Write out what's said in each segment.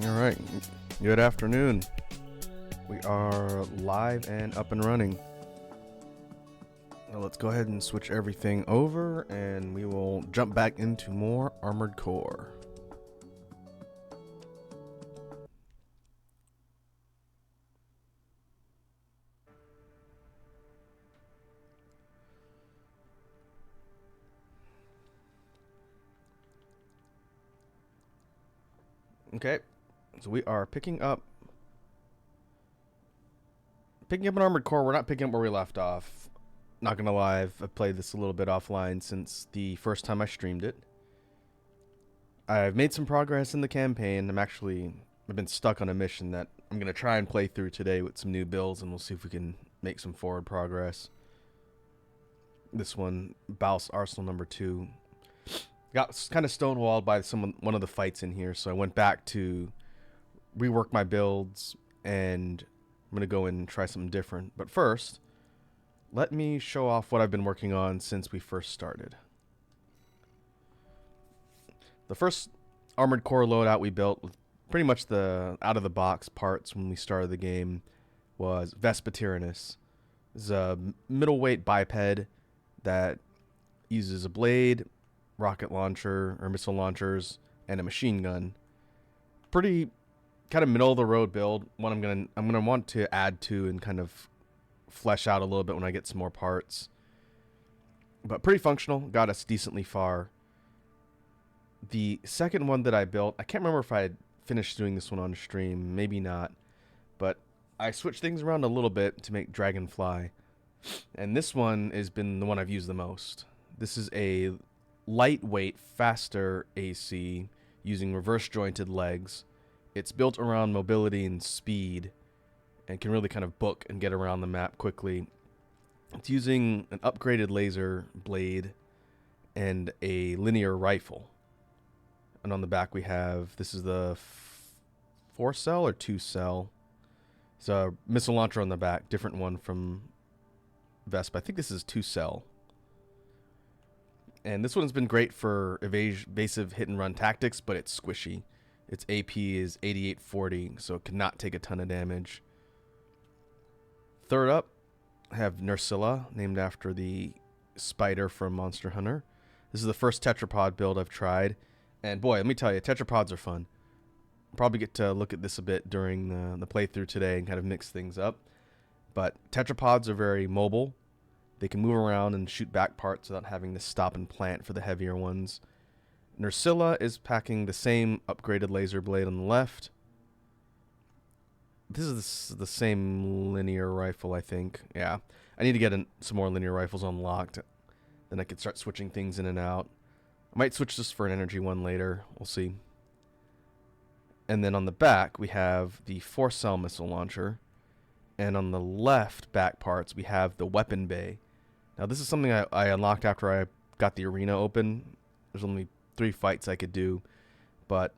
All right. Good afternoon. We are live and up and running. Now let's go ahead and switch everything over and we will jump back into more Armored Core. Okay. So we are picking up an Armored Core. We're not picking up where we left off. Not gonna lie, I've played this a little bit offline since the first time I streamed it. I've made some progress in the campaign. I've been stuck on a mission that I'm gonna try and play through today with some new builds, and we'll see if we can make some forward progress. This one, Baus Arsenal number 2. Got kind of stonewalled by one of the fights in here, so I went back to rework my builds, and I'm gonna go in and try something different. But first, let me show off what I've been working on since we first started. The first Armored Core loadout we built with pretty much the out-of-the-box parts when we started the game was Vespa Tyrannus. It's a middleweight biped that uses a blade, rocket launcher or missile launchers, and a machine gun. Pretty kind of middle of the road build. One I'm gonna want to add to and kind of flesh out a little bit when I get some more parts. But pretty functional, got us decently far. The second one that I built, I can't remember if I had finished doing this one on stream, maybe not, but I switched things around a little bit to make Dragonfly. And this one has been the one I've used the most. This is a lightweight, faster AC using reverse jointed legs. It's built around mobility and speed and can really kind of book and get around the map quickly. It's using an upgraded laser blade and a linear rifle. And on the back we have, this is the 4-cell or 2-cell. It's a missile launcher on the back, different one from Vespa. I think this is 2-cell. And this one's been great for evasive hit and run tactics, but it's squishy. Its AP is 8840, so it cannot take a ton of damage. Third up, I have Nursilla, named after the spider from Monster Hunter. This is the first tetrapod build I've tried. And boy, let me tell you, tetrapods are fun. I'll probably get to look at this a bit during the playthrough today and kind of mix things up. But tetrapods are very mobile. They can move around and shoot back parts without having to stop and plant for the heavier ones. Nursilla is packing the same upgraded laser blade on the left. This is the same linear rifle, I think. Yeah, I need to get some more linear rifles unlocked. Then I could start switching things in and out. I might switch this for an energy one later. We'll see. And then on the back, we have the 4-cell missile launcher. And on the left back parts, we have the weapon bay. Now, this is something I unlocked after I got the arena open. There's only 3 fights I could do. But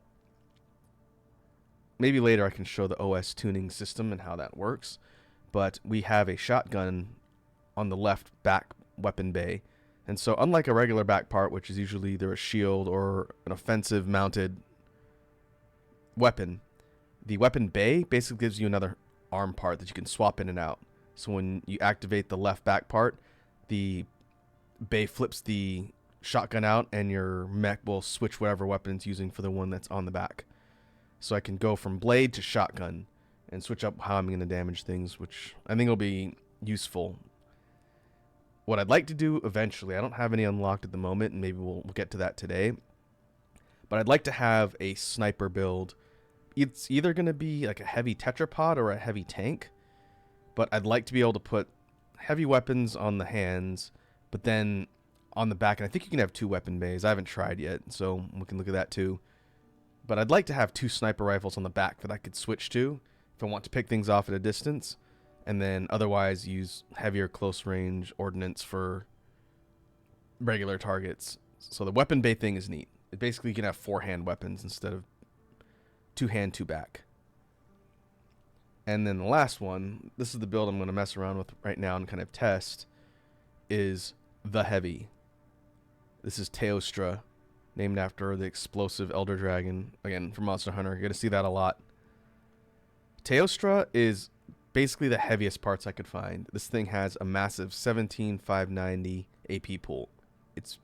maybe later I can show the OS tuning system and how that works. But we have a shotgun on the left back weapon bay. And so unlike a regular back part, which is usually either a shield or an offensive mounted weapon, the weapon bay basically gives you another arm part that you can swap in and out. So when you activate the left back part, the bay flips the shotgun out and your mech will switch whatever weapon it's using for the one that's on the back. So I can go from blade to shotgun and switch up how I'm going to damage things, which I think will be useful. What I'd like to do eventually, I don't have any unlocked at the moment, and maybe we'll get to that today, but I'd like to have a sniper build. It's either going to be like a heavy tetrapod or a heavy tank, but I'd like to be able to put heavy weapons on the hands, but then on the back, and I think you can have 2 weapon bays. I haven't tried yet, so we can look at that too. But I'd like to have 2 sniper rifles on the back that I could switch to if I want to pick things off at a distance, and then otherwise use heavier close range ordnance for regular targets. So the weapon bay thing is neat. It basically, you can have 4-hand weapons instead of 2-hand, 2-back. And then the last one, this is the build I'm going to mess around with right now and kind of test, is the heavy. This is Teostra, named after the explosive Elder Dragon. Again, from Monster Hunter. You're going to see that a lot. Teostra is basically the heaviest parts I could find. This thing has a massive 17,590 AP pool. It's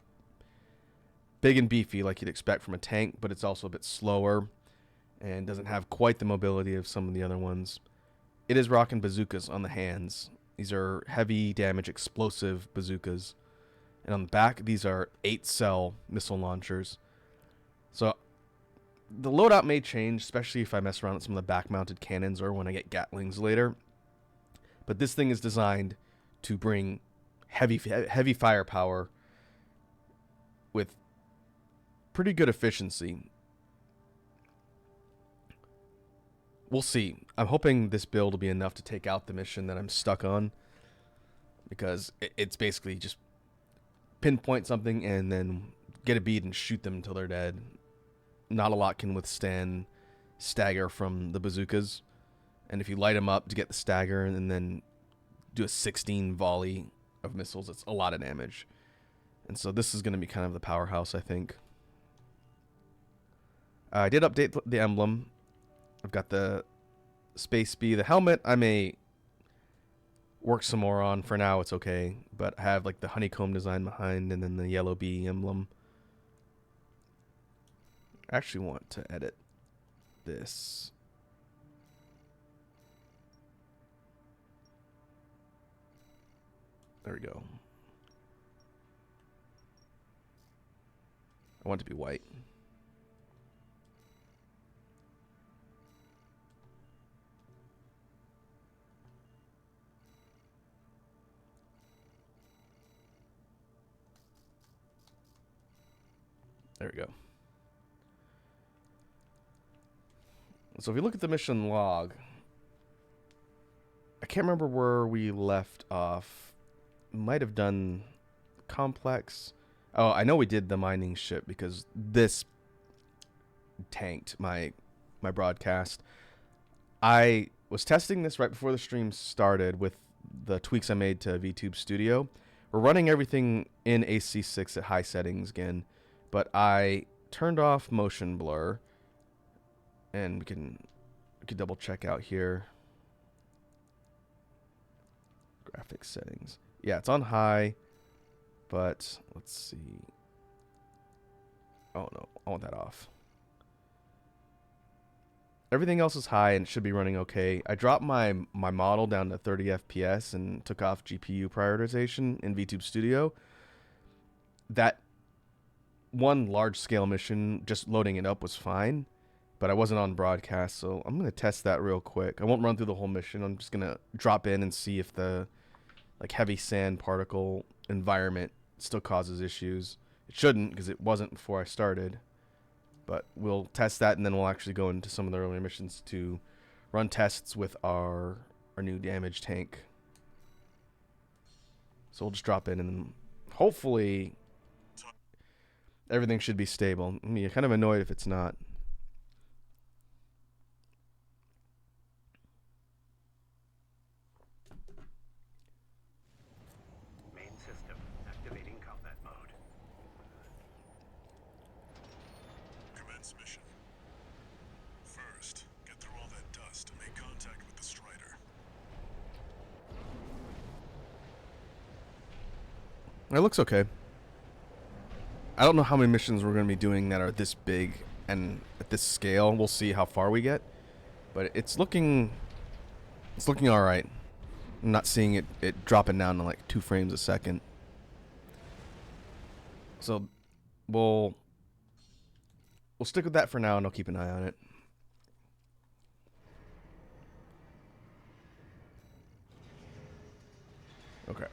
big and beefy like you'd expect from a tank, but it's also a bit slower and doesn't have quite the mobility of some of the other ones. It is rocking bazookas on the hands. These are heavy damage explosive bazookas. And on the back, these are 8-cell missile launchers. So the loadout may change, especially if I mess around with some of the back-mounted cannons or when I get Gatlings later. But this thing is designed to bring heavy firepower with pretty good efficiency. We'll see. I'm hoping this build will be enough to take out the mission that I'm stuck on, because it's basically just pinpoint something and then get a bead and shoot them until they're dead. Not a lot can withstand stagger from the bazookas, and if you light them up to get the stagger and then do a 16 volley of missiles, it's a lot of damage. And so this is going to be kind of the powerhouse, I think. I did update the emblem. I've got the Space Bee. The helmet I may work some more on. For now it's okay, but I have like the honeycomb design behind and then the yellow bee emblem. I actually want to edit this. There we go. I want it to be white. There we go. So if you look at the mission log, I can't remember where we left off. Might have done complex. Oh, I know we did the mining ship because this tanked my broadcast. I was testing this right before the stream started with the tweaks I made to VTube Studio. We're running everything in AC6 at high settings again, but I turned off motion blur, and we can double check out here. Graphics settings. Yeah, it's on high, but let's see. Oh no, I want that off. Everything else is high and it should be running okay. I dropped my model down to 30 FPS and took off GPU prioritization in VTube Studio. That one large scale mission, just loading it up was fine, but I wasn't on broadcast, so I'm going to test that real quick. I won't run through the whole mission. I'm just going to drop in and see if the heavy sand particle environment still causes issues. It shouldn't, because it wasn't before I started. But we'll test that, and then we'll actually go into some of the earlier missions to run tests with our new damage tank. So we'll just drop in, and hopefully everything should be stable. I mean, you're kind of annoyed if it's not. Mission. First, get through all that dust and make contact with the Strider. It looks okay. I don't know how many missions we're going to be doing that are this big and at this scale. We'll see how far we get, but it's looking all right. I'm not seeing it dropping down to like 2 frames a second. So we'll stick with that for now, and I'll keep an eye on it. Okay.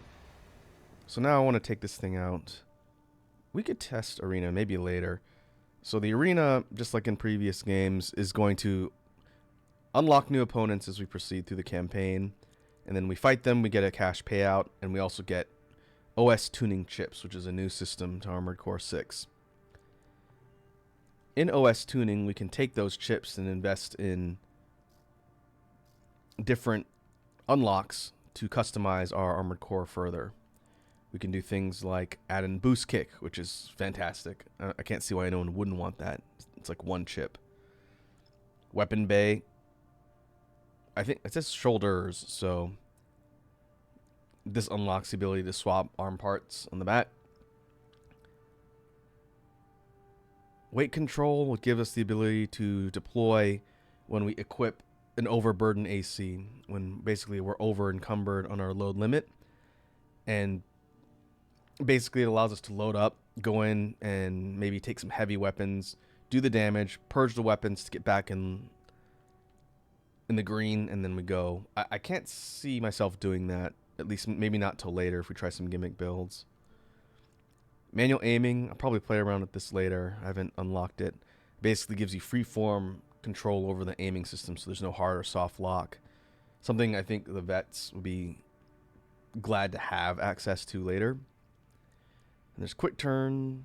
So now I want to take this thing out. We could test arena maybe later. So the arena, just like in previous games, is going to unlock new opponents as we proceed through the campaign. And then we fight them, we get a cash payout, and we also get OS tuning chips, which is a new system to Armored Core 6. In OS tuning, we can take those chips and invest in different unlocks to customize our Armored Core further. We can do things like add in boost kick, which is fantastic. I can't see why anyone wouldn't want that. It's like one chip. Weapon bay. I think it says shoulders, so this unlocks the ability to swap arm parts on the back. Weight control will give us the ability to deploy when we equip an overburden AC, when basically we're over encumbered on our load limit. And basically it allows us to load up, go in and maybe take some heavy weapons, do the damage, purge the weapons to get back in the green, and then we go. I can't see myself doing that, at least maybe not till later if we try some gimmick builds. Manual aiming, I'll probably play around with this later. I haven't unlocked it. Basically gives you free form control over the aiming system, so there's no hard or soft lock. Something I think the vets will be glad to have access to later. And there's quick turn.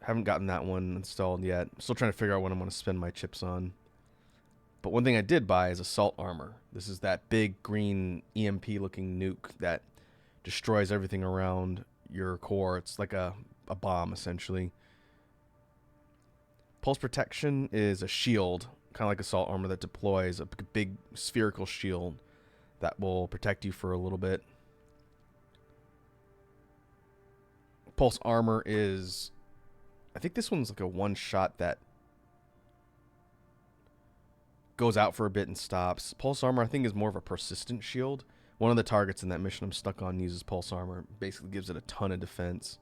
Haven't gotten that one installed yet. Still trying to figure out what I'm going to spend my chips on. But one thing I did buy is assault armor. This is that big green EMP looking nuke that destroys everything around your core. It's like a bomb, essentially. Pulse protection is a shield, kind of like assault armor, that deploys a big spherical shield that will protect you for a little bit. Pulse armor is, I think this one's like a one shot that goes out for a bit and stops. Pulse armor, I think, is more of a persistent shield. One of the targets in that mission I'm stuck on uses pulse armor. Basically gives it a ton of defense.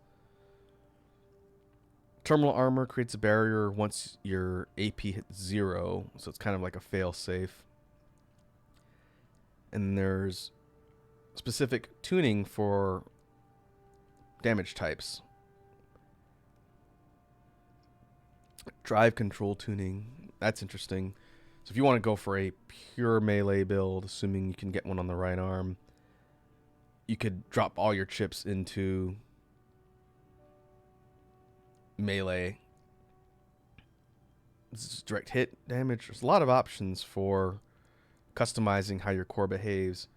Terminal armor creates a barrier once your AP hits 0, so it's kind of like a fail-safe. And there's specific tuning for damage types. Drive control tuning, that's interesting. So if you want to go for a pure melee build, assuming you can get one on the right arm, you could drop all your chips into melee. This is direct hit damage. There's a lot of options for customizing how your core behaves,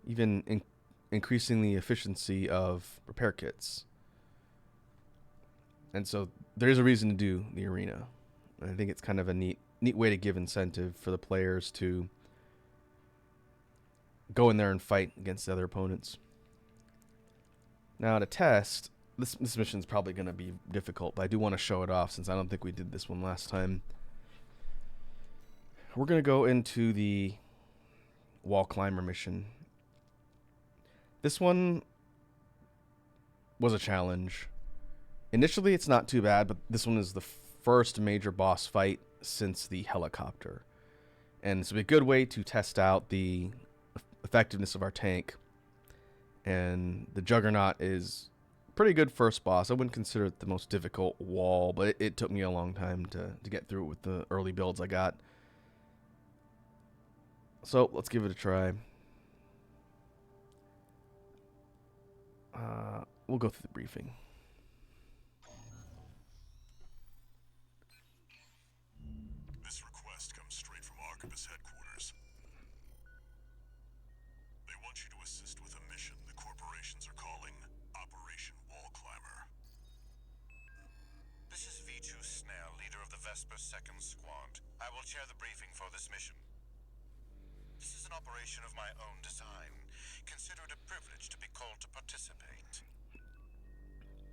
even increasing the efficiency of repair kits. And so there's a reason to do the arena. I think it's kind of a neat way to give incentive for the players to go in there and fight against the other opponents. Now to test, this mission's probably going to be difficult, but I do want to show it off since I don't think we did this one last time. We're going to go into the wall climber mission. This one was a challenge. Initially, it's not too bad, but this one is the first major boss fight since the helicopter. And it's a good way to test out the effectiveness of our tank. And the Juggernaut is pretty good first boss. I wouldn't consider it the most difficult wall, but it took me a long time to get through it with the early builds I got. So let's give it a try. We'll go through the briefing. This request comes straight from Archibus headquarters. They want you to assist with a mission the corporations are calling Operation Wall Climber. This is V2 Snell, leader of the Vesper 2nd Squad. I will chair the briefing for this mission. This is an operation of my own design. Consider it a privilege to be called to participate.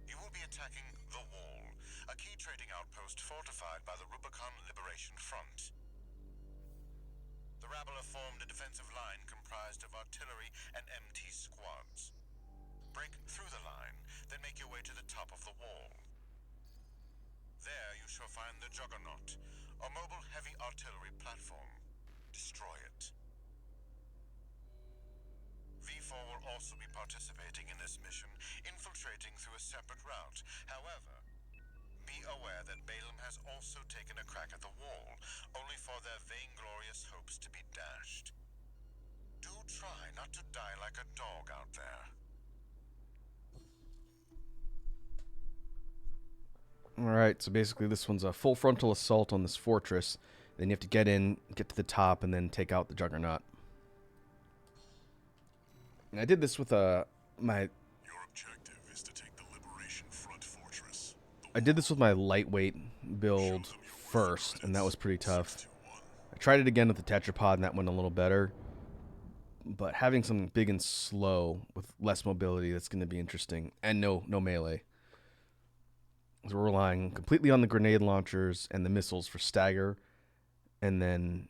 You will be attacking the Wall, a key trading outpost fortified by the Rubicon Liberation Front. The rabble have formed a defensive line comprised of artillery and MT squads. Break through the line, then make your way to the top of the wall. There you shall find the Juggernaut, a mobile heavy artillery platform. Destroy it. V4 will also be participating in this mission, infiltrating through a separate route. However, be aware that Balaam has also taken a crack at the wall, only for their vainglorious hopes to be dashed. Do try not to die like a dog out there. Alright, so basically this one's a full frontal assault on this fortress. Then you have to get in, get to the top, and then take out the Juggernaut. And I did this with my... Your objective I did this with my lightweight build first, and that was pretty tough. I tried it again with the tetrapod, and that went a little better. But having something big and slow with less mobility, that's going to be interesting. And no melee. So we're relying completely on the grenade launchers and the missiles for stagger. And then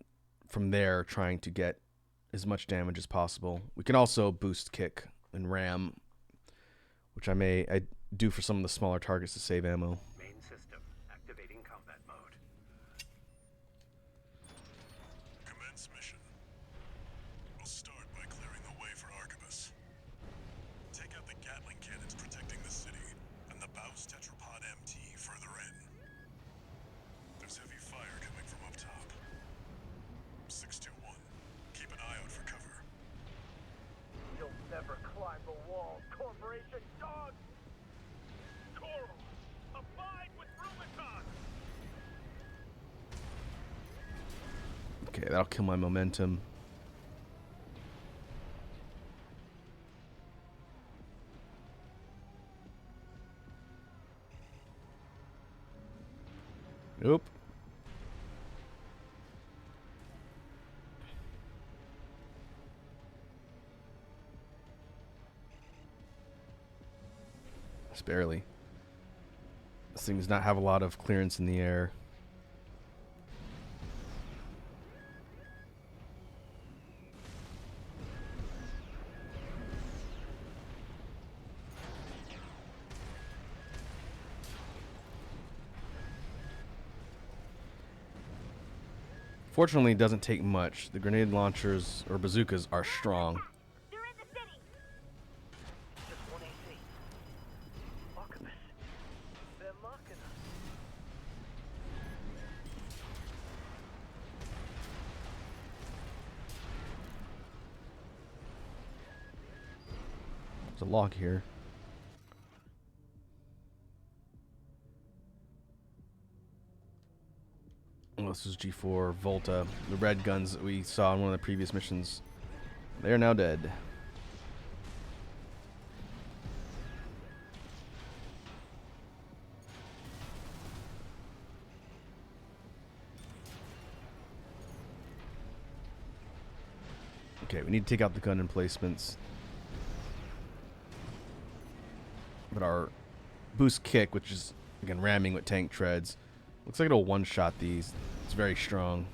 from there, trying to get as much damage as possible. We can also boost kick and ram, which I do for some of the smaller targets to save ammo. Main system activating combat mode. Commence mission. We'll start by clearing the way for Arquebus. Take out the Gatling cannons protecting the city, and the Baus Tetrapod MT further in. There's heavy fire coming from up top. 621. Keep an eye out for cover. You'll never climb the wall, Corporation dog! Coral, abide with Rubicon! Okay, that'll kill my momentum. Nope. Just barely. This thing does not have a lot of clearance in the air. Fortunately, it doesn't take much. The grenade launchers or bazookas are strong. They're in the city. Just one AC. Arquebus. They're mocking us. There's a log here. Oh, this is G4 Volta. The red guns that we saw in one of the previous missions. They are now dead. Okay, we need to take out the gun emplacements. But our boost kick, which is, again, ramming with tank treads, looks like it'll one-shot these. It's very strong.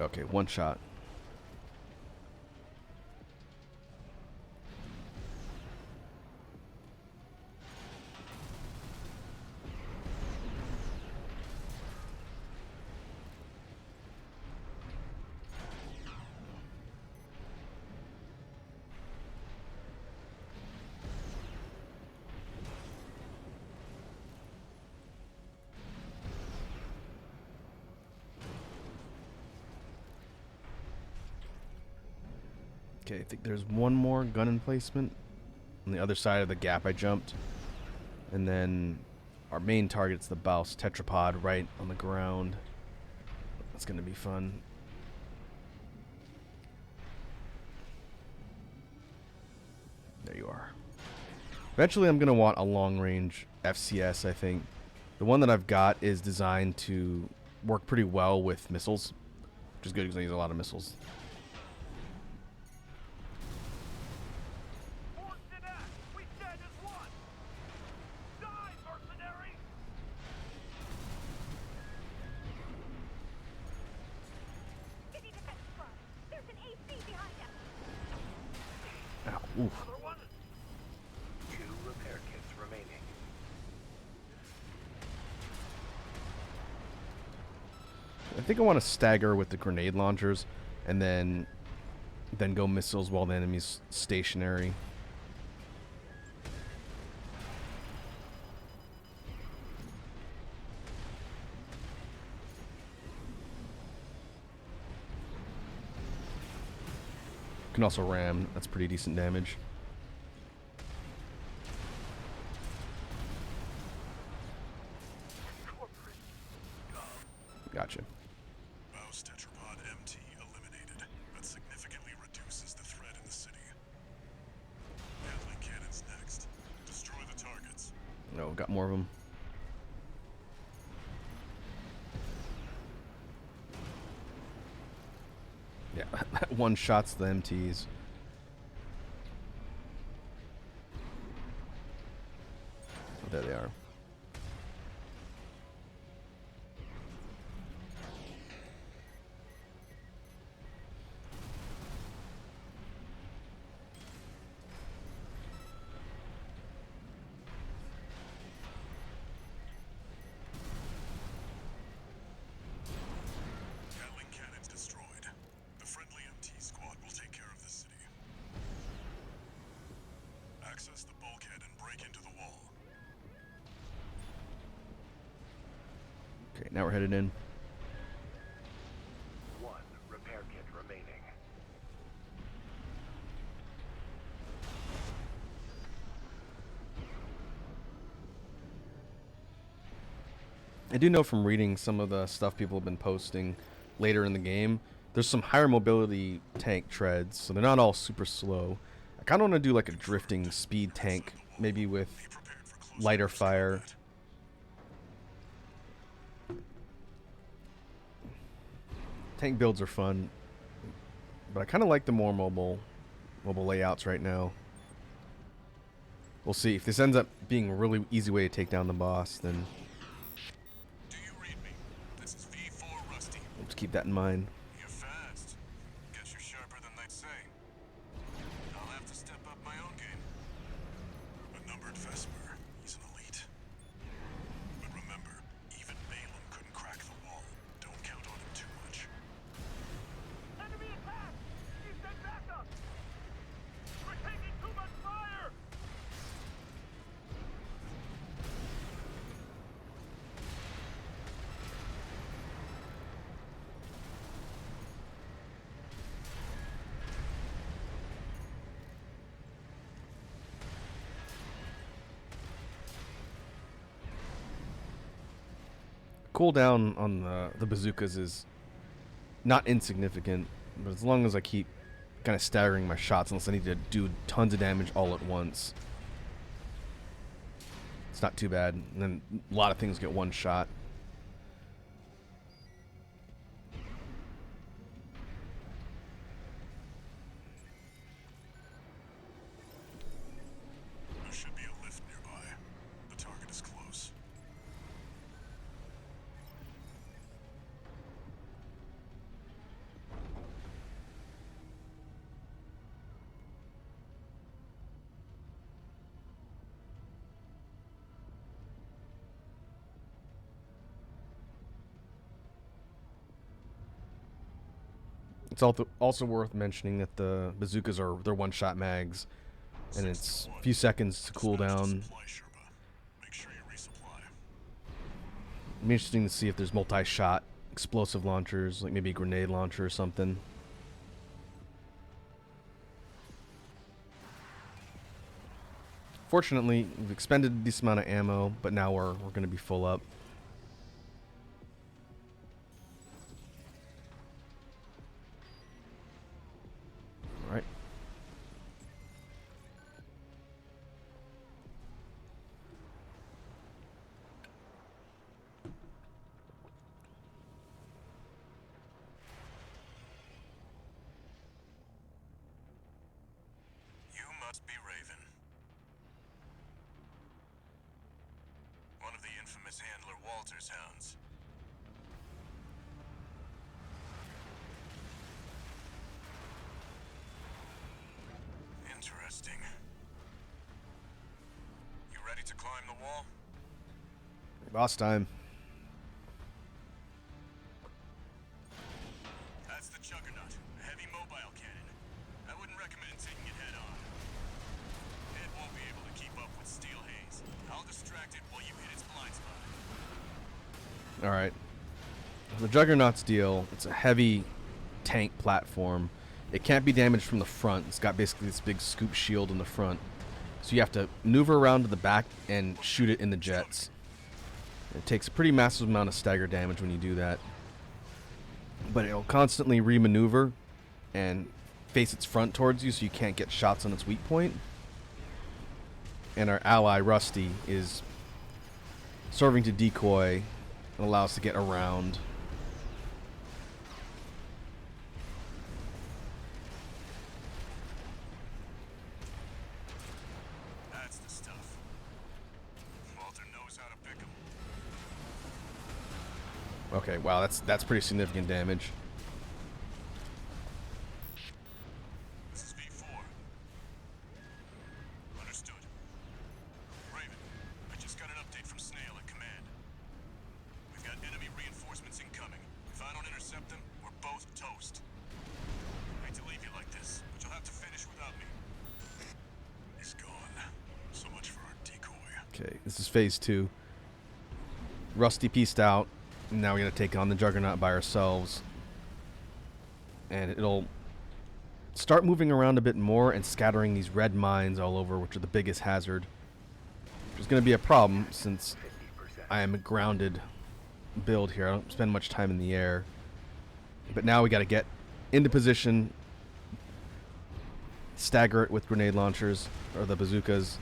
Okay, one shot. Okay, I think there's one more gun emplacement on the other side of the gap I jumped. And then our main target's the Baus Tetrapod right on the ground. That's going to be fun. There you are. Eventually I'm going to want a long-range FCS, I think. The one that I've got is designed to work pretty well with missiles, which is good because I use a lot of missiles. Oof. Two repair kits remaining. I think I want to stagger with the grenade launchers and then go missiles while the enemy's stationary. Can also ram. That's pretty decent damage. Gotcha. Baus Tetrapod MT eliminated. That significantly reduces the threat in the city. Gatling cannons next. Destroy the targets. No, got more of them. Yeah, one shots the MTs. There they are. Gatling cannons destroyed. The friendly MT squad will take care of the city. Access the bulkhead and break into the wall. Okay, now we're headed in. One repair kit remaining. I do know from reading some of the stuff people have been posting later in the game, there's some higher mobility tank treads, so they're not all super slow. I kind of want to do like a drifting speed tank, maybe with Be prepared for close lighter quarters fire. combat. Tank builds are fun, but I kind of like the more mobile layouts right now. We'll see. If this ends up being a really easy way to take down the boss, then Do you read me? This is V4 Rusty. we'll just keep that in mind. You're fast. Guess you're sharper than they'd say. I'll have to step up my own game. A numbered Vesper. He's an elite. But remember, even Balaam couldn't crack the wall. Don't count on him too much. Enemy attack! You send backup! We're taking too much fire! Cooldown on the bazookas is not insignificant, but as long as I keep kind of staggering my shots, unless I need to do tons of damage all at once, it's not too bad. And then a lot of things get one shot. There should be a lift nearby. The target is close. It's also worth mentioning that the bazookas are they're one-shot mags, and it's a few seconds to cool Dispatch the down. supply Sherpa. Make sure you resupply. It'd be interesting to see if there's multi-shot explosive launchers, like maybe a grenade launcher or something. Fortunately, we've expended this amount of ammo, but now we're going to be full up. All right. You must be Raven. One of the infamous handler Walter's hounds. Interesting. You ready to climb the wall? Boss time. That's the Juggernaut, a heavy mobile cannon. I wouldn't recommend taking it head on. It won't be able to keep up with Steel Haze. I'll distract it while you hit its blind spot. All right. The Juggernaut's deal, it's a heavy tank platform. It can't be damaged from the front. It's got basically this big scoop shield in the front. So you have to maneuver around to the back and shoot it in the jets. It takes a pretty massive amount of stagger damage when you do that. but it'll constantly remaneuver and face its front towards you so you can't get shots on its weak point. And our ally, Rusty, is serving to decoy and allow us to get around. That's the stuff. Walter knows how to pick 'em. Okay, wow, that's pretty significant damage. This is V4. Understood. Raven, I just got an update from Snail at command. We've got enemy reinforcements incoming. If I don't intercept them, we're both toast. I hate to leave you like this, but you'll have to finish without me. He's gone. So much for our decoy. Okay, this is phase 2. Rusty pieced out. Now we gotta take on the Juggernaut by ourselves. And it'll start moving around a bit more and scattering these red mines all over, which are the biggest hazard. Which is gonna be a problem since I am a grounded build here. I don't spend much time in the air. But now we gotta get into position, stagger it with grenade launchers, or the bazookas,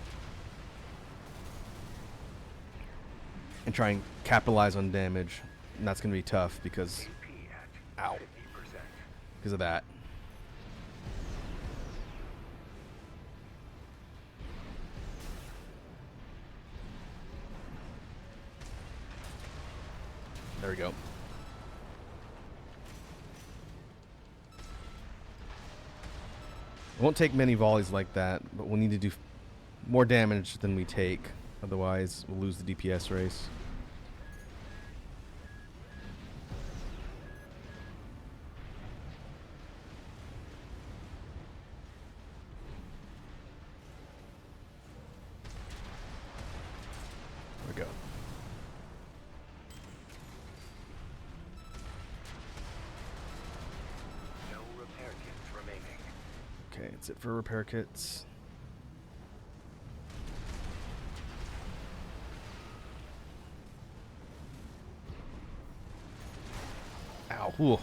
and try and capitalize on damage. And that's going to be tough because, ow, because of that. There we go. It won't take many volleys like that, but we'll need to do more damage than we take. Otherwise, we'll lose the DPS race. There we go. No repair kits remaining. Okay, that's it for repair kits. Ow. Ooh. AP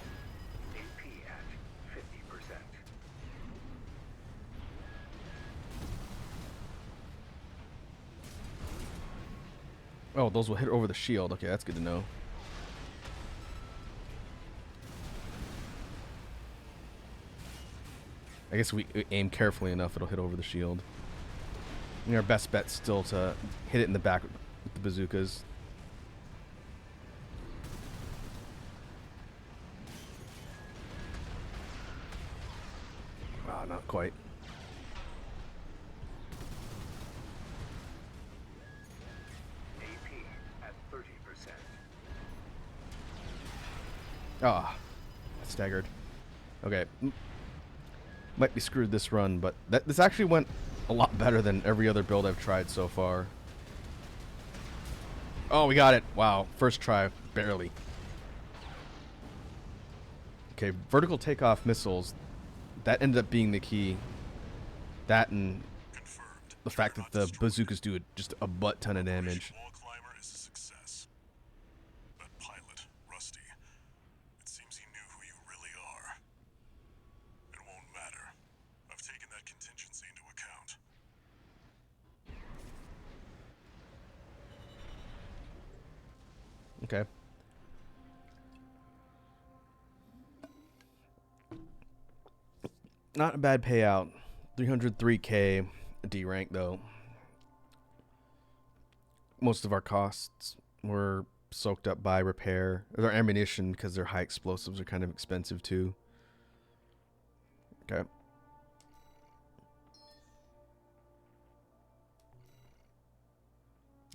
at 50%. Oh, those will hit over the shield. Okay, that's good to know. I guess we aim carefully enough, it'll hit over the shield. And our best bet's still to hit it in the back with the bazookas. Ah, not quite. AP at 30%. Ah, staggered. Okay. Might be screwed this run, but this actually went a lot better than every other build I've tried so far. Oh, we got it. Wow. First try. Barely. Okay, vertical takeoff missiles. That ended up being the key. That and Confirmed. the fact that the bazookas do just a butt ton of damage. Wall climber is a success. But pilot, Rusty, it seems he knew who you really are. It won't matter. I've taken that contingency into account. Okay. Not a bad payout. 303k D rank though. Most of our costs were soaked up by repair. Or ammunition, because their high explosives are kind of expensive too. Okay.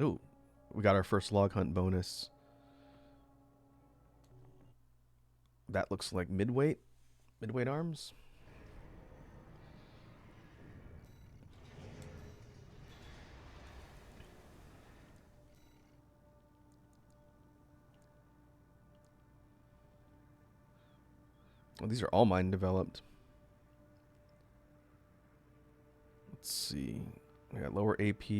Ooh, we got our first log hunt bonus. That looks like midweight arms. Well, these are all mine developed. Let's see. We got lower AP.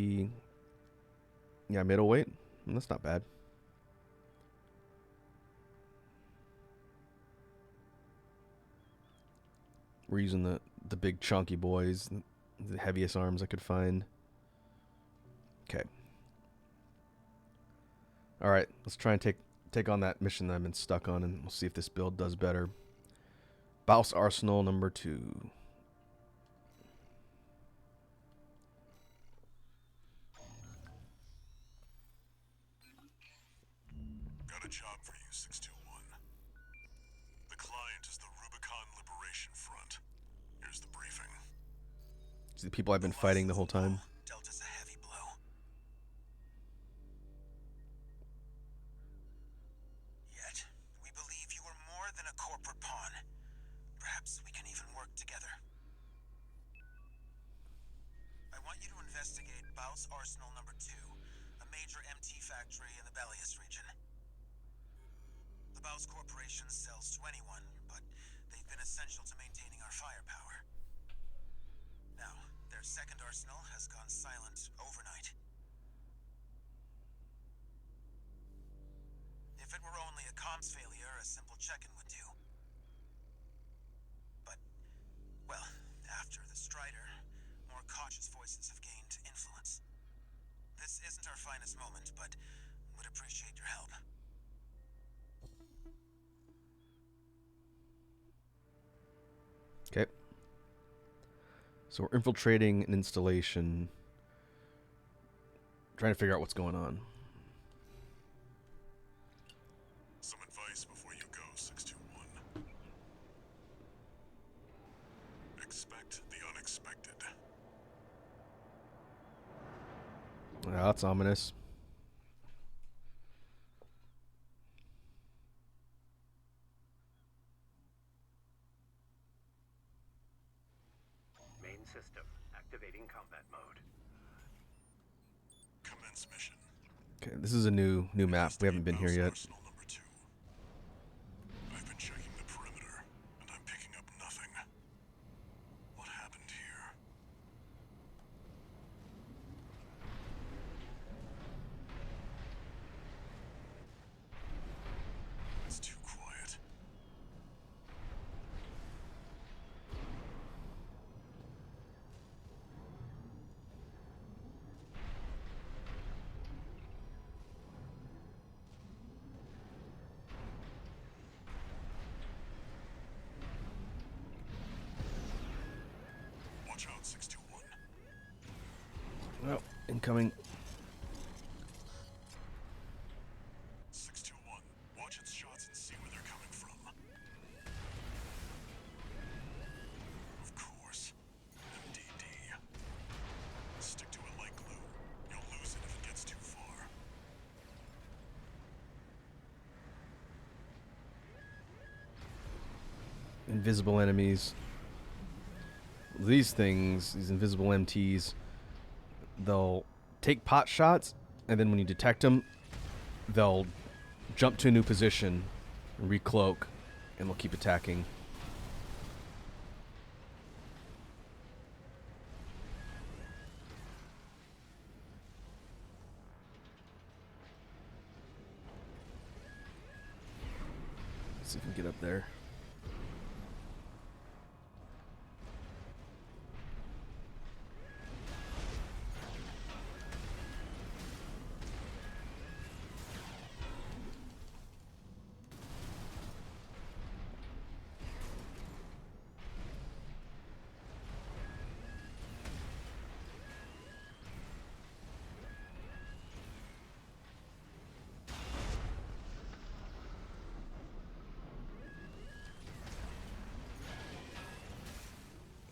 Yeah, middleweight. That's not bad. We're using the big chunky boys, the heaviest arms I could find. Okay. All right, let's try and take on that mission that I've been stuck on, and we'll see if this build does better. Baus Arsenal number 2. Got a job for you, 621. The client is the Rubicon Liberation Front. Here's the briefing. These are the people I've been fighting the whole time. Dealt us a heavy blow. Yet, we believe you are more than a corporate pawn. Perhaps we can even work together. I want you to investigate Baus Arsenal number 2, a major MT factory in the Bellius region. The Baus Corporation sells to anyone, but they've been essential to maintaining our firepower. Now, their second arsenal has gone silent overnight. If it were only a comms failure, a simple check-in would do. But, well, after the Strider, more cautious voices have gained influence. This isn't our finest moment, but would appreciate your help. Okay. So we're infiltrating an installation, trying to figure out what's going on. Some advice before you go, 621. Expect the unexpected. Yeah, that's ominous. Main system activating combat mode. Commence mission. Okay, this is a new map. We haven't been here yet. Arsenal number 2. I've been checking the perimeter, and I'm picking up nothing. What happened here? It's too quiet. Watch out, 621. Oh, incoming. 621. Watch its shots and see where they're coming from. Of course. MDD. Stick to it like glue. You'll lose it if it gets too far. Invisible enemies. These things, these invisible MTs, they'll take pot shots, and then when you detect them, they'll jump to a new position, recloak, and they'll keep attacking. Let's see if we can get up there.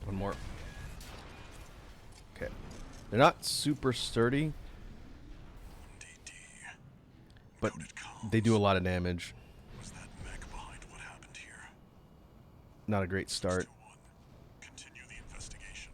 One more. Okay. They're not super sturdy, MDD. but Noted comms. they do a lot of damage. Was that mech behind what happened here? Not a great start. 621. Continue the investigation.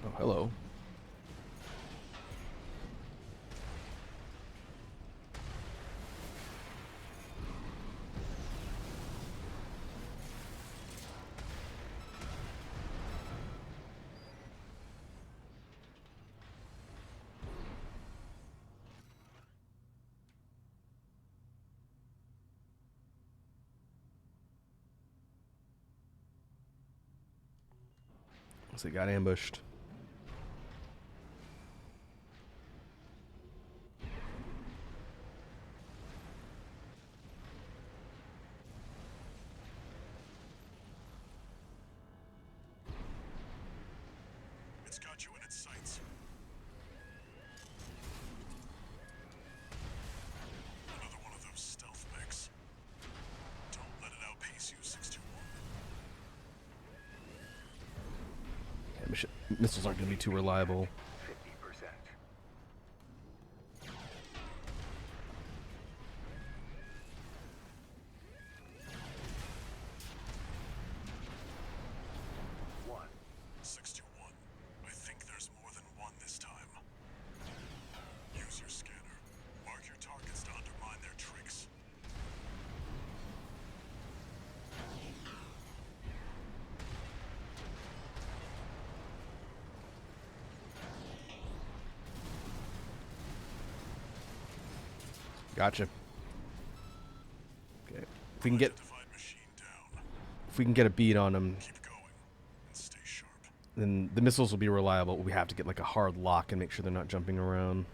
Oh, hello. So they got ambushed. It's got you in its sights. Another one of those stealth mechs. Don't let it outpace you, 621. Yeah, missiles aren't going to be too reliable. 50%. One. 621. I think there's more than one this time. Use your scanner. Mark your targets to undermine their tricks. Gotcha. Okay. If we can get Identified machine down. a beat on them, Keep going and stay sharp. then the missiles will be reliable. We have to get like a hard lock and make sure they're not jumping around.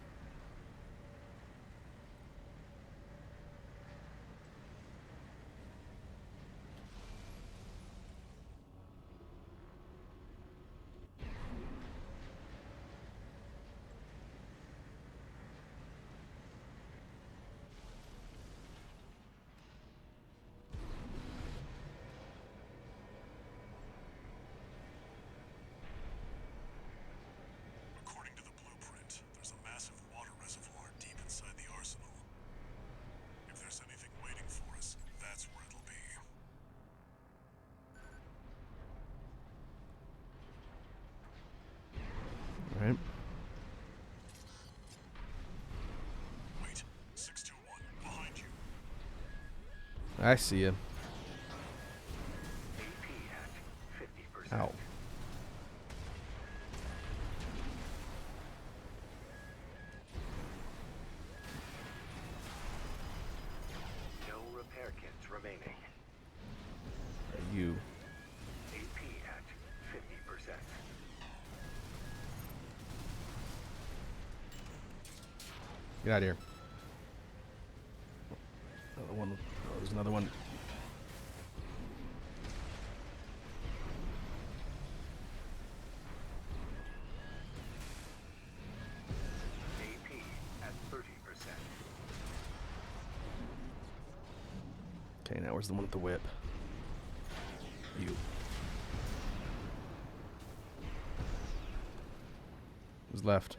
According to the blueprint, there's a massive water reservoir deep inside the arsenal. If there's anything waiting for us, that's where it'll be. All right. Wait, 621, behind you. I see you. AP at 50%. Ow. No repair kits remaining. You. AP at 50%. Get out of here. Another one. Oh, there's another one. AP at 30%. Okay, now where's the one with the whip? You. Who's left?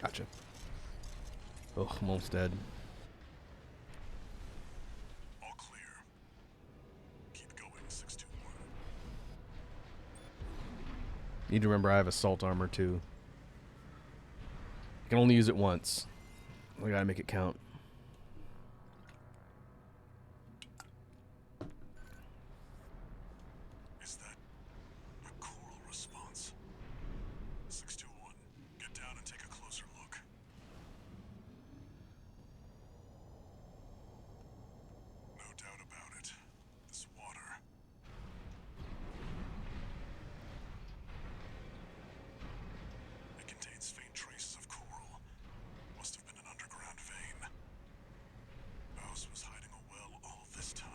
Gotcha. Oh, I'm almost dead. All clear. Keep going, 621. Need to remember I have assault armor too. I can only use it once. I gotta make it count. Is that a coral response? 621, get down and take a closer look. No doubt about it. This water. It contains faint traces of coral. Must have been an underground vein. Bowes was hiding a well all this time.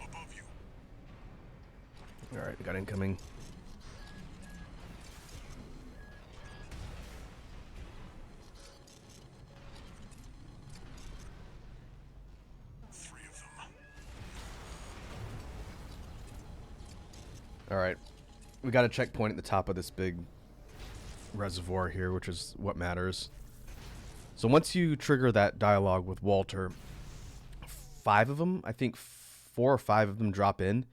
Above you. Alright, we got incoming. Three of them. Alright. We got a checkpoint at the top of this big reservoir here, which is what matters. So once you trigger that dialogue with Walter, 5 of them, I think 4 or 5 of them drop in,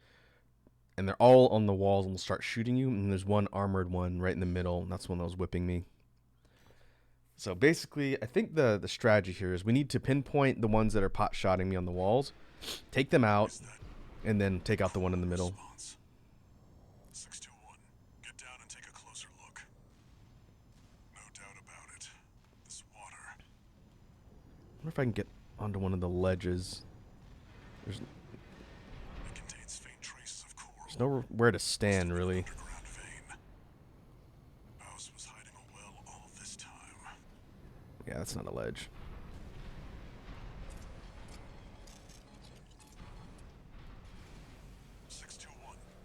and they're all on the walls and will start shooting you. And there's one armored one right in the middle, and that's one that was whipping me. So basically, I think the strategy here is we need to pinpoint the ones that are pot-shotting me on the walls, take them out, and then take out the one in the middle. Response. 621, get down and take a closer look. No doubt about it. This water. I wonder if I can get onto one of the ledges. There's It contains faint traces of coral. There's nowhere to stand, really. Underground vein. House was hiding a well all this time. Yeah, that's not a ledge.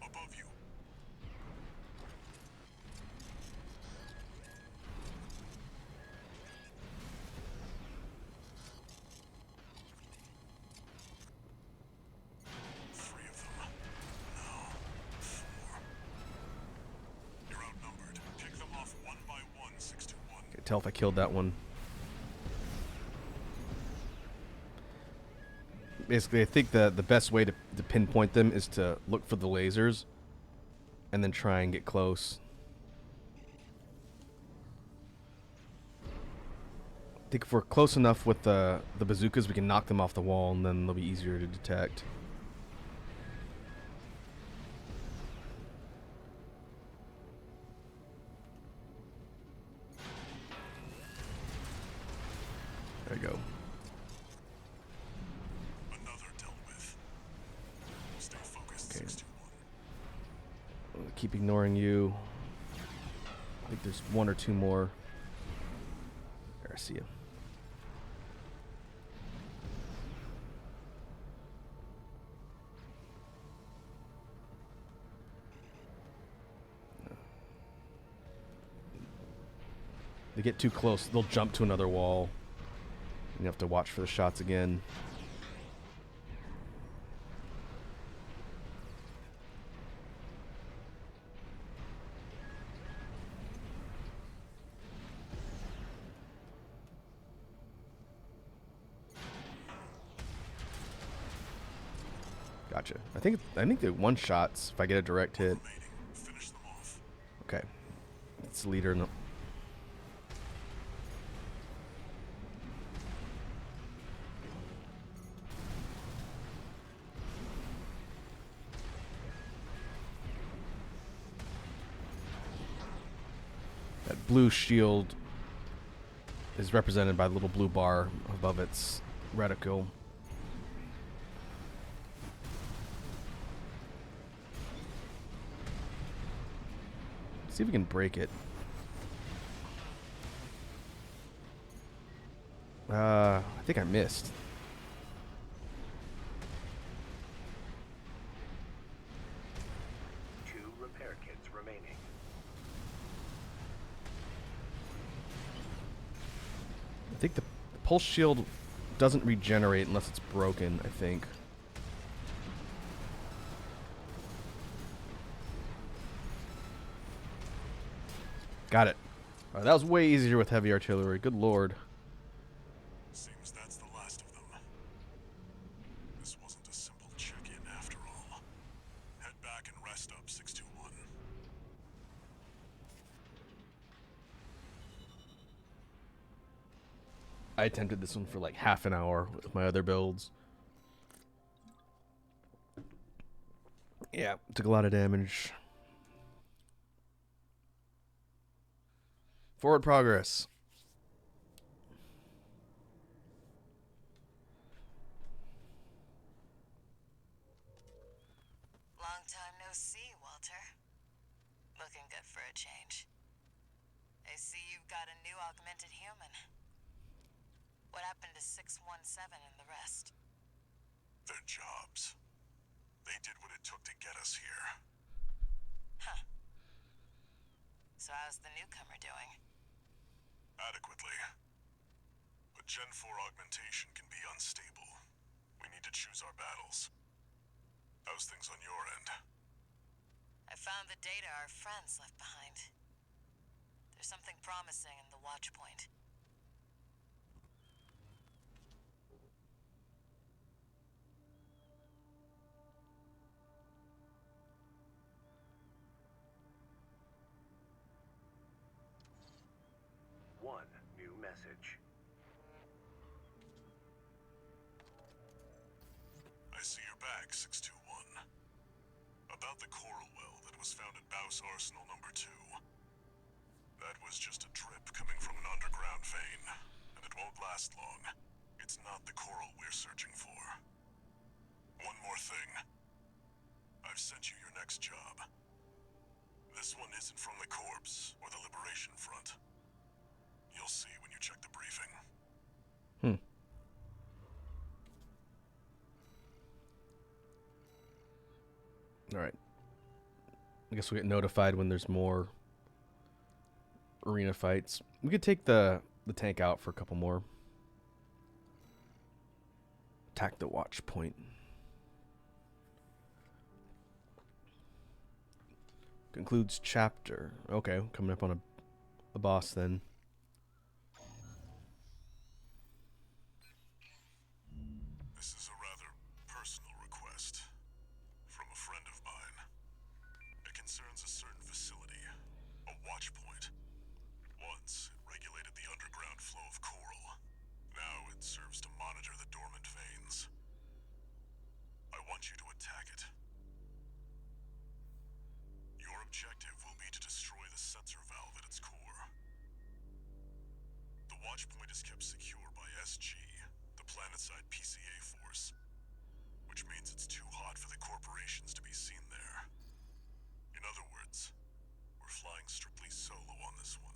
Above you. Three of them. No. 4. You're outnumbered. Pick them off one by one, 621. Can't tell if I killed that one. Basically, I think the best way to pinpoint them is to look for the lasers and then try and get close. I think if we're close enough with the bazookas, we can knock them off the wall, and then they'll be easier to detect. There you go. Another dealt with. Stay focused, Okay. 621. I'm gonna keep ignoring you. I think there's 1 or 2 more. There, I see you. They get too close, they'll jump to another wall. You have to watch for the shots again. Gotcha. I think they're one shots if I get a direct hit. Remaining. Finish them off. Okay. It's the leader. No. That blue shield is represented by the little blue bar above its reticle. See if we can break it. I think I missed. Two repair kits remaining. I think the pulse shield doesn't regenerate unless it's broken, I think. Got it. Alright, that was way easier with heavy artillery. Good lord. Seems that's the last of them. This wasn't a simple check-in after all. Head back and rest up, 621. I attempted this one for like half an hour with my other builds. Yeah, took a lot of damage. Forward progress. Long time no see, Walter. Looking good for a change. I see you've got a new augmented human. What happened to 617 and the rest? Their jobs. They did what it took to get us here. Huh. So how's the newcomer doing? Adequately. But Gen 4 augmentation can be unstable. We need to choose our battles. How's things on your end? I found the data our friends left behind. There's something promising in the watch point. back, 621. About the coral well that was found at Baus Arsenal number 2. That was just a drip coming from an underground vein, and it won't last long. It's not the coral we're searching for. One more thing. I've sent you your next job. This one isn't from the Corps or the Liberation Front. You'll see when you check the briefing. Alright. I guess we get notified when there's more arena fights. We could take the tank out for a couple more. Attack the watch point. Concludes chapter. Okay, coming up on a boss then. This is a rather personal request from a friend of mine. It concerns a certain facility, a watch point. Once, it regulated the underground flow of coral. Now it serves to monitor the dormant veins. I want you to attack it. Your objective will be to destroy the sensor valve at its core. The watch point is kept secure by SG, the planetside PCA force, which means it's too hot for the corporations to be seen there. In other words, we're flying strictly solo on this one.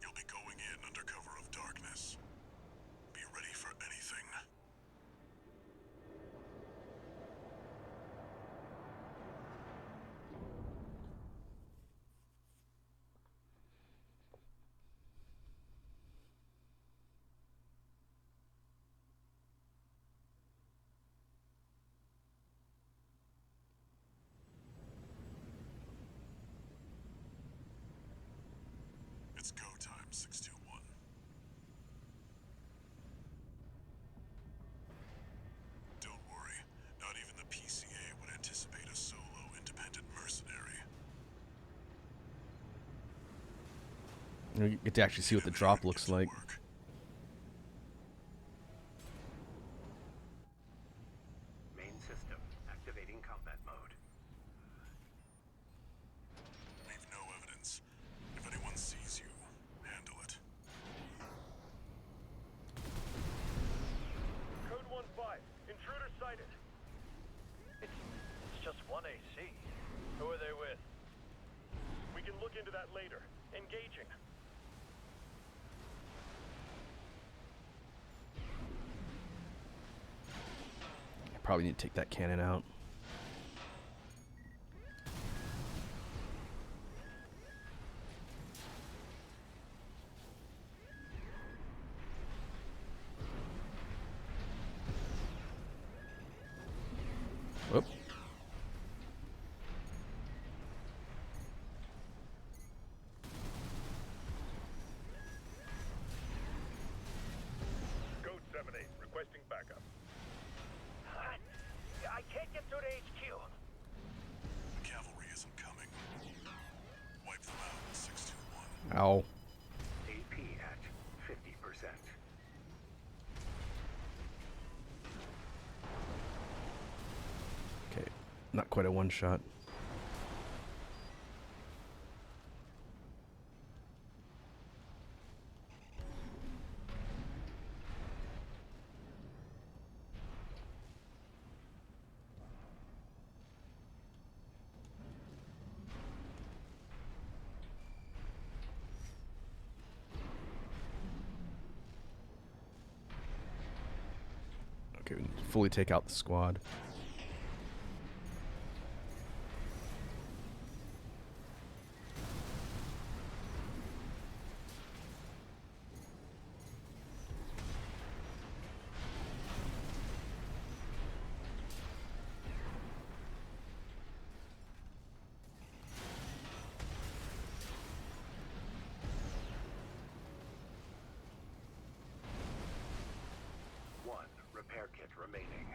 You'll be going in under cover of darkness. Be ready for anything. It's go time, 621. Don't worry, not even the PCA would anticipate a solo independent mercenary. You get to actually see what the drop looks like. Work. Main system activating combat mode. Leave no evidence. If anyone sees you, handle it. Code 1-5. Intruder sighted. It's just one AC. Who are they with? We can look into that later. Engaging. Probably need to take that cannon out. Whoop. Code 7-8. Requesting backup. I can't get through to HQ. The cavalry isn't coming. Wipe them out, 621. Ow. AP at 50%. Okay, not quite a one shot. Okay, we need to fully take out the squad. One repair kit remaining.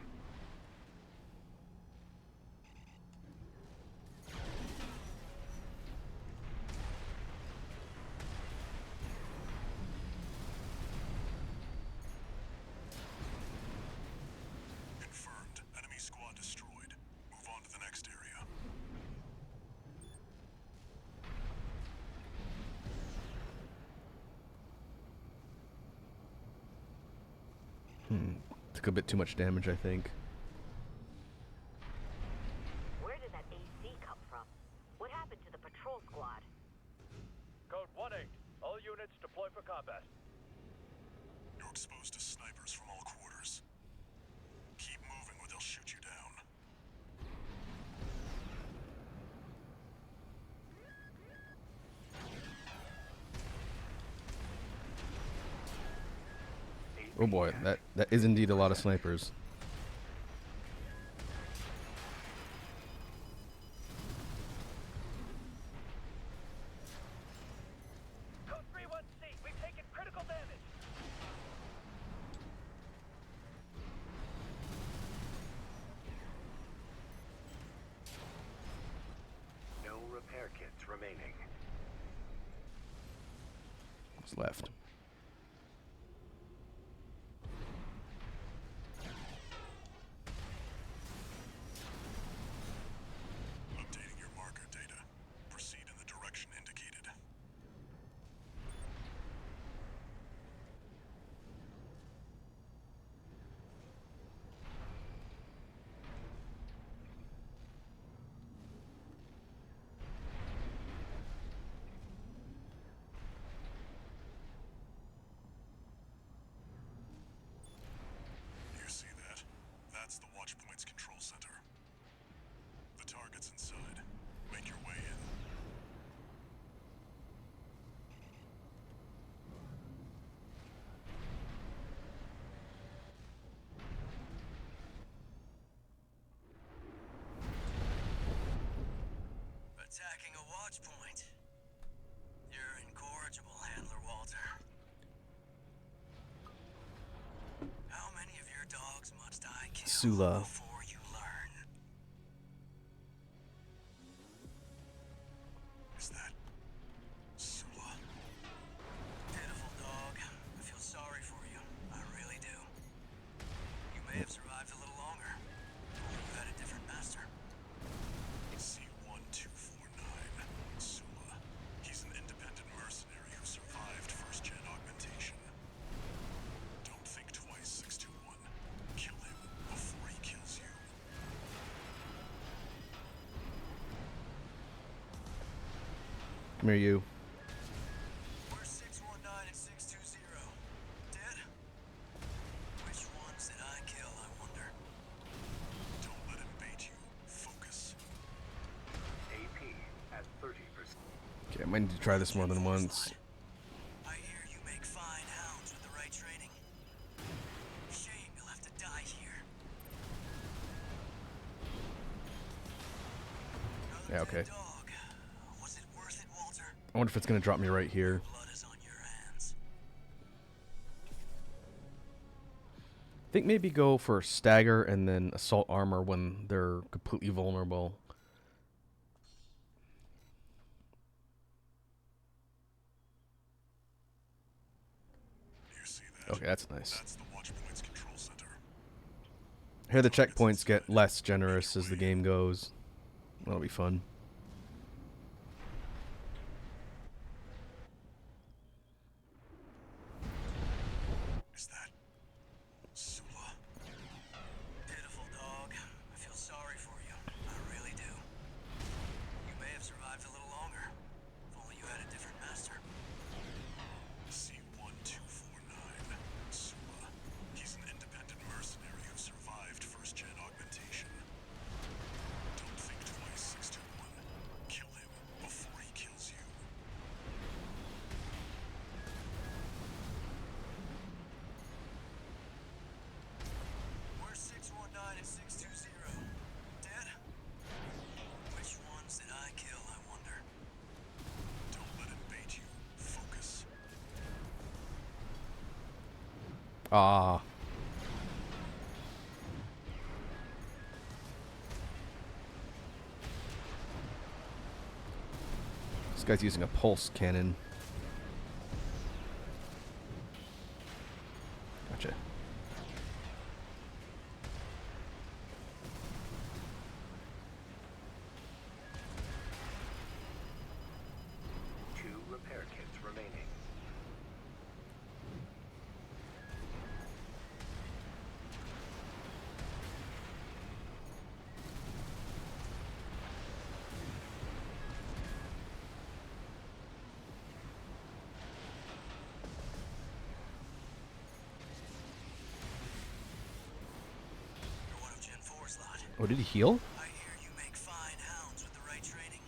Took a bit too much damage, I think. Where did that AC come from? What happened to the patrol squad? Code 1-8. All units deploy for combat. You're exposed to snipers from all quarters. Keep moving or they'll shoot you down. Oh boy, that is indeed a lot of snipers. Code 3-1C. We've taken critical damage. No repair kits remaining. What's left? Updating your marker data. Proceed in the direction indicated. You see that? That's the Watchpoint's control center. The target's inside. Make your way in. Attacking a watch point. You're incorrigible, Handler Walter. How many of your dogs must I kill Sula. before you learn? Is that Sula? Pitiful dog. I feel sorry for you. I really do. You may have survived a little longer. Or you had a different master. C1249. Sula. He's an independent mercenary who survived first-gen augmentation. Don't think twice, 621. Kill him before he kills you. Come here, you. Where's 619 and 620? Dead? Which ones did I kill, I wonder? Don't let him bait you. Focus. AP at 30%. Okay, I might need to try this more than once. I hear you make fine hounds with the right training. Shame you'll have to die here. Another Yeah, okay. dead dog. Was it worth it, Walter? I wonder if it's gonna drop me right here. Blood is on your hands. I think maybe go for stagger and then assault armor when they're completely vulnerable. You see that? Okay, that's nice. That's the Watchpoint's control center. Here the checkpoints get less generous as the game goes. That'll be fun. Is that Sula? Pitiful dog. I feel sorry for you. I really do. You may have survived a little longer. If only you had a different master. C1249. Sula. He's an independent mercenary who survived first-gen augmentation. Don't think twice, 621. Kill him before he kills you. Where's 619 and 620? Dead? Which ones did I kill, I wonder? Don't let him bait you. Focus. Ah. This guy's using a pulse cannon. Gotcha. Two repair kits remaining. Oh, did he heal? I hear you make fine hounds with the right training.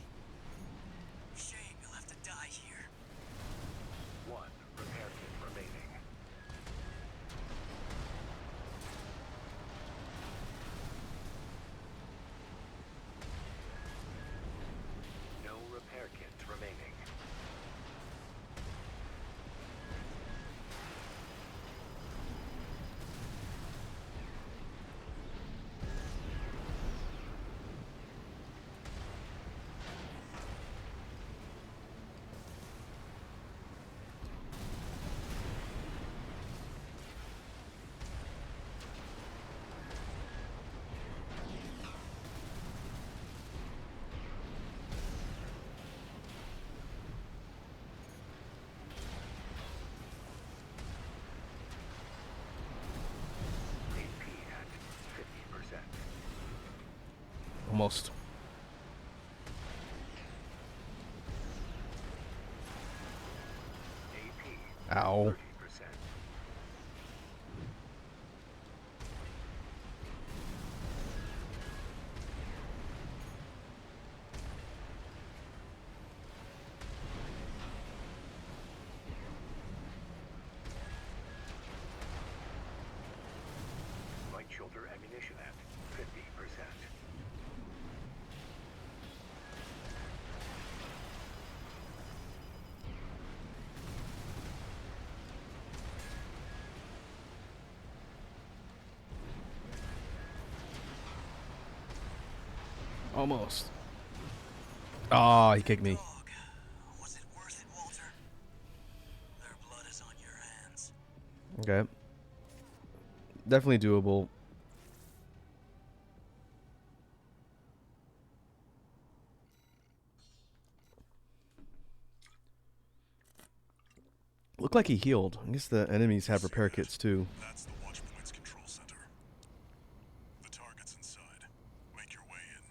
Shame you'll have to die here. 1 repair kit remaining. No repair kits remaining. AP at 50%. Almost. AP Ow. 30%. Light shoulder ammunition at 50%. Almost. Oh, he kicked me. Dog. Was it worth it, Walter? Their blood is on your hands. Okay. Definitely doable. Looked like he healed. I guess the enemies have repair kits too. That's the Watchpoint's control center. The target's inside. Make your way in.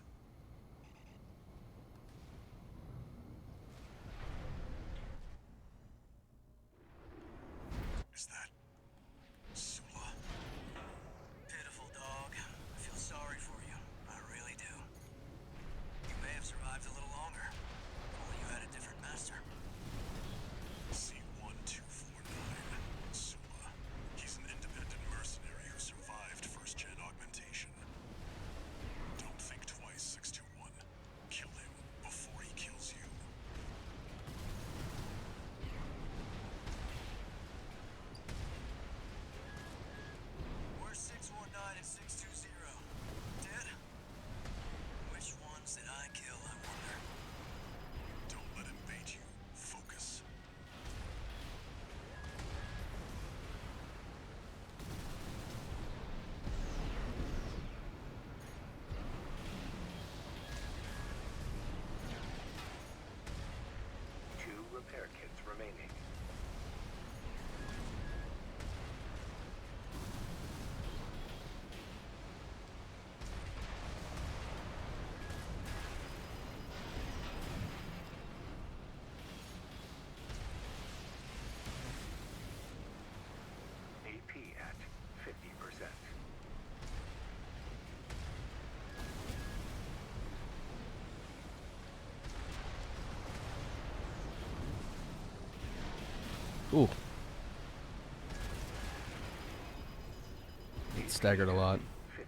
Is that Sula? Pitiful dog. I feel sorry for you. I really do. You may have survived a little longer. If only you had a different master. C1249. Sula. He's an independent mercenary who survived first-gen augmentation. Don't think twice, 621. Kill him before he kills you. Where's 619 and 620? Dead? Which ones did I kill, I wonder? Don't let him bait you. Focus. Two repair kits remaining. AP at 50%. Ooh. Staggered a lot. 50%.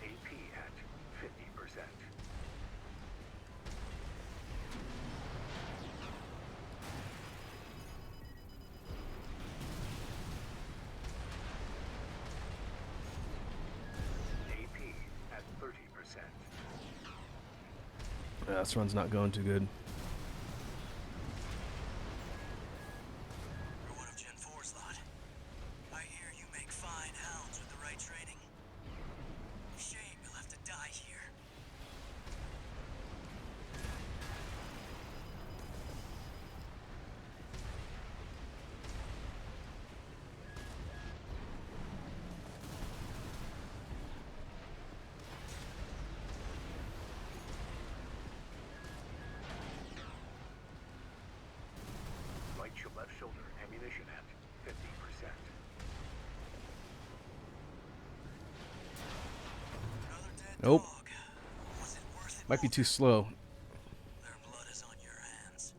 AP at 50%. AP at 30%. Yeah, this run's not going too good. You're one of Gen 4's lot. I hear you make fine hounds with the right training. Shame you'll have to die here. Ammunition at 50%. Another dead Nope. dog. Was it worth it, Might be Walter? too slow. Their blood is on your hands.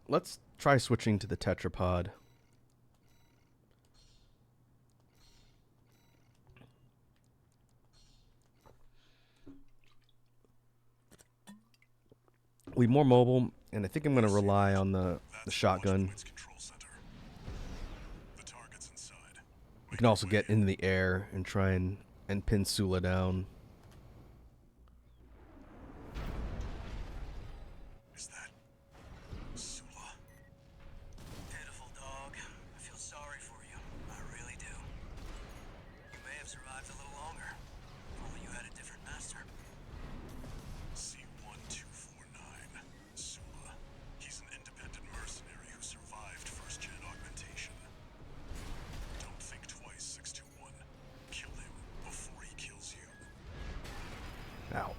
Let's try switching to the tetrapod. We're more mobile, and I think I'm going to rely on the That's shotgun. Launch Point's control center. The target's inside. We can also get into the air and try and pin Sula down. Is that Sula? Pitiful dog. I feel sorry for you. I really do. You may have survived a little longer. If only you had a different master. C1249. Sula. He's an independent mercenary who survived first-gen augmentation. Don't think twice, 621. Kill him before he kills you. Ow.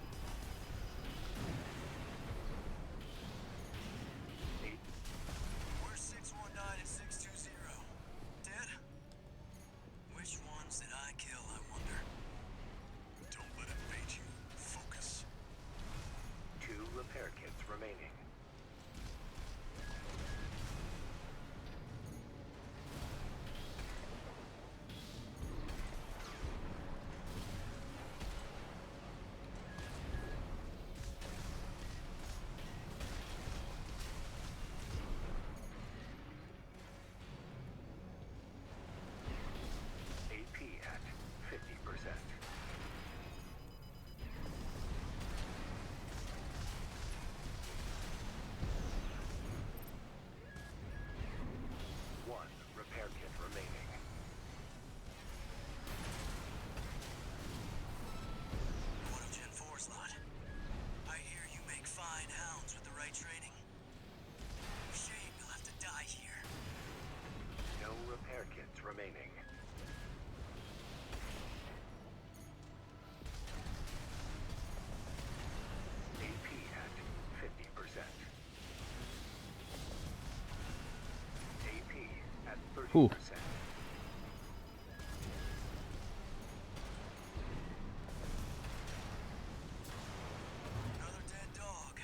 Where's 619 and 620? Dead? Which ones did I kill, I wonder? Don't let it bait you. Focus. 2 repair kits remaining. AP at 50%. One repair kit remaining. One of Gen 4 slot. I hear you make fine hounds with the right training. Shame you'll have to die here. No repair kits remaining. AP at 50%. AP at 30%. Whew. Another dead dog.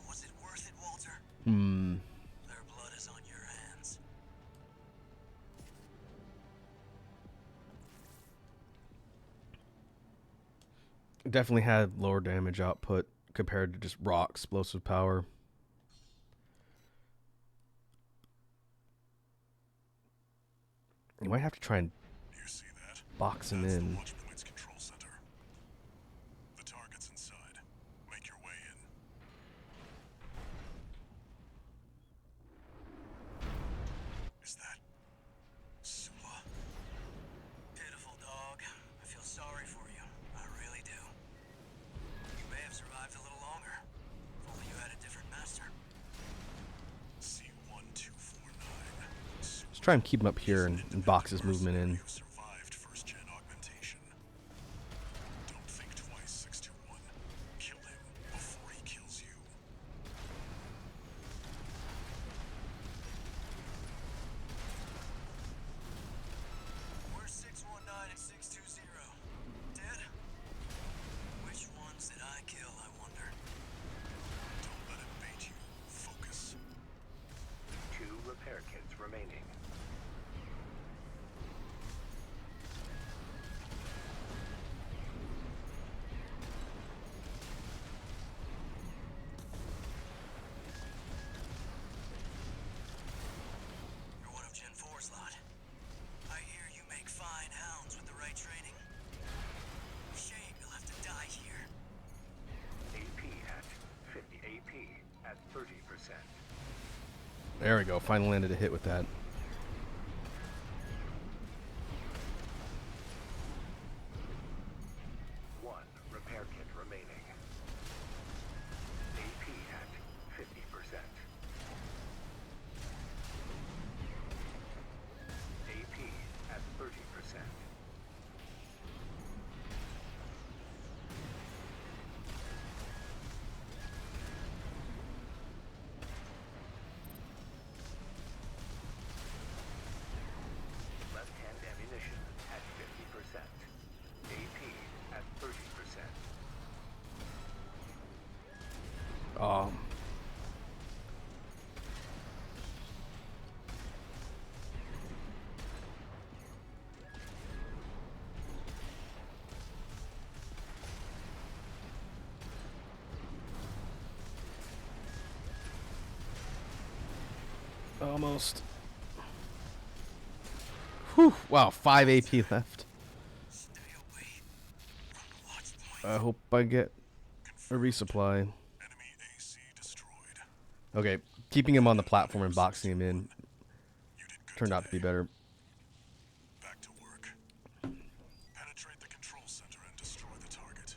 Was it worth it, Walter? Their blood is on your hands. Definitely had lower damage output compared to just raw explosive power. You might have to try and You see that? box him That's the in. Launch Point's control center. The target's inside. Make your way in. Is that Sula? Pitiful dog. I feel sorry for you. I really do. You may have survived a little longer. If only you had a different master. C1249. Let's try and keep him up here and box his movement in. Who survived first-gen augmentation. Don't think twice, 621. Kill him before he kills you. Where's 619 and 620? Dead? Which ones did I kill, I wonder? Don't let it bait you. Focus. 2 repair kits remaining. You're one of Gen 4 slot. I hear you make fine hounds with the right training. Shame you'll have to die here. AP at 50. AP at 30%. There we go. Finally landed a hit with that. One repair kit remaining. AP at 50%. AP at 30%. Almost. Whew. Wow, 5 AP left. Stay away from the watch point. I hope I get a resupply. Enemy AC destroyed. Okay, keeping him on the platform and boxing him in You did good turned out to be today. better. Back to work. Penetrate the control center and destroy the target.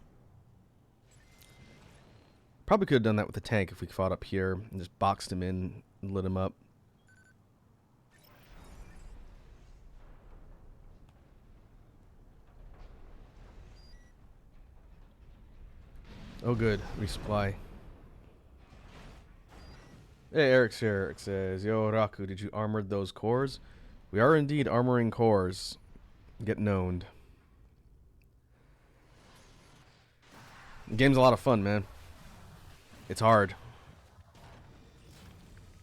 Probably could have done that with the tank if we fought up here and just boxed him in and lit him up. Oh good, resupply. Hey, Eric's here. Eric says, Yo, Raku, did you armor those cores? We are indeed armoring cores. Getting owned. The game's a lot of fun, man. It's hard.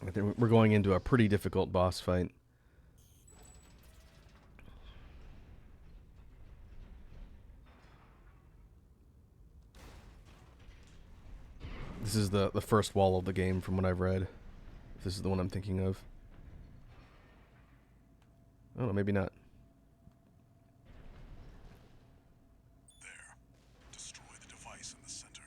I think we're going into a pretty difficult boss fight. This is the first wall of the game from what I've read. If this is the one I'm thinking of. I don't know, maybe not. There. Destroy the device in the center.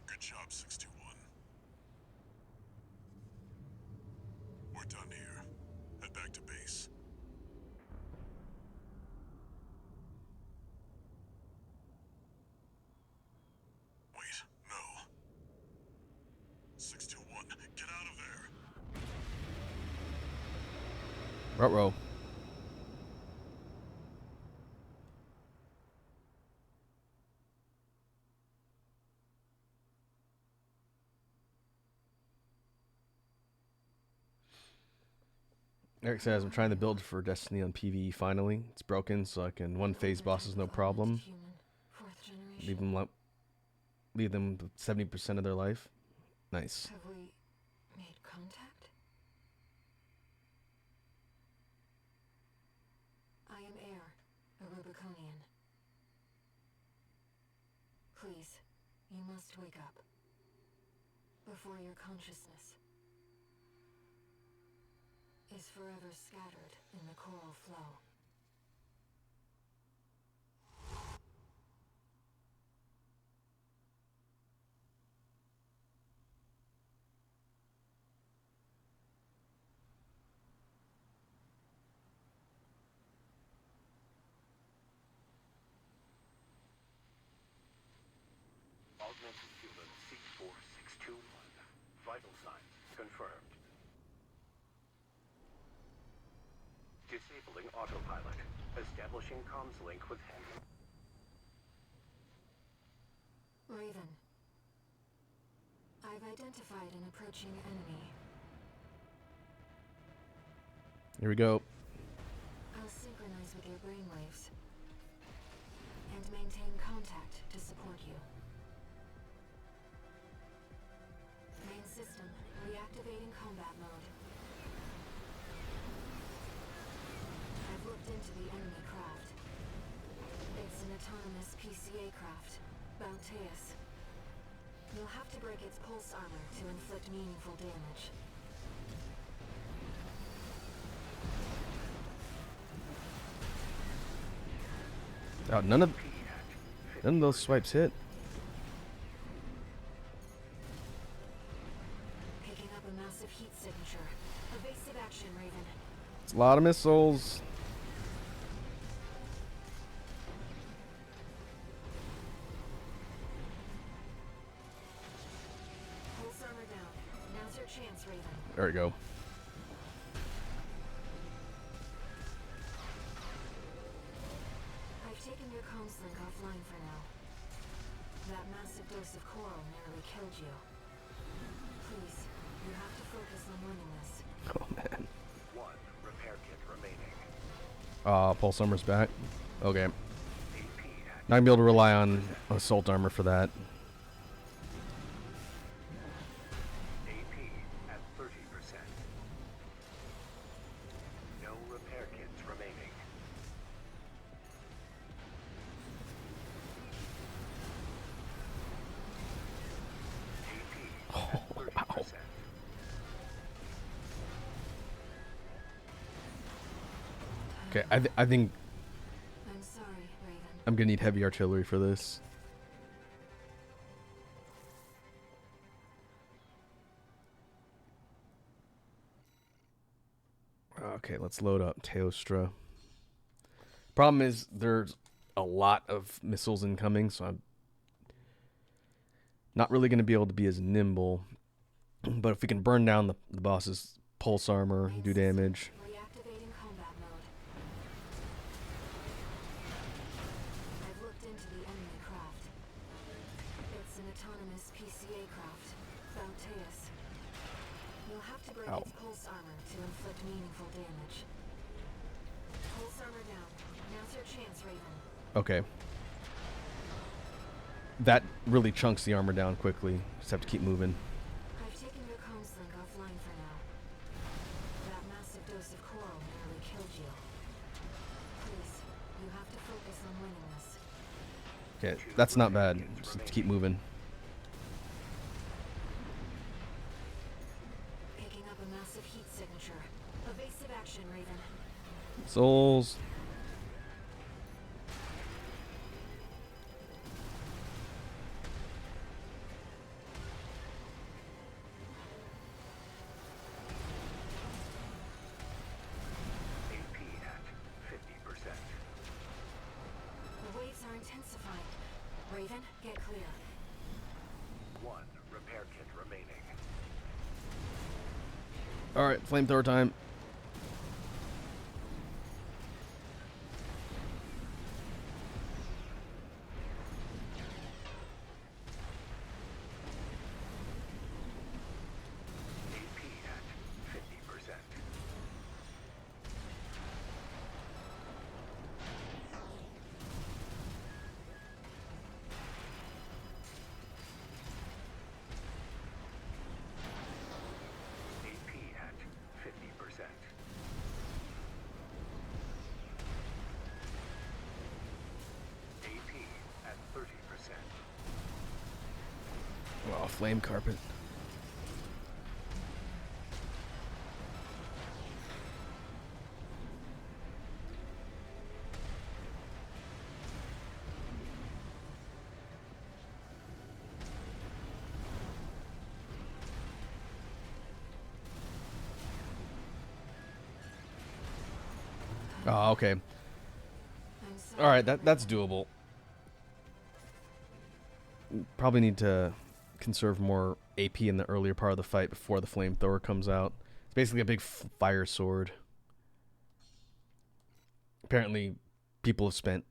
Good job, 621. We're done here. Head back to base. Wait, no. 621, get out of there. Ruh-roh. Eric says, I'm trying to build for Destiny on PvE finally. It's broken, so I can one phase bosses no problem. Leave them with 70% of their life. Nice. Have we made contact? I am Air, a Rubiconian. Please, you must wake up. Before your consciousness is forever scattered in the coral flow. Augmented human C4621. Vital signs confirmed. Disabling autopilot. Establishing comms link with Henry. Raven. I've identified an approaching enemy. Here we go. I'll synchronize with your brainwaves and maintain contact to support you. Main system reactivating combat mode. I've looked into the enemy craft. It's an autonomous PCA craft, Bounteus. You'll have to break its pulse armor to inflict meaningful damage. Oh, none of those swipes hit. Picking up a massive heat signature. Evasive action, Raven. It's a lot of missiles. Pulse armor down. Now's your chance, Raven. There we go. I've taken your comms link offline for now. That massive dose of coral nearly killed you. Please, you have to focus on winning this. Oh man. One repair kit remaining. Pulse armor's back. Okay. Not gonna be able to rely on assault armor for that. AP at 30%. No repair kits remaining. AP at 30%. Okay, I think I'm sorry, Raven. I'm gonna need heavy artillery for this. Okay, let's load up Teostra. Problem is, there's a lot of missiles incoming, so I'm not really going to be able to be as nimble. But if we can burn down the boss's pulse armor, do damage. Reactivating combat mode. I've looked into the enemy craft. It's an autonomous PCA craft, Bauteus. You'll have to break Ow. its pulse armor to inflict meaningful damage. Pulse armor down. Now's your chance, Raven. Okay. That really chunks the armor down quickly. Just have to keep moving. I've taken your comms link offline for now. That massive dose of coral nearly killed you. Please, you have to focus on winning this. Okay, that's not bad. Just have to keep moving. Picking up a massive heat signature. Evasive action, Raven. Souls. AP at 50%. The waves are intensifying. Raven, get clear. 1 repair kit remaining. Alright, flamethrower time. AP at 50%. AP at 50%. AP at 30%. Oh, flame carpet. Oh, okay. I'm sorry. All right, that's doable. Probably need to conserve more AP in the earlier part of the fight before the flamethrower comes out. It's basically a big fire sword. Apparently, people have spent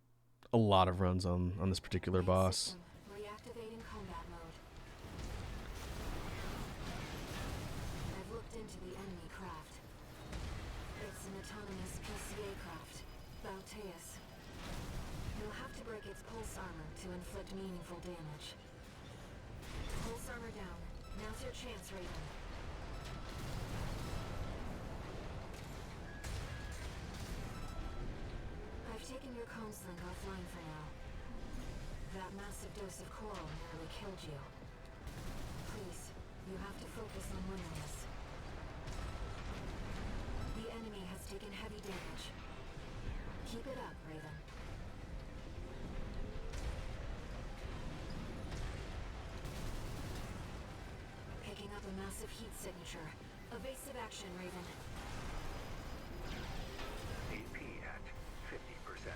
a lot of runs on this particular Main boss. system. Reactivating combat mode. I've looked into the enemy craft. It's an autonomous PCA craft, Bauteus. You'll have to break its pulse armor to inflict meaningful damage. Pulse armor down. Now's your chance, Raven. I've taken your comms link offline for now. That massive dose of coral nearly killed you. Please, you have to focus on winning this. The enemy has taken heavy damage. Keep it up, Raven. Picking up a massive heat signature. Evasive action, Raven. AP at 50%.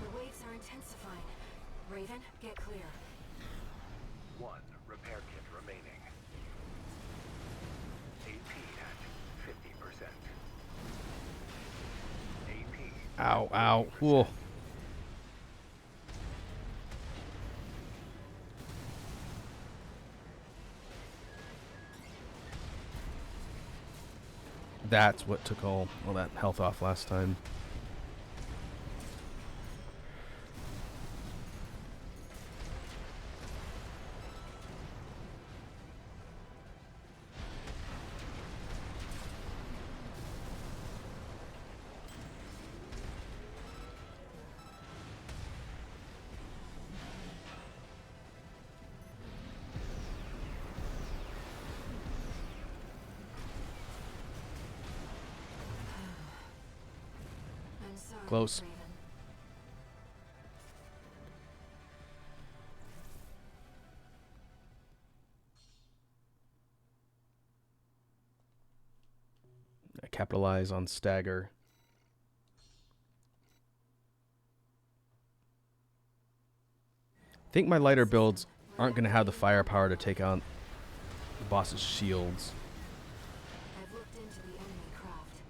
The waves are intensifying. Raven, get clear. 1 repair kit remaining. AP at 50%. AP. Ow, ow. Whoa. That's what took all that health off last time. I'm sorry, Close. Raven. Capitalize on stagger. I think my lighter builds aren't going to have the firepower to take out the boss's shields. I've looked into the enemy craft.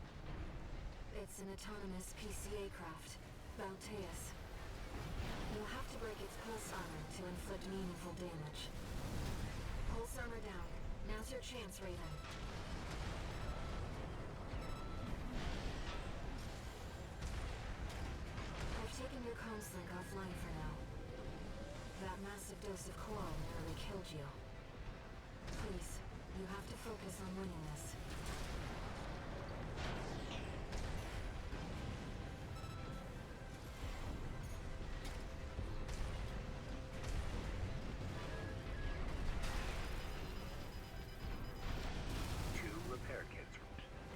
It's an autonomous PCA craft, Bauteus. You'll have to break its pulse armor to inflict meaningful damage. Pulse armor down. Now's your chance, Raven. I've taken your comms link offline for now. That massive dose of coral nearly killed you. Please, you have to focus on winning this. Two repair kits.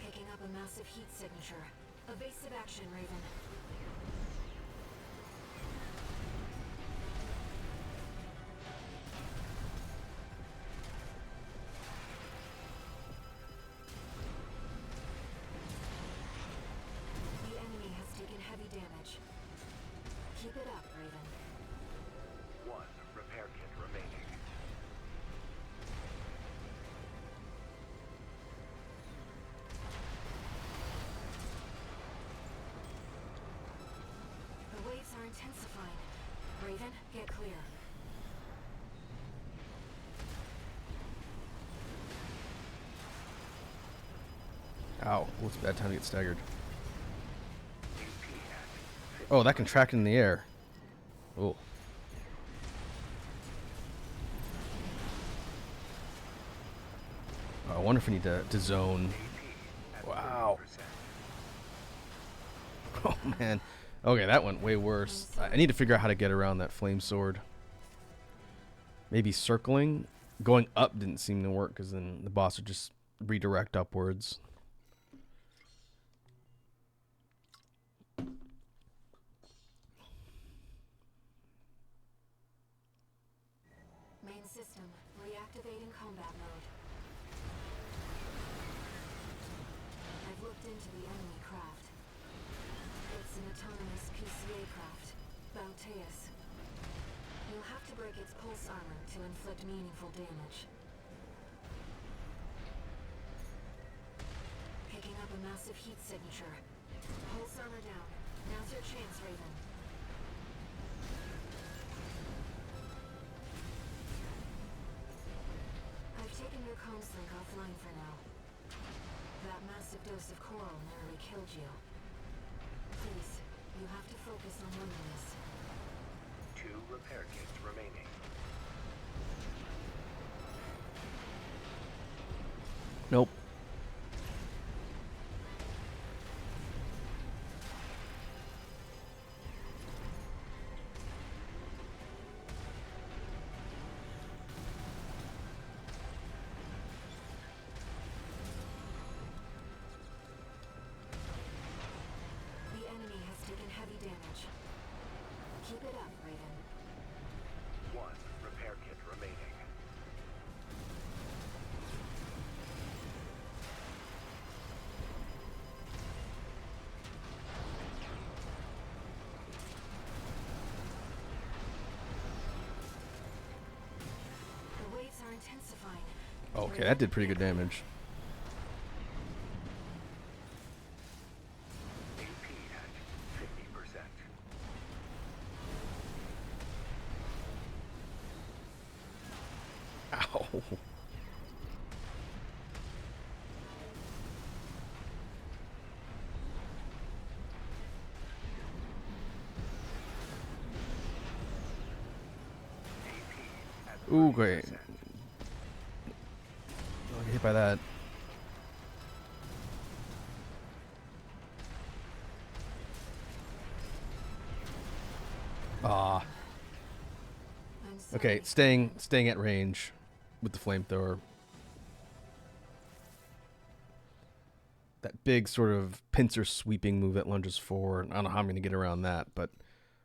Picking up a massive heat signature. Evasive action, Raven. The enemy has taken heavy damage. Keep it up, Raven. 1 repair kit remaining. The waves are intensifying. Raven, get clear. Ow. What's a bad time to get staggered? AP at Oh, that can track in the air. Oh. I wonder if we need to zone. AP at Wow. 30%. Oh, man. Okay, that went way worse. I need to figure out how to get around that flame sword. Maybe circling. Going up didn't seem to work because then the boss would just redirect upwards. Main system, reactivating combat mode. I've looked into the enemy craft. It's an autonomous PCA craft, Bauteus. You'll have to break its pulse armor to inflict meaningful damage. Picking up a massive heat signature. Pulse armor down. Now's your chance, Raven. I've taken your comms link offline for now. That massive dose of coral nearly killed you. Please, you have to focus on winning this. 2 repair kits remaining. Nope. The enemy has taken heavy damage. Keep it up, Raven. 1 repair kit remaining. intensifying. Okay, that did pretty good damage. AP at 50%. Ow. Ooh, great. I'll get hit by that. Ah. I'm Okay, sorry. staying at range with the flamethrower. That big sort of pincer sweeping move that lunges forward. I don't know how I'm gonna get around that, but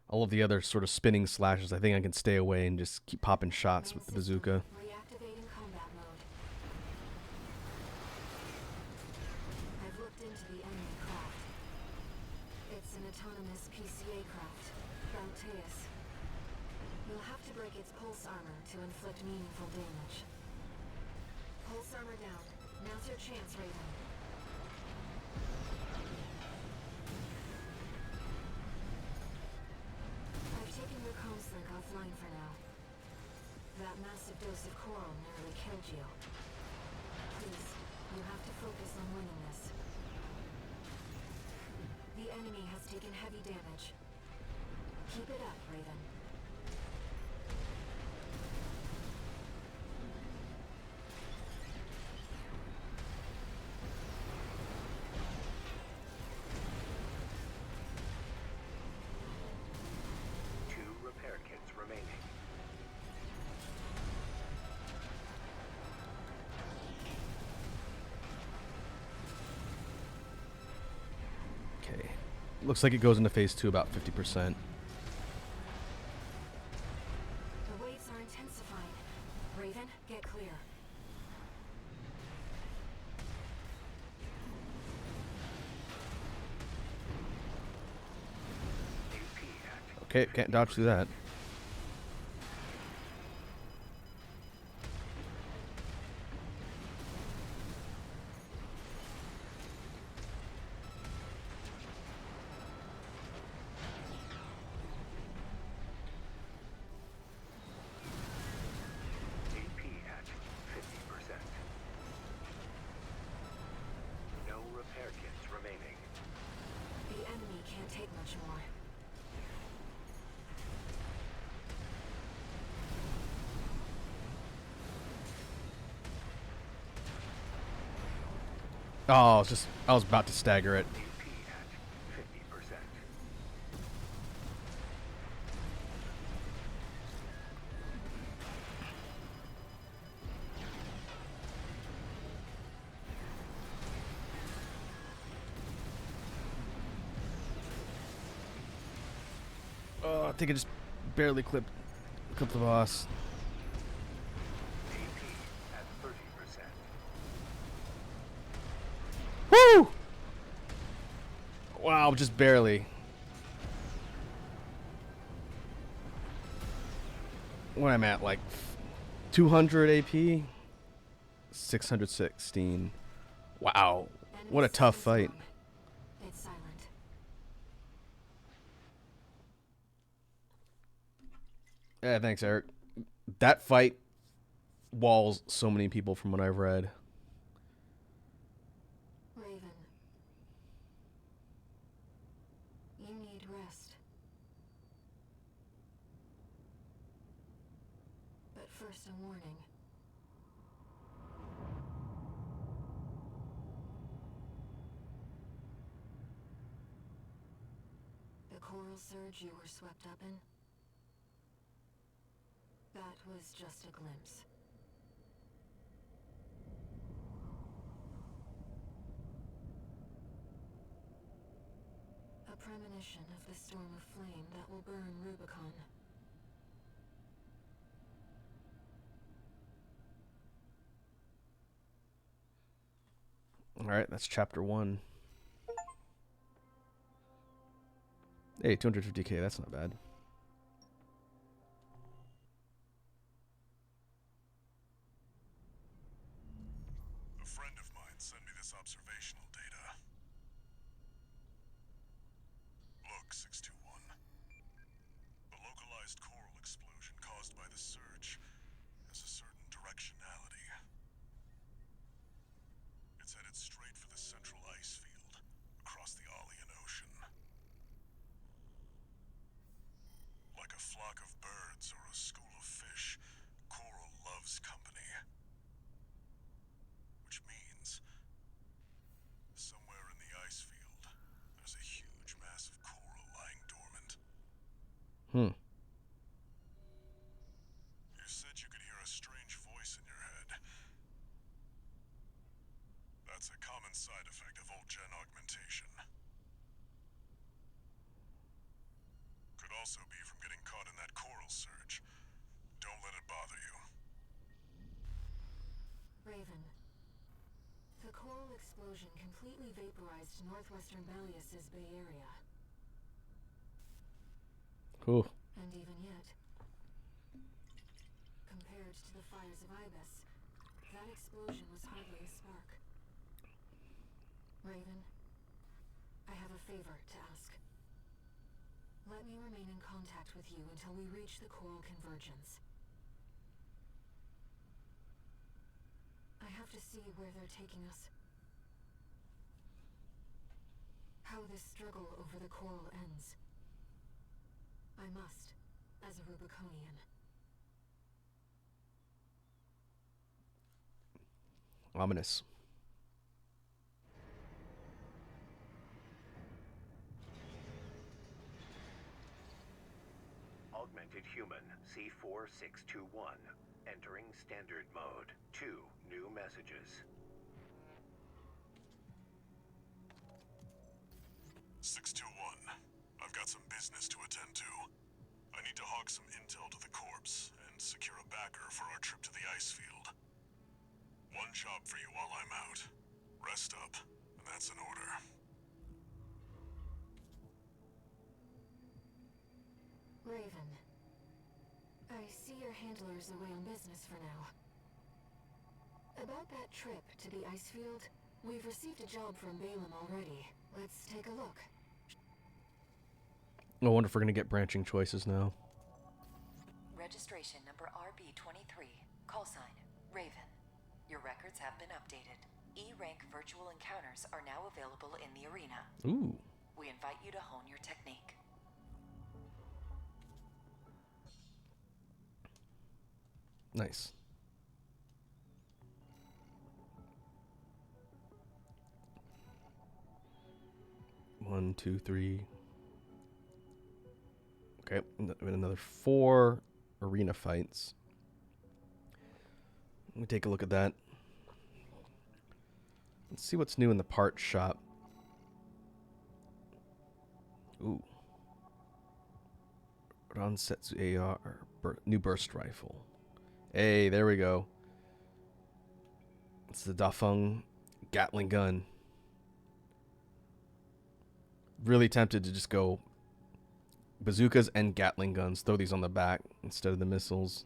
all of the other sort of spinning slashes, I think I can stay away and just keep popping shots with the bazooka. Reactivating combat mode. I've looked into the enemy craft. It's an autonomous PCA craft, Bauteus. You'll have to break its pulse armor to inflict meaningful damage. Pulse armor down. Now's your chance, Raven. I've taken your comms link offline for now. That massive dose of coral nearly killed you. Please, you have to focus on winning this. The enemy has taken heavy damage. Keep it up, Raven. Two repair kits remaining. Okay. Looks like it goes into phase 2 about 50%. The waves are intensifying. Raven, get clear. AP at Okay, can't dodge through that. AP at 50%. No repair kits remaining. The enemy can't take much more. Oh, I was about to stagger it. AP at 50%. Oh, I think I just barely clipped the boss. AP at 30%. Woo! Wow, just barely. What I'm at, like 200 AP? 616. Wow. What a Enemy tough system's fight. down. It's silent. Yeah, thanks, Eric. That fight walls so many people from what I've read. Raven. You need rest. But first, a warning. The coral surge you were swept up in? That was just a glimpse. A premonition of the storm of flame that will burn Rubicon. Alright, that's chapter 1. Hey, 250k, that's not bad. send me this observational data. Look, 621. The localized coral explosion caused by the surge has a certain directionality. It's headed straight for the central ice field, across the Aalian Ocean. Like a flock of birds or a school of fish, coral loves company. Which means, somewhere in the ice field, there's a huge mass of coral lying dormant. Hmm. You said you could hear a strange voice in your head. That's a common side effect of old-gen augmentation. Could also be from getting caught in that coral surge. Don't let it bother you. Raven. The coral explosion completely vaporized northwestern Belius's Bay Area. Cool. And even yet, compared to the fires of Ibis, that explosion was hardly a spark. Raven, I have a favor to ask. Let me remain in contact with you until we reach the coral convergence. I have to see where they're taking us. How this struggle over the coral ends. I must, as a Rubiconian. Ominous. Augmented human C4621. Entering standard mode. 2 new messages. 621. I've got some business to attend to. I need to hawk some intel to the corpse and secure a backer for our trip to the ice field. One job for you while I'm out. Rest up, and that's an order. Raven. I see your handler's away on business for now. About that trip to the ice field, we've received a job from Balaam already. Let's take a look. I wonder if we're going to get branching choices now. Registration number RB23. Call sign, Raven. Your records have been updated. E-rank virtual encounters are now available in the arena. Ooh. We invite you to hone your technique. Nice. One, two, three. Okay, another 4 arena fights. Let me take a look at that. Let's see what's new in the parts shop. Ooh. Ransetsu AR, new burst rifle. Hey, there we go. It's the Dafeng Gatling gun. Really tempted to just go bazookas and Gatling guns. Throw these on the back instead of the missiles.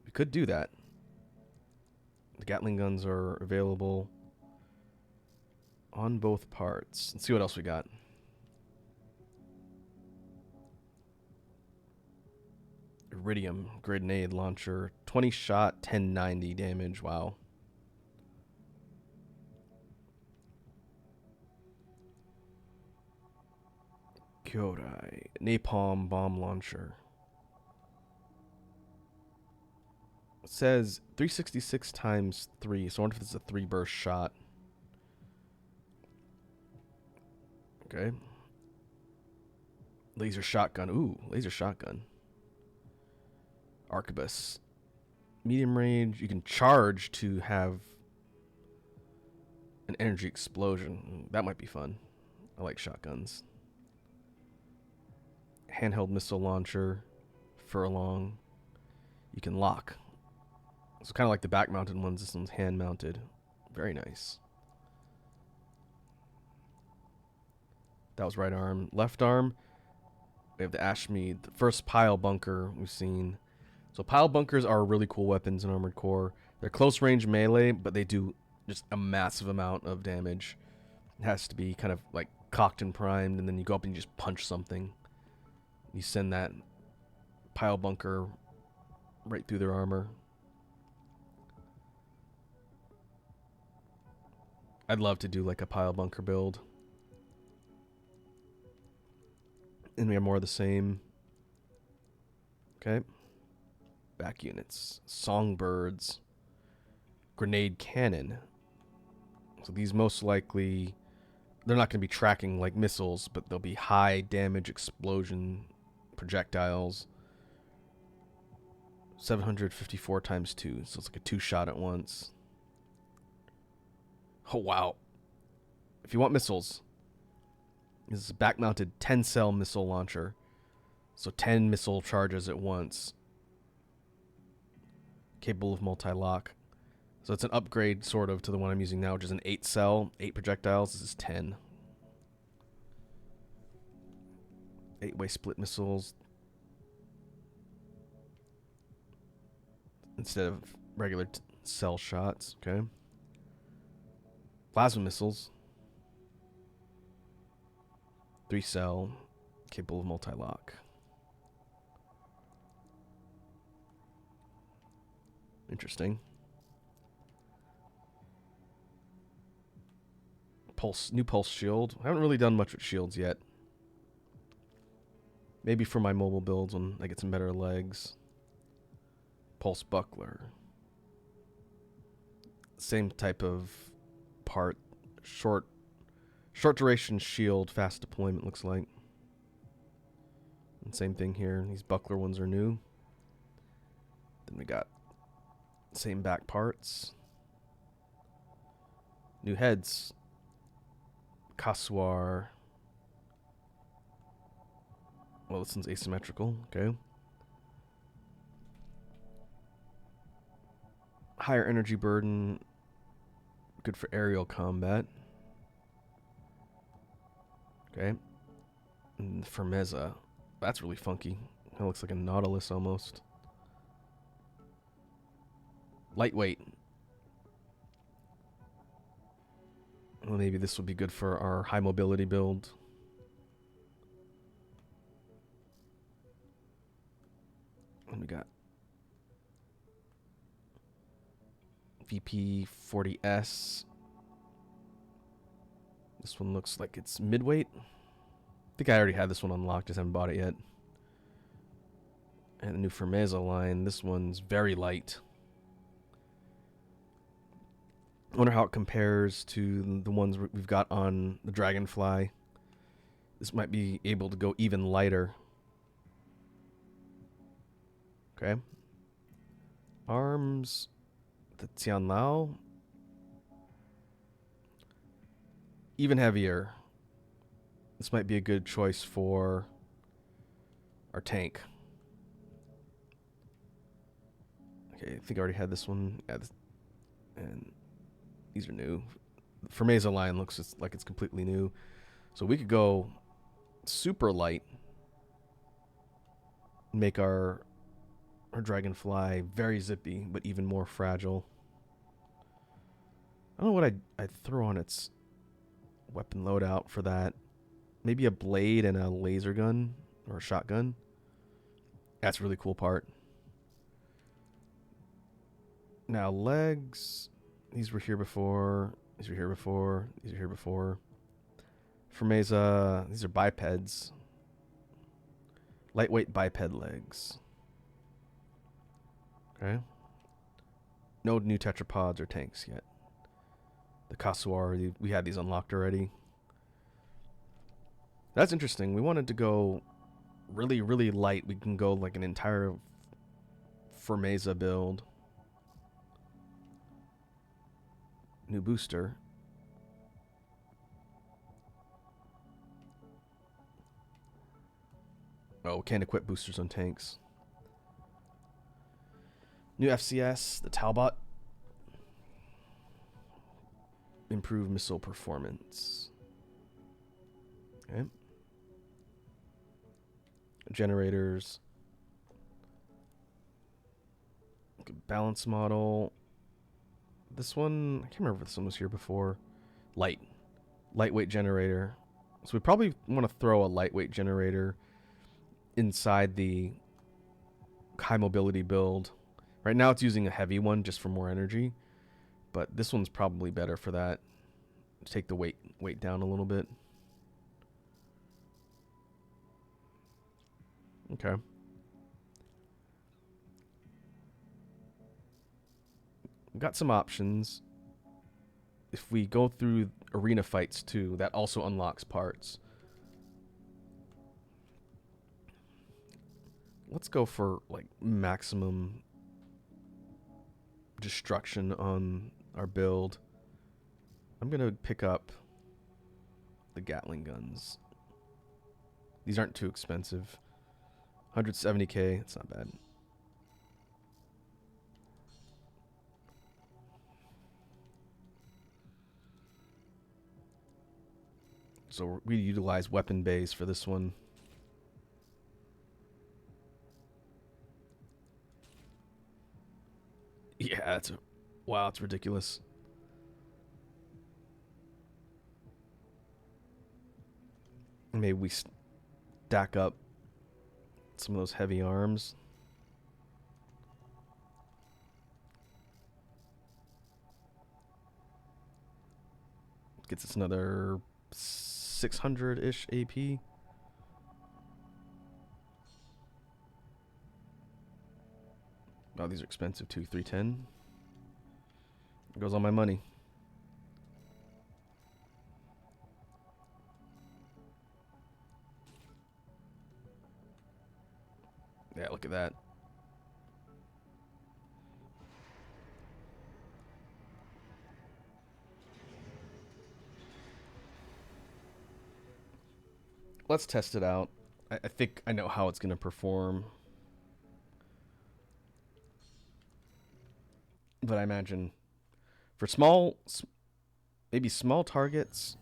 We could do that. The Gatling guns are available on both parts. Let's see what else we got. Iridium grenade launcher. 20 shot, 1090 damage. Wow. Kyodai. Napalm bomb launcher. It says 366 times 3, so I wonder if this is a 3 burst shot. Okay. Laser shotgun. Ooh, laser shotgun. Arquebus. Medium range. You can charge to have an energy explosion. That might be fun. I like shotguns. Handheld missile launcher. Furlong. You can lock. It's kind of like the back-mounted ones. This one's hand-mounted. Very nice. That was right arm. Left arm, we have the Ashmead, the first pile bunker we've seen. So pile bunkers are really cool weapons in Armored Core. They're close range melee, but they do just a massive amount of damage. It has to be kind of like cocked and primed, and then you go up and you just punch something. You send that pile bunker right through their armor. I'd love to do like a pile bunker build. And we have more of the same. Okay. Back units. Songbirds. Grenade cannon. So these most likely, they're not going to be tracking like missiles, but they'll be high damage explosion projectiles. 754 times 2, so it's like a 2-shot at once. Oh, wow. If you want missiles, this is a back-mounted 10-cell missile launcher. So 10 missile charges at once. Capable of multi-lock. So it's an upgrade, sort of, to the one I'm using now, which is an 8-cell, 8 projectiles. This is 10. 8-way split missiles. Instead of regular cell shots, okay? Plasma missiles. 3-cell, capable of multi-lock. Interesting. New pulse shield. I haven't really done much with shields yet. Maybe for my mobile builds when I get some better legs. Pulse buckler. Same type of part. Short duration shield, fast deployment looks like. And same thing here. These buckler ones are new. Then we got same back parts. New heads. Kasuar. Well, this one's asymmetrical. Okay. Higher energy burden. Good for aerial combat. Okay. And Firmeza. That's really funky. It looks like a Nautilus almost. Lightweight. Well, maybe this would be good for our high mobility build. And we got VP40S. This one looks like it's midweight. I think I already had this one unlocked, just haven't bought it yet. And the new Firmeza line. This one's very light. I wonder how it compares to the ones we've got on the Dragonfly. This might be able to go even lighter. Okay. Arms. The Tianlao. Even heavier. This might be a good choice for our tank. Okay, I think I already had this one. Yeah, and these are new. The Firmeza line looks like it's completely new. So we could go super light. Make our Dragonfly very zippy, but even more fragile. I don't know what I'd throw on its weapon loadout for that. Maybe a blade and a laser gun or a shotgun. That's a really cool part. Now legs. These were here before. These were here before. These are here before. Firmeza. These are bipeds. Lightweight biped legs. Okay. No new tetrapods or tanks yet. The Kasuar, we had these unlocked already. That's interesting. We wanted to go really, really light. We can go like an entire Firmeza build. New booster. Oh, can't equip boosters on tanks. New FCS, the Talbot. Improve missile performance. Okay. Generators. Balance model. This one, I can't remember if this one was here before. Lightweight generator. So we probably want to throw a lightweight generator inside the high mobility build. Right now it's using a heavy one just for more energy, but this one's probably better for that. Take the weight down a little bit. Okay. Got some options. If we go through arena fights too, that also unlocks parts. Let's go for like maximum destruction on our build. I'm gonna pick up the Gatling guns. These aren't too expensive. 170k, it's not bad. So we utilize weapon bays for this one. Yeah, wow, it's ridiculous. Maybe we stack up some of those heavy arms. Gets us another 600-ish AP. Oh, these are expensive too. 310. There goes all my money. Yeah, look at that. Let's test it out. I think I know how it's going to perform. But I imagine for maybe small targets,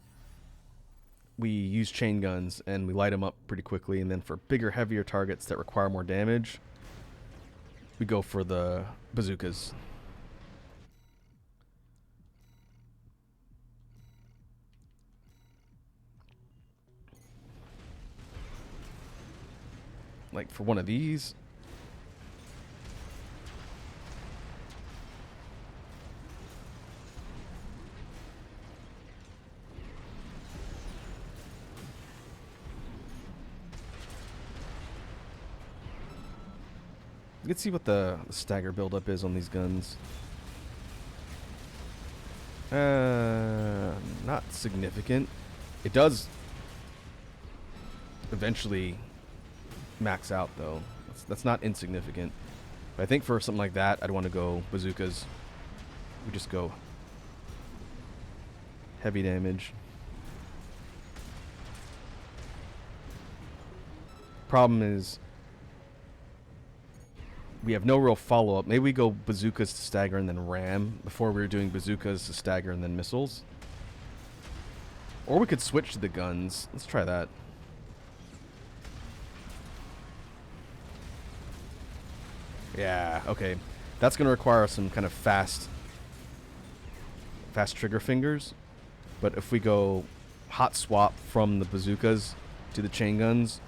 we use chain guns and we light them up pretty quickly. And then for bigger, heavier targets that require more damage, we go for the bazookas. Like for one of these, you can see what the stagger buildup is on these guns. Not significant. It does eventually max out though. That's not insignificant. But I think for something like that, I'd want to go bazookas. We just go heavy damage. Problem is, we have no real follow-up. Maybe we go bazookas to stagger and then ram before we were doing bazookas to stagger and then missiles. Or we could switch to the guns. Let's try that. Yeah, okay. That's going to require some kind of fast trigger fingers. But if we go hot swap from the bazookas to the chain guns,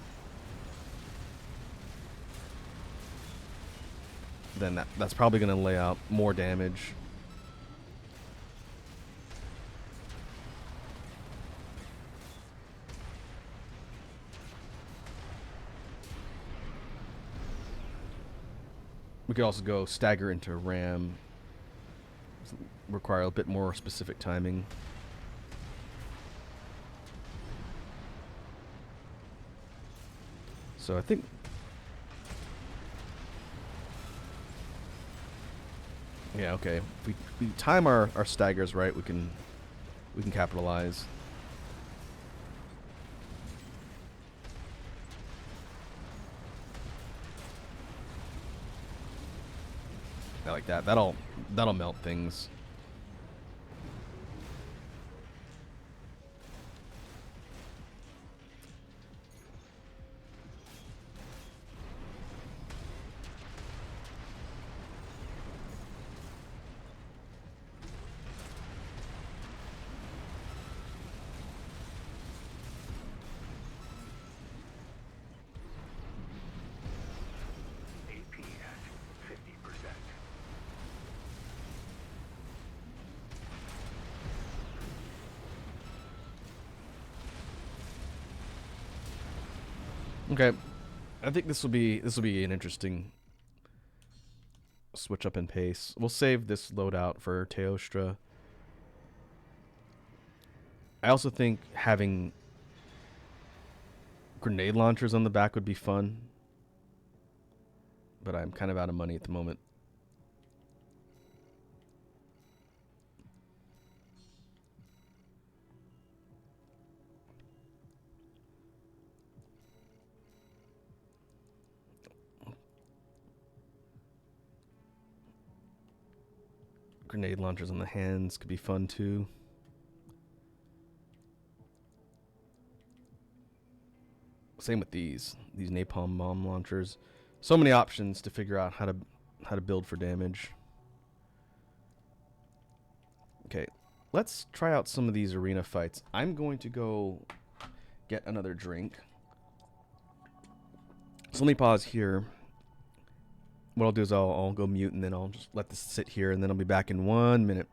then that's probably going to lay out more damage. We could also go stagger into ram. Require a bit more specific timing. So I think yeah, okay. If we time our staggers right, we can capitalize. I like that. That'll melt things. Okay, I think this will be an interesting switch up in pace. We'll save this loadout for Teostra. I also think having grenade launchers on the back would be fun, but I'm kind of out of money at the moment. Grenade launchers on the hands could be fun too. Same with these napalm bomb launchers. So many options to figure out how to build for damage. Okay, let's try out some of these arena fights. I'm going to go get another drink. So let me pause here. What I'll do is I'll go mute and then I'll just let this sit here and then I'll be back in 1 minute.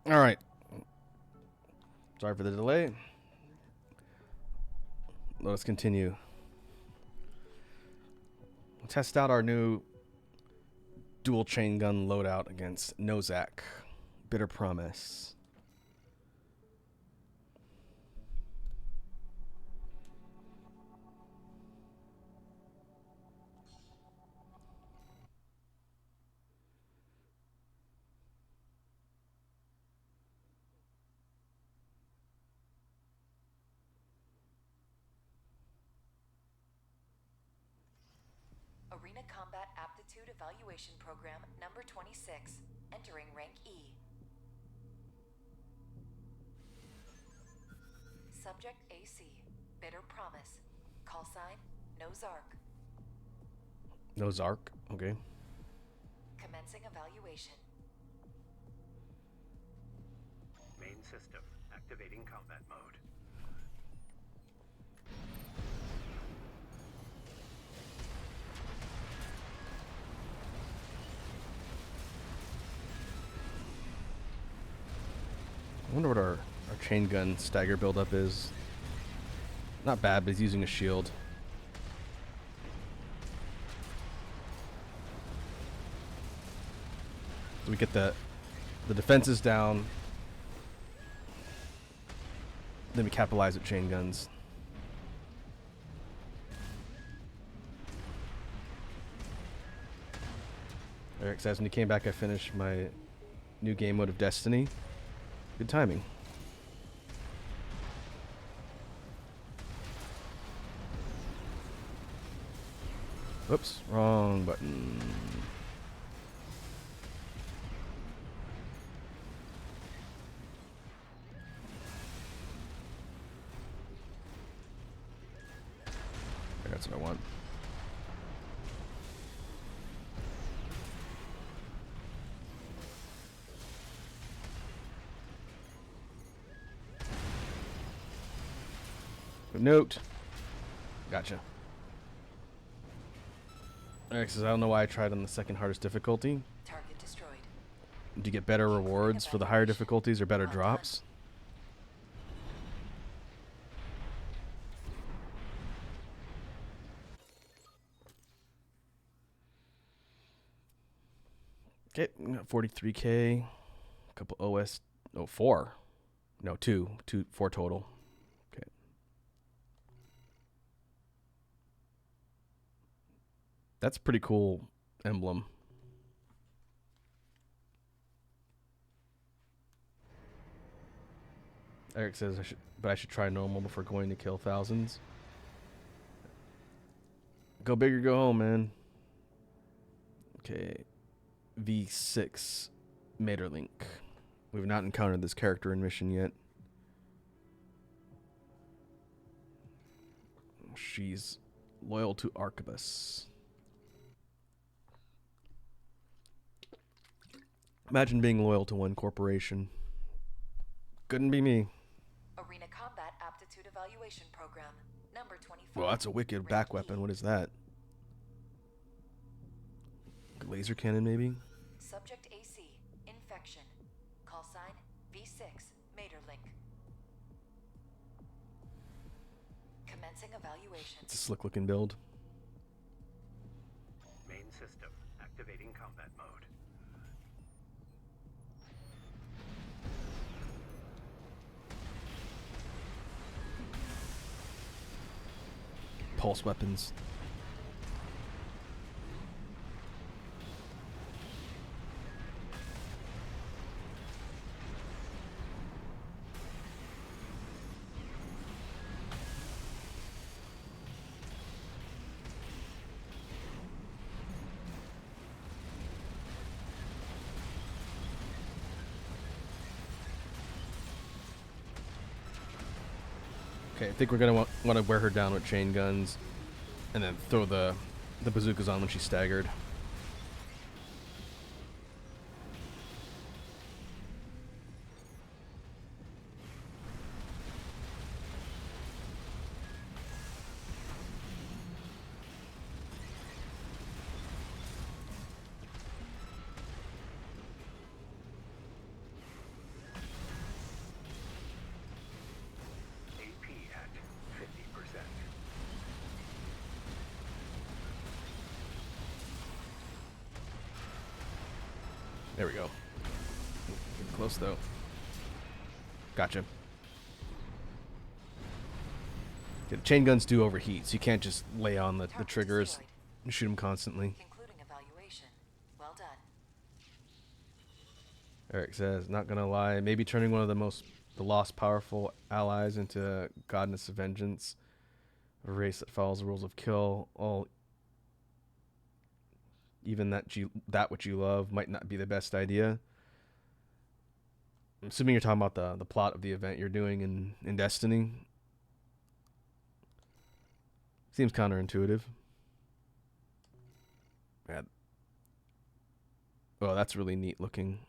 All right. Sorry for the delay. Let us continue. We'll test out our new dual chain gun loadout against Nozak. Bitter Promise. Arena Combat Aptitude Evaluation Program number 26. Entering rank E. Subject AC. Bitter Promise. Call sign, Nozark. Nozark, okay. Commencing evaluation. Main system activating combat mode. I wonder what our chain gun stagger buildup is. Not bad, but he's using a shield. So we get the defenses down. Then we capitalize with chain guns. Eric says, when he came back, I finished my new game mode of Destiny. Good timing. Whoops, wrong button. That's what I want. Note. Gotcha. Eric says, I don't know why I tried on the second hardest difficulty. Target destroyed. Do you get better rewards for the higher difficulties or better drops? Okay, 43K. A couple OS. Oh, 4. No, 2. 4 total. Okay. That's a pretty cool emblem. Eric says I should try normal before going to kill thousands. Go big or go home, man. Okay. V6 Materlink. We've not encountered this character in mission yet. She's loyal to Arquebus. Imagine being loyal to one corporation. Couldn't be me. Arena Combat Aptitude Evaluation Program number 24. Well, that's a wicked back weapon. What is that? Laser cannon, maybe? Subject AC. Infection. Call sign V6 Materlink. Commencing evaluation. It's a slick looking build. Main system activating combat mode. Pulse weapons. Okay, I think we're gonna want to wear her down with chain guns, and then throw the bazookas on when she's staggered. There we go. Getting close though. Gotcha. Yeah, chain guns do overheat, so you can't just lay on the triggers and shoot them constantly. Concluding evaluation. Well done. Eric says, not gonna lie, maybe turning one of the lost powerful allies into godness of vengeance, a race that follows the rules of kill, all even that which you love might not be the best idea. I'm assuming you're talking about the plot of the event you're doing in Destiny. Seems counterintuitive. Yeah. Oh, that's really neat looking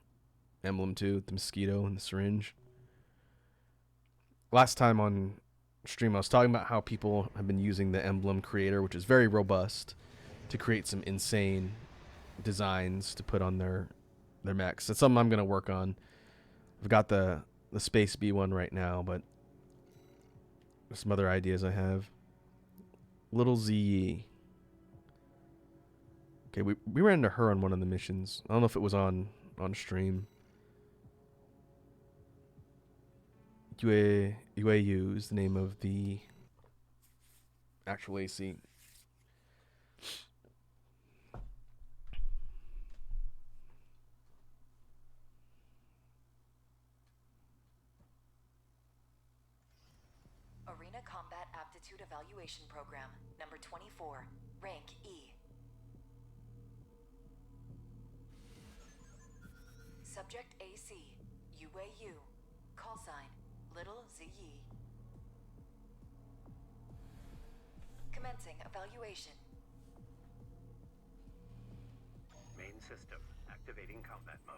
emblem too, the mosquito and the syringe. Last time on stream I was talking about how people have been using the emblem creator, which is very robust, to create some insane designs to put on their mechs. That's something I'm gonna work on. I've got the Space B one right now, but there's some other ideas I have. Little Z. Okay, we ran into her on one of the missions. I don't know if it was on stream. UAU is the name of the actual AC. Arena Combat Aptitude Evaluation Program, number 24, rank E. Subject AC, UAU, call sign, Little ZE. Commencing evaluation. Main system activating combat mode.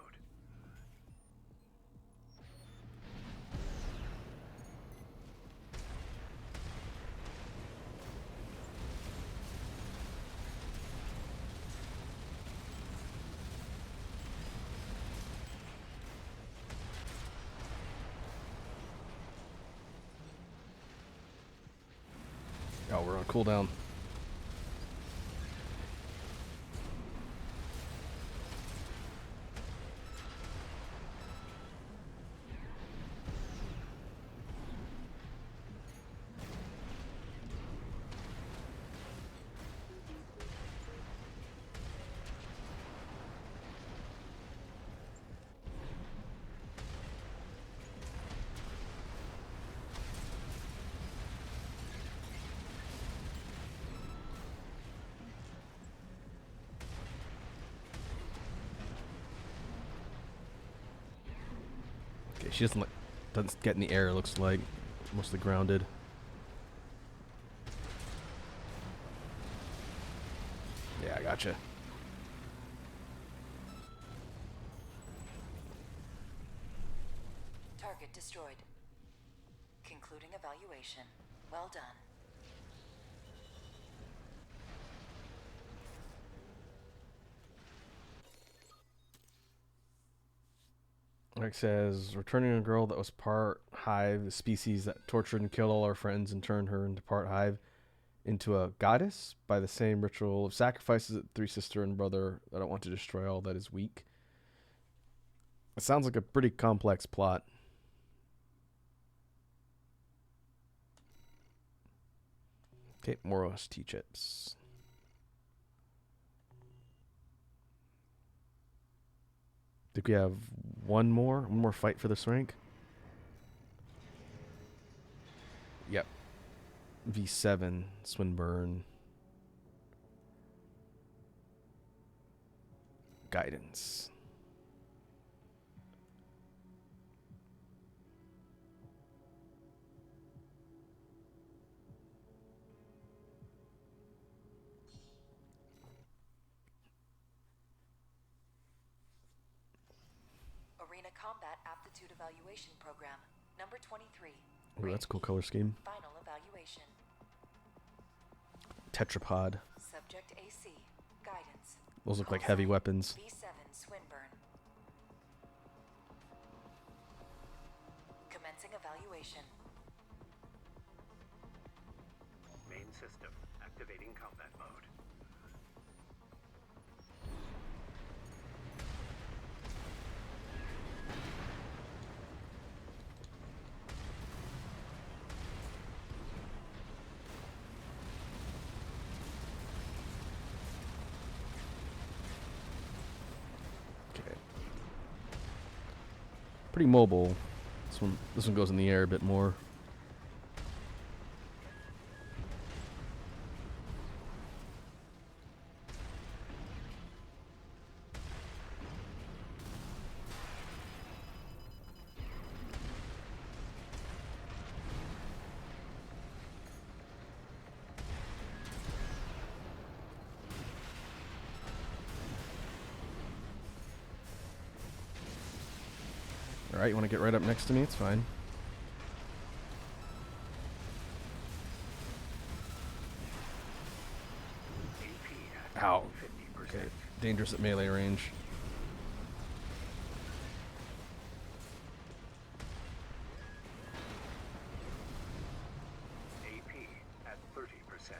Oh, we're on cooldown. Okay, she doesn't get in the air, it looks like. Mostly grounded. Yeah, I gotcha. Target destroyed. Concluding evaluation. Well done. Eric says, returning a girl that was part hive, the species that tortured and killed all our friends and turned her into part hive, into a goddess by the same ritual of sacrifices that three sister and brother that I want to destroy all that is weak. It sounds like a pretty complex plot. Okay, more OST chips. Think we have one more fight for this rank. Yep. V7 Swinburne. Guidance. Arena Combat Aptitude Evaluation Program, number 23. Ooh, that's a cool color scheme. Final evaluation. Tetrapod. Subject AC, guidance. Those look like Call heavy sign, weapons. V7 Swinburne. Commencing evaluation. Main system activating combat mode. pretty mobile. This one goes in the air a bit more. Alright, you want to get right up next to me? It's fine. Ow. Okay, dangerous at melee range. AP at 30%.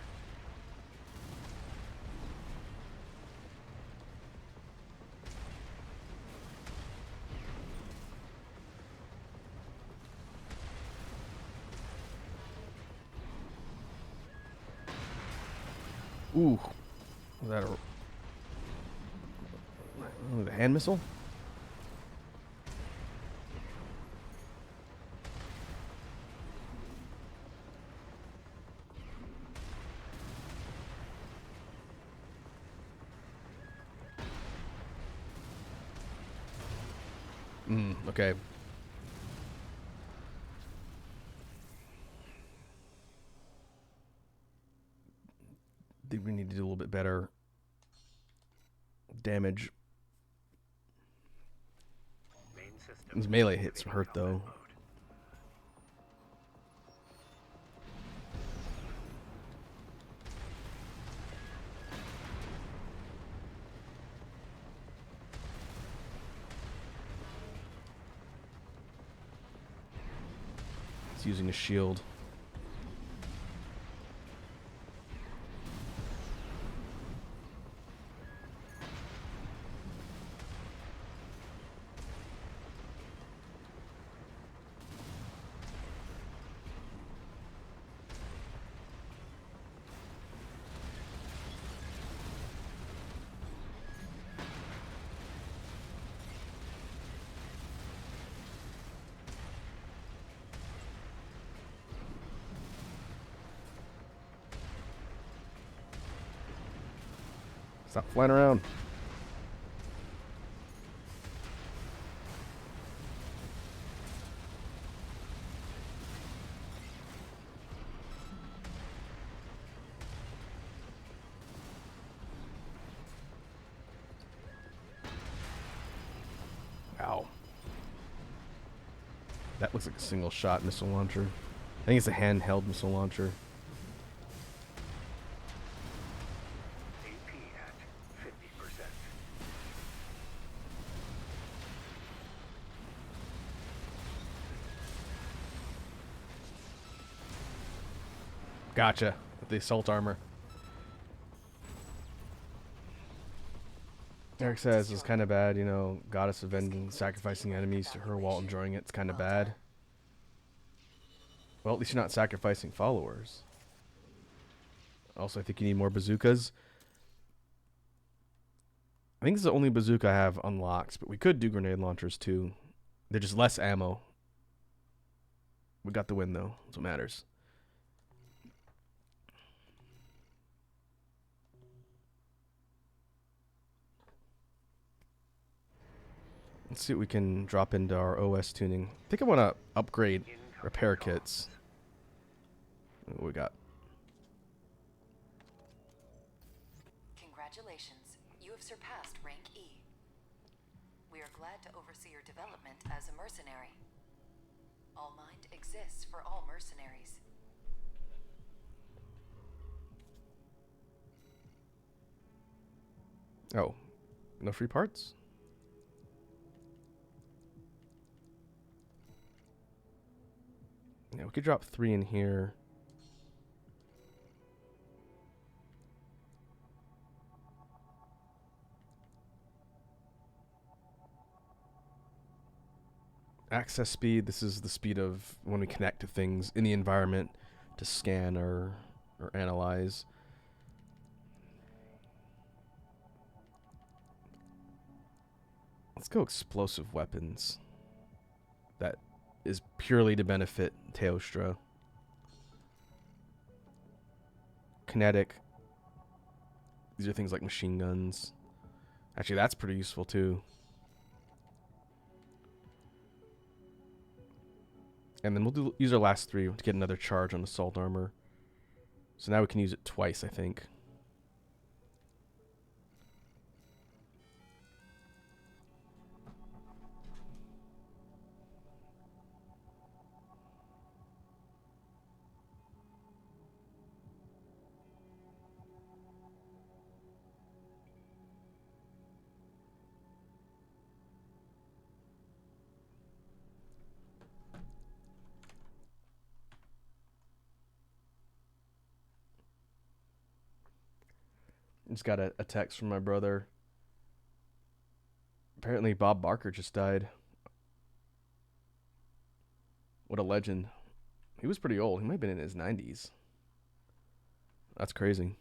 Ooh. Was that the hand missile? Okay. Think we need to do a little bit better damage. Main system These melee hits activating hurt though. combat mode. It's using a shield. Stop flying around. Ow. That looks like a single shot missile launcher. I think it's a handheld missile launcher. AP at 50%. Gotcha. With the assault armor. Eric says it's kind of bad, you know, goddess of vengeance, sacrificing enemies to her while enjoying it. It's kind of bad. Well, at least you're not sacrificing followers. Also, I think you need more bazookas. I think this is the only bazooka I have unlocked, but we could do grenade launchers too. They're just less ammo. We got the win though. That's what matters. Let's see what we can drop into our OS tuning. I think I want to upgrade repair kits. What we got? Congratulations, you have surpassed rank E. We are glad to oversee your development as a mercenary. All Mind exists for all mercenaries. Oh, no free parts? Yeah, we could drop 3 in here. Access speed, this is the speed of when we connect to things in the environment to scan or analyze. Let's go explosive weapons. is purely to benefit Teostra. Kinetic. These are things like machine guns. Actually, that's pretty useful too. And then we'll use our last 3 to get another charge on assault armor. So now we can use it twice, I think. Just got a text from my brother. Apparently Bob Barker just died. What a legend. He was pretty old. He might have been in his 90s. That's crazy.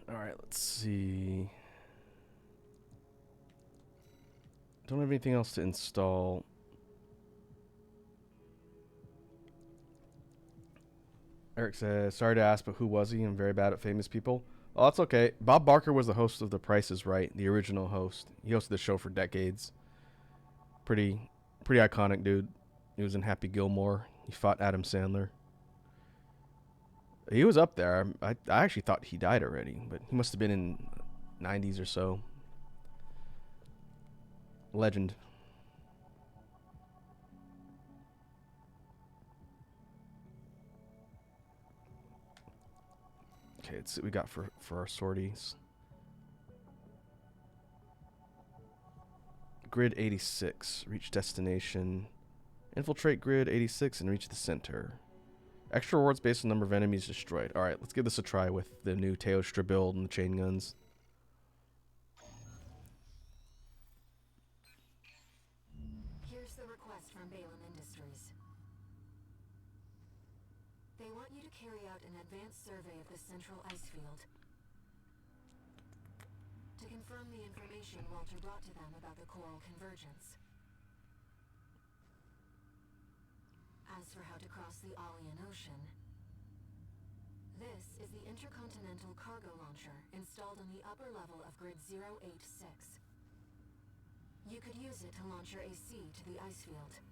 Alright, let's see. Don't have anything else to install. Eric says, sorry to ask, but who was he? I'm very bad at famous people. Oh, that's okay. Bob Barker was the host of The Price is Right, the original host. He hosted the show for decades. Pretty iconic dude. He was in Happy Gilmore. He fought Adam Sandler. He was up there. I actually thought he died already, but he must have been in 90s or so. Legend. Okay, let's see what we got for our sorties. Grid 86. Reach destination. Infiltrate grid 86 and reach the center. Extra rewards based on number of enemies destroyed. Alright, let's give this a try with the new Teostra build and the chain guns. Here's the request from Balin Industries. They want you to carry out an advanced survey of the central ice field to confirm the information Walter brought to them about the coral convergence. As for how to cross the Alian Ocean, this is the intercontinental cargo launcher installed on the upper level of Grid 086. You could use it to launch your AC to the ice field.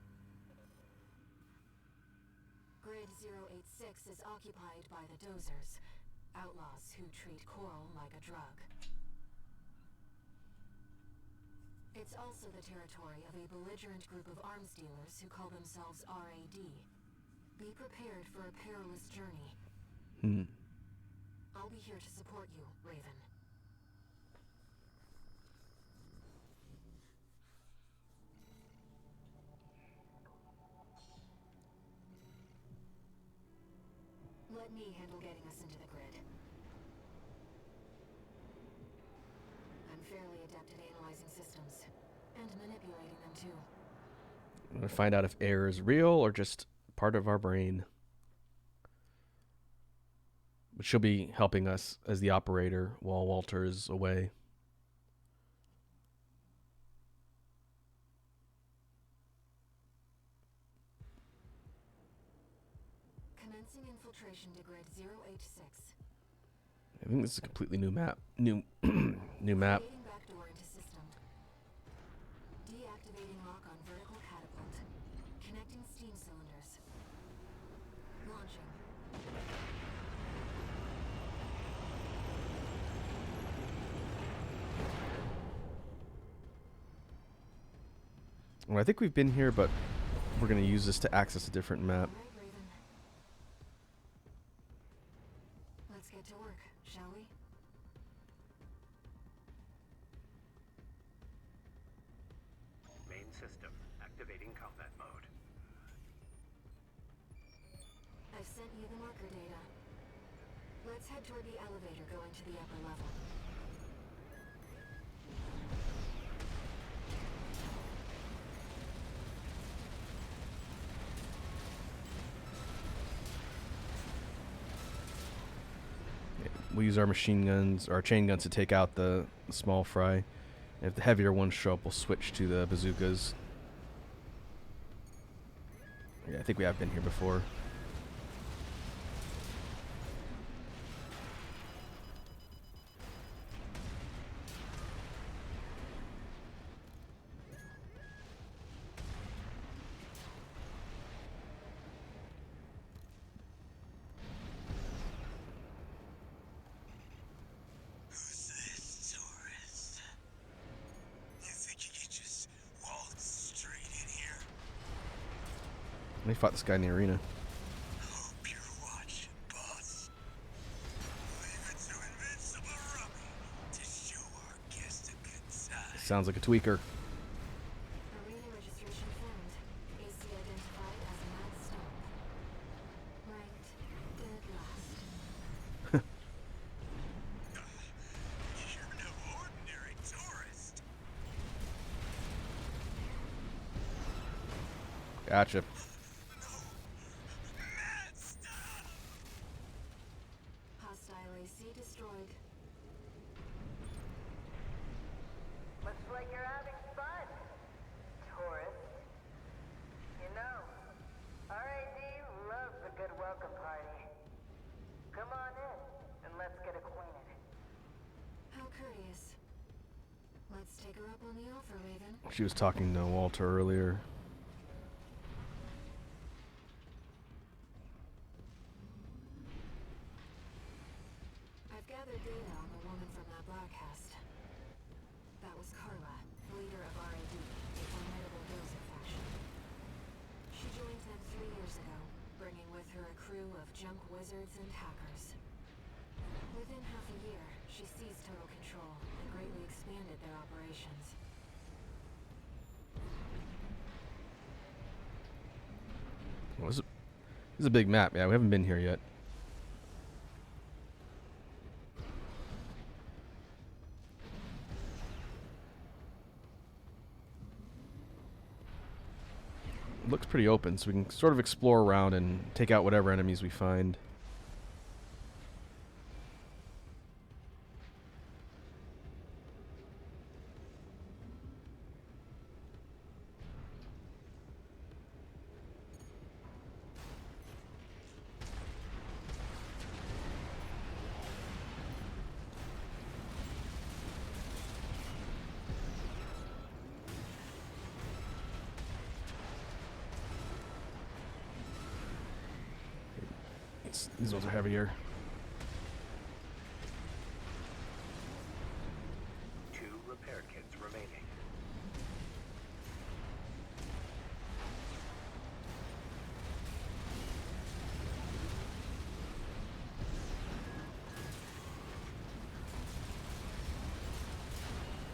Grid 086 is occupied by the Dozers, outlaws who treat coral like a drug. It's also the territory of a belligerent group of arms dealers who call themselves RAD. Be prepared for a perilous journey. I'll be here to support you, Raven. Let me handle getting us into the grid. I'm fairly adept at analyzing systems, and manipulating them too. I'm gonna find out if air is real or just part of our brain. But she'll be helping us as the operator while Walter is away. Commencing infiltration to grid 086. I think this is a completely new map. New map. Creating backdoor into system. Deactivating lock on vertical catapult. Connecting steam cylinders. Launching. Well, I think we've been here, but we're going to use this to access a different map. All right, Raven. Let's get to work, shall we? Main system activating combat mode. I've sent you the marker data. Let's head toward the elevator going to the upper level. We'll use our machine guns, or our chain guns, to take out the small fry. And if the heavier ones show up, we'll switch to the bazookas. Yeah, I think we have been here before. Who's this tourist? You think you could just waltz straight in here? They fought this guy in the arena. Hope you're watching, boss. Leave it to Invincible Rummy to show our guest a good side. Sounds like a tweaker. Arena registration found. AC identified as Mad Stomp. Ranked dead last. You're no ordinary tourist. Gotcha. Mad stuff. Hostile AC destroyed. Looks like you're having fun, tourist. You know, RAD loves a good welcome party. Come on in, and let's get acquainted. How courteous. Let's take her up on the offer, Raven. She was talking to Walter earlier. I've gathered data on the woman from that broadcast. That was Carla, leader of RAD, a formidable Dozer faction. She joined them 3 years ago, bringing with her a crew of junk wizards and hackers. Within half a year, she seized total control and greatly expanded their operations. Well, this is a big map. Yeah, we haven't been here yet. It looks pretty open, so we can sort of explore around and take out whatever enemies we find. These ones are heavier. 2 repair kits remaining.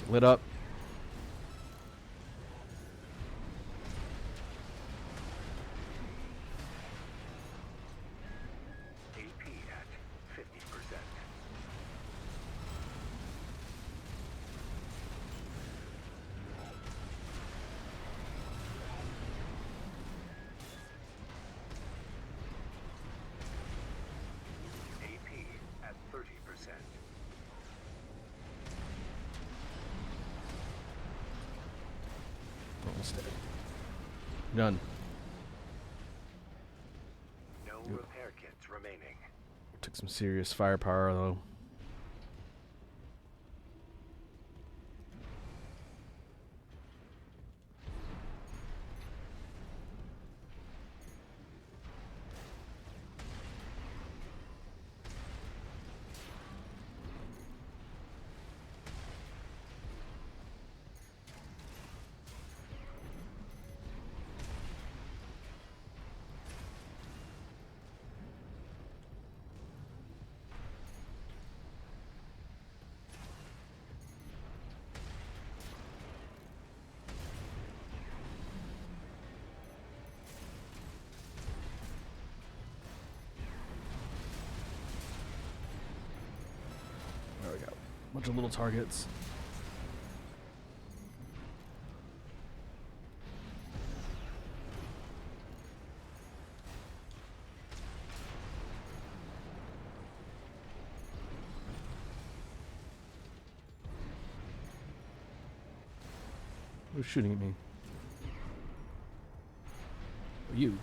Lit up. AP at 50%. AP at 30%. Almost dead. Done. No Yep. repair kits remaining. Took some serious firepower though. Bunch of little targets. Who's shooting at me? You.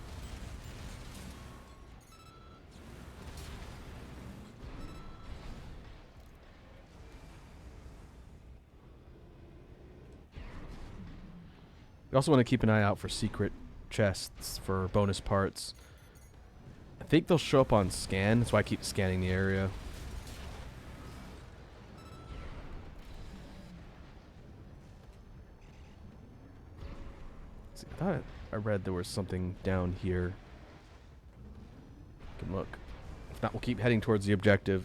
We also want to keep an eye out for secret chests for bonus parts. I think they'll show up on scan. That's why I keep scanning the area. Let's see, I thought I read there was something down here. Can look. If not, we'll keep heading towards the objective.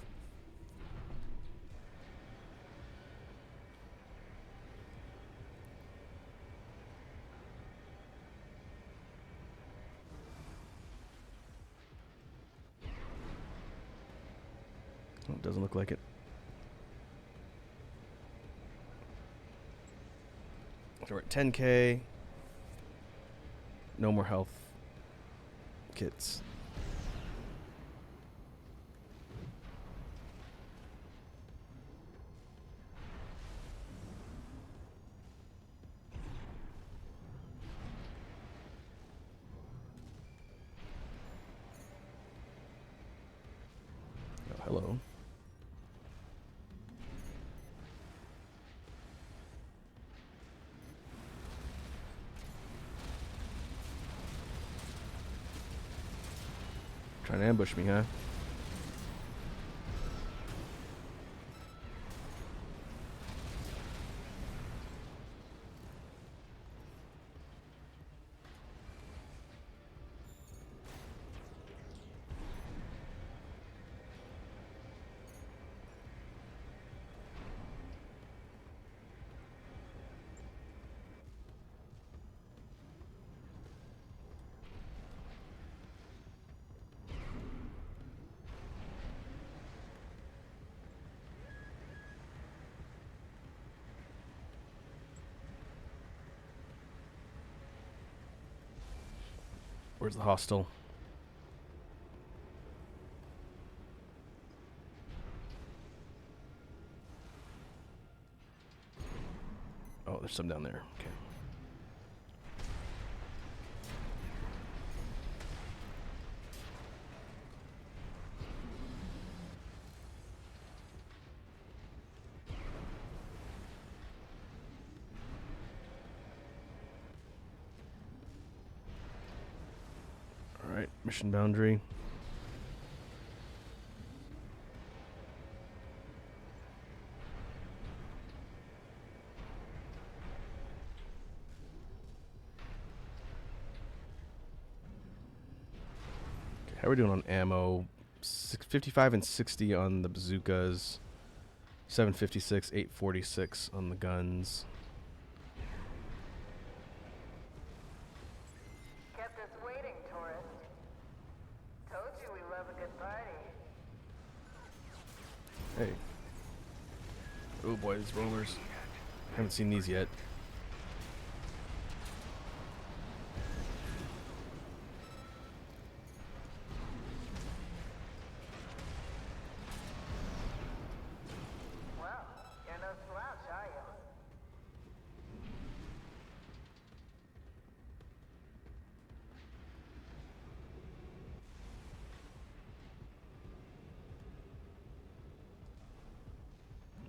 Oh, it doesn't look like it. So we're at 10K. No more health kits. Oh, hello. Trying to ambush me, huh? Where's the hostile? Oh, there's some down there. Okay. Alright, mission boundary. Okay, how are we doing on ammo? 55 and 60 on the bazookas. 756, 846 on the guns. Kept us waiting, tourist. Told you we love a good party. Hey. Oh boy, these rollers. Haven't seen these yet. Well, you're no slouch, are you?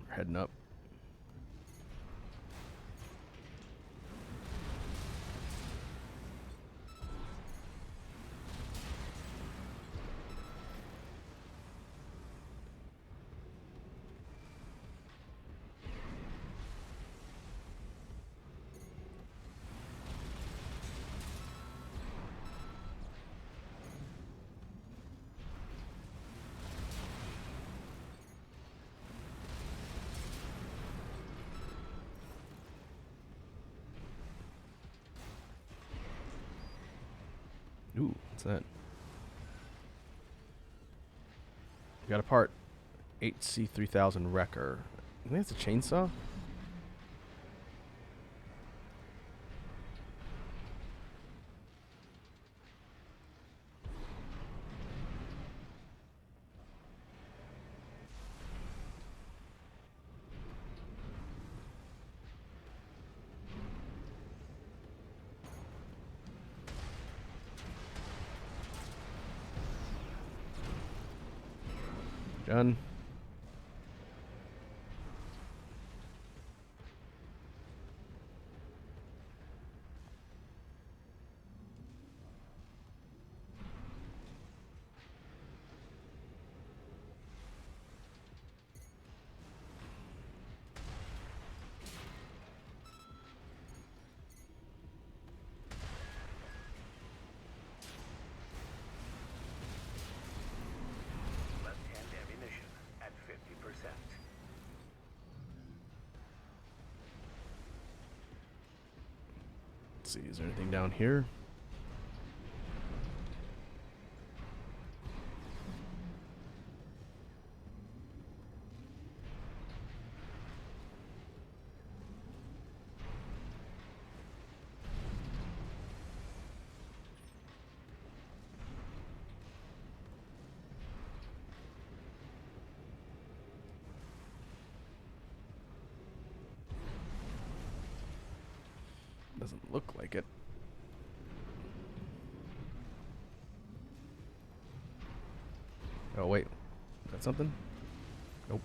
We're heading up. Ooh, what's that? We got a part. HC3000 Wrecker. I think it's a chainsaw. Done. Left-hand ammunition at 50%. Let's see, is there anything down here? Doesn't look like it. Oh wait, is that something? Nope.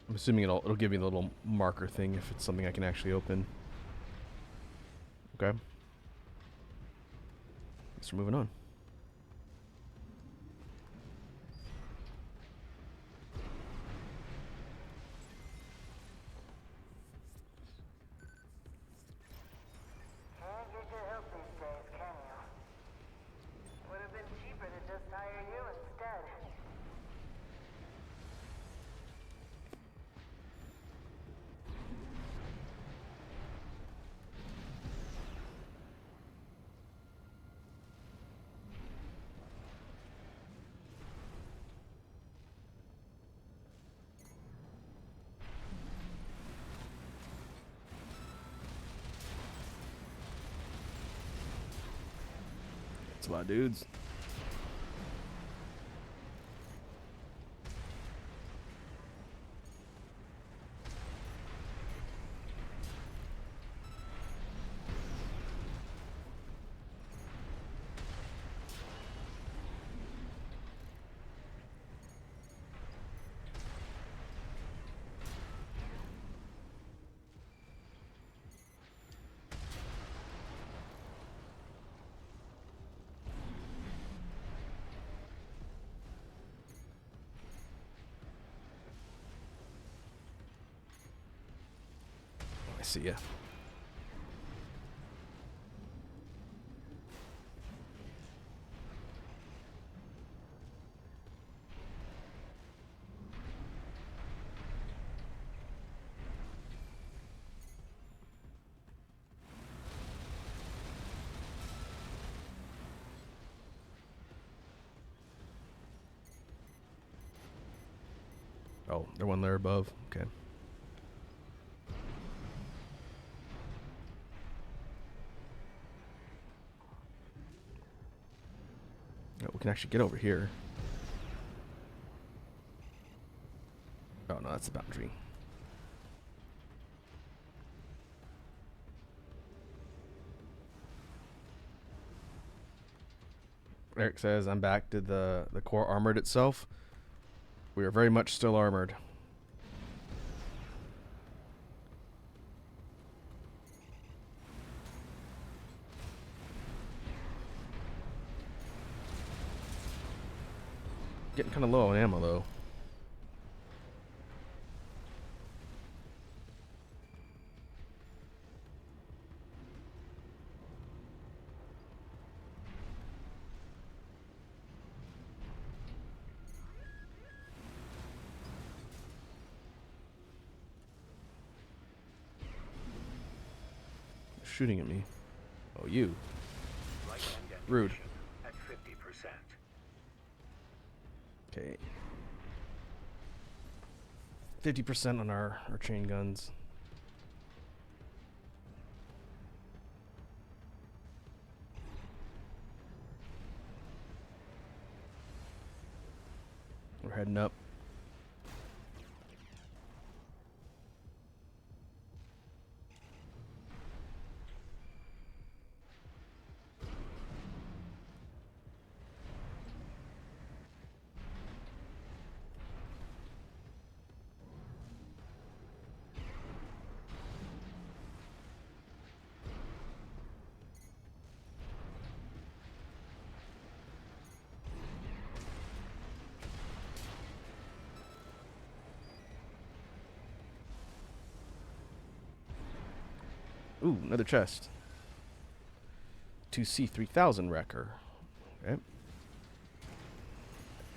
I'm assuming it'll give me the little marker thing if it's something I can actually open. Okay. Guess we're moving on. Can't get good help these days, can you? Would have been cheaper to just hire you instead. It's a lot of dudes. I see ya. Oh, they're one layer above. Okay. Oh, we can actually get over here. Oh no, that's the boundary. Eric says, I'm back. Did the core armored itself? We are very much still armored. Getting kind of low on ammo though. Shooting at me. Oh, you. Right-hand Rude. ammunition at 50%. Okay. 50% on our chain guns. We're heading up. Ooh, another chest. 2C3000 wrecker. Okay.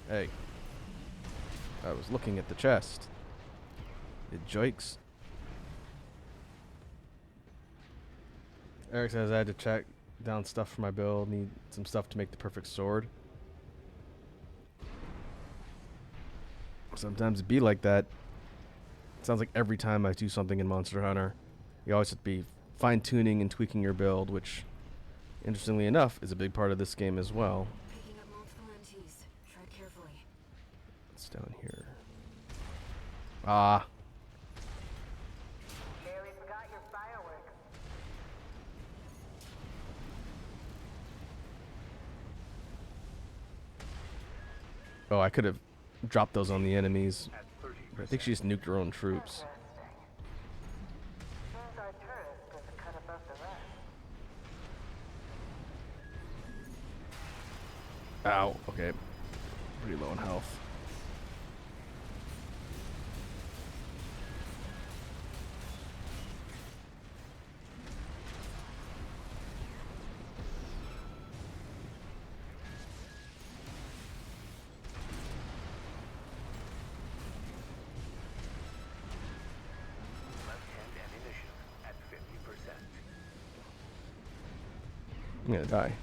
Hey. I was looking at the chest. It jokes. Eric says I had to check down stuff for my build. Need some stuff to make the perfect sword. Sometimes it be like that. It sounds like every time I do something in Monster Hunter, you always have to be fine-tuning and tweaking your build, which, interestingly enough, is a big part of this game as well. Picking up multiple MTs. Tread carefully. What's down here? Ah. Barely forgot your fireworks. Oh, I could have dropped those on the enemies. At 30%. But I think she just nuked her own troops. Seems our tourist is a cut above the rest. Ow. Okay. Pretty low in health. Left-hand ammunition at 50%. I'm gonna die.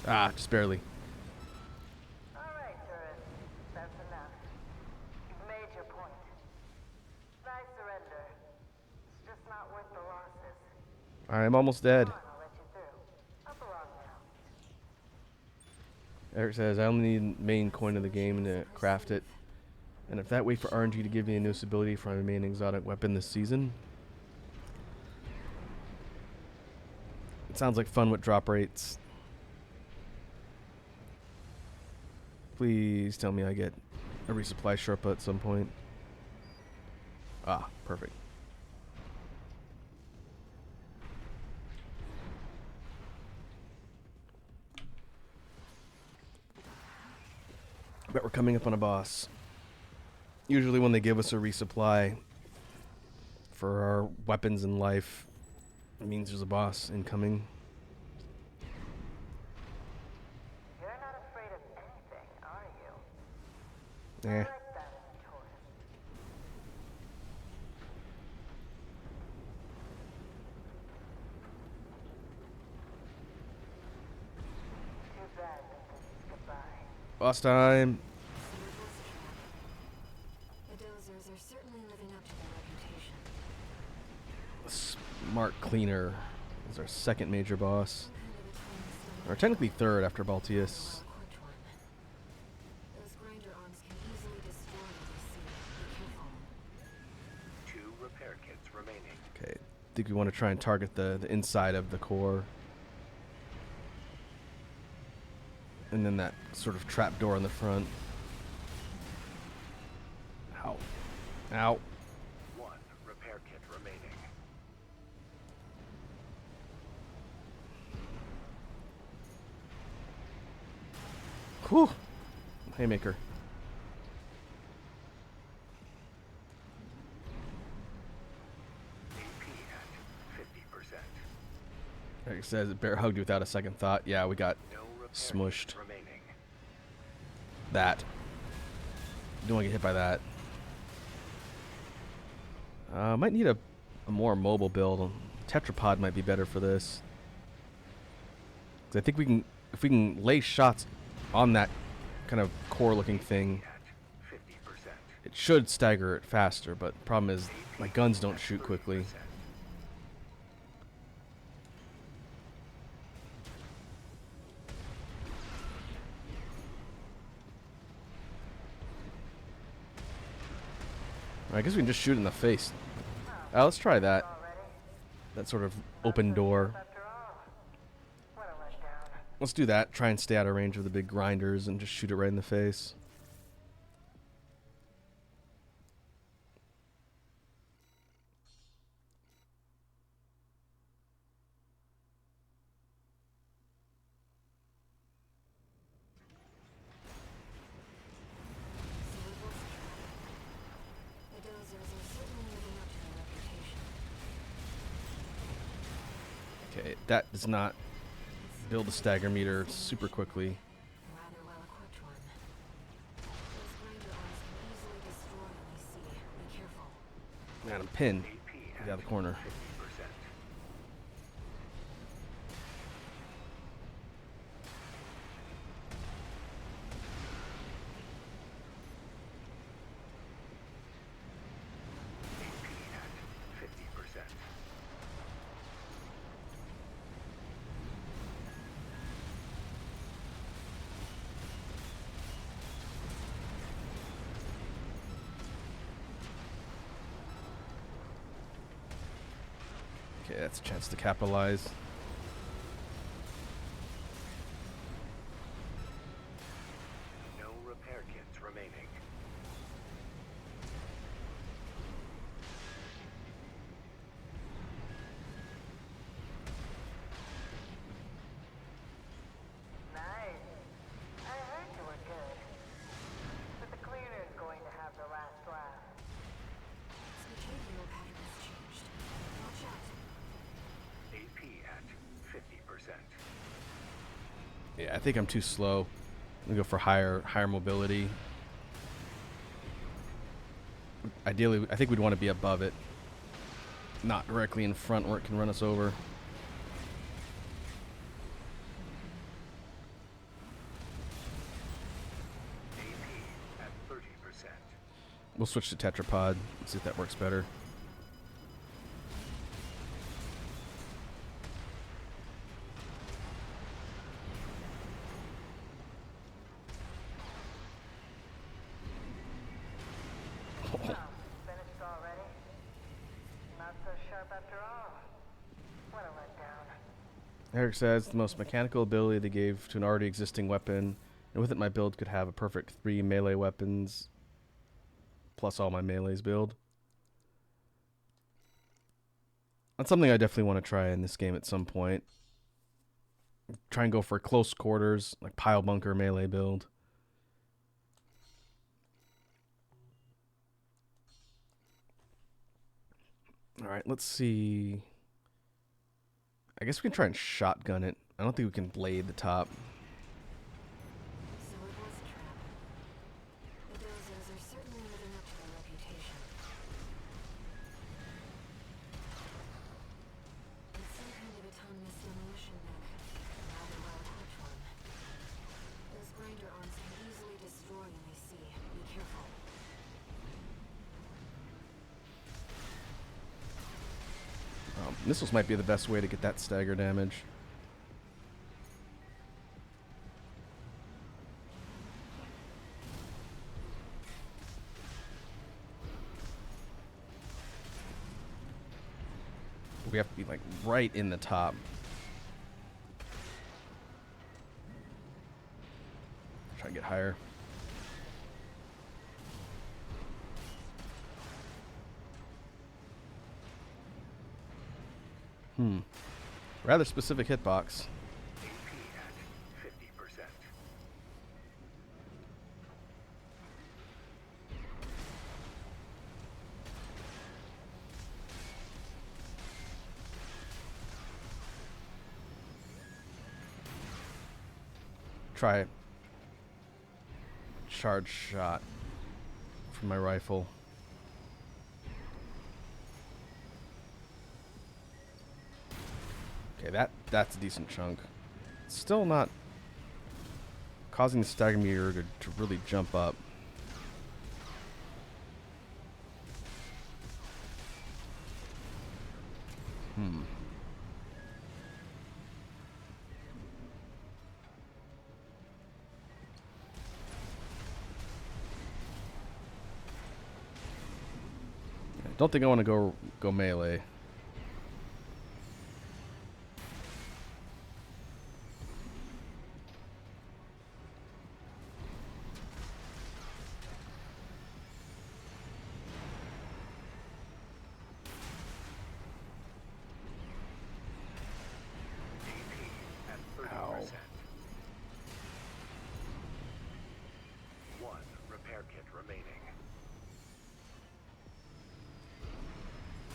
Ah, just barely. All right, tourist. That's enough. You've made your point. Nice surrender. It's just not worth the losses. I'm almost dead. Come on, I'll let you through. Up along now. Eric says I only need main coin of the game to craft it. And if that wait for RNG to give me a new ability for my main exotic weapon this season. It sounds like fun with drop rates. Please tell me I get a resupply Sherpa at some point. Ah, perfect. Bet we're coming up on a boss. Usually when they give us a resupply for our weapons in life, it means there's a boss incoming. You're not afraid of anything, are you? Eh. I like that in a tourist. Too bad that this is goodbye. Boss time. The dozers are certainly living up to their reputation. Smart Cleaner is our second major boss. Some kind of a twin stomach. Or technically third after Baltius. Quick one. Those grinder arms can easily destroy what they see. Be careful. 2 repair kits remaining. Okay, I think we want to try and target the inside of the core. And then that sort of trap door in the front. Ow. Ow. 1 repair kit remaining. Whew. Haymaker. AP at 50%. Like it says, it bear hugged you without a second thought. Yeah, we got No repair smushed. kits remaining. That. Don't want to get hit by that. Might need a more mobile build. Tetrapod might be better for this. 'Cause I think we can, if we can lay shots on that kind of core-looking thing. At 50%. It should stagger it faster, but the problem is my guns don't shoot quickly. I guess we can just shoot in the face. Let's try that. That sort of open door. After all, what a letdown. Let's do that. Try and stay out of range of the big grinders and just shoot it right in the face. The dozers are certainly living up to their reputation. Okay, that does not build the stagger meter super quickly. A rather well-equipped one. Those grinder arms can easily destroy when they see. Be careful. Man, I'm pinned. AP Get out of the corner. 50%. AP at 50%. Okay, that's a chance to capitalize. No repair kits remaining. Nice. I heard you were good. But the cleaner's going to have the last laugh. Its behavioral pattern has changed. Watch out. AP at 50%. Yeah, I think I'm too slow. I'm gonna go for higher mobility. Ideally, I think we'd want to be above it, not directly in front where it can run us over. AP at 30%. We'll switch to tetrapod and see if that works better. Oh, finished already? Not so sharp after all. What a letdown. Eric says the most mechanical ability they gave to an already existing weapon, and with it my build could have a perfect 3 melee weapons plus all my melees build. That's something I definitely want to try in this game at some point. Try and go for close quarters, like pile bunker melee build. Alright, let's see. I guess we can try and shotgun it. I don't think we can blade the top. So it was a trap. The dozers are certainly living up to their reputation. It's some kind of autonomous demolition mech. A rather well-equipped one. Those grinder arms can easily destroy when they see. Be careful. Missiles might be the best way to get that stagger damage. We have to be like right in the top. Try and get higher. Rather specific hitbox. AP at 50%. Try charge shot from my rifle. Okay, that's a decent chunk. Still not causing the stagger meter to really jump up. I don't think I want to go melee. AP at 30%. Ow. 1 repair kit remaining.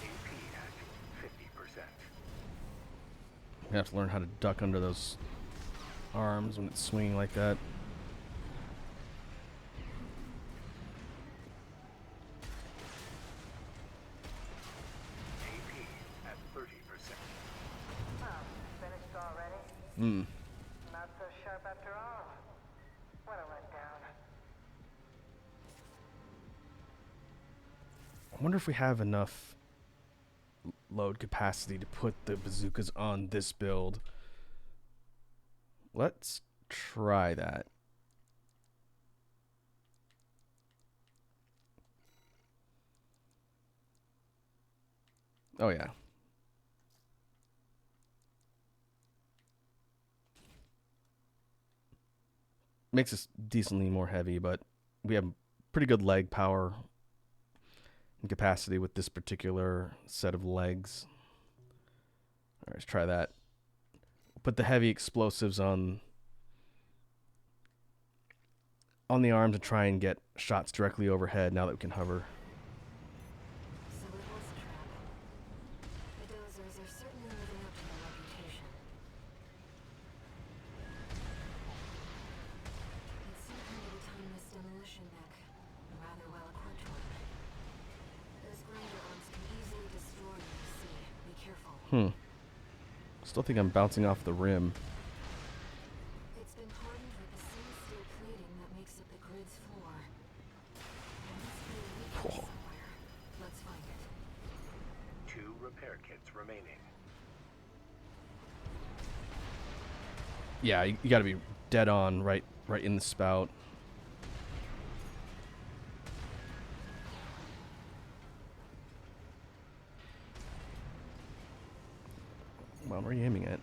AP at 50%. I have to learn how to duck under those arms when it's swinging like that. AP at 30%. Oh, finished already? Hmm. Not so sharp after all. What a letdown. I wonder if we have enough load capacity to put the bazookas on this build. Let's try that. Oh yeah. Makes us decently more heavy, but we have pretty good leg power and capacity with this particular set of legs. All right, let's try that. Put the heavy explosives on the arms and try and get shots directly overhead now that we can hover. So it was a trap. The dozers are certainly living up to their reputation. It's some kind of a timeless demolition mech. A rather well equipped one. Those grinder arms can easily destroy what you see. Be careful. Still think I'm bouncing off the rim. It's been hardened with the same steel plating that makes up the grid's floor. There must be a weakness somewhere. Let's find it. 2 repair kits remaining. Yeah, you got to be dead on right in the spout. Well, where are you aiming at?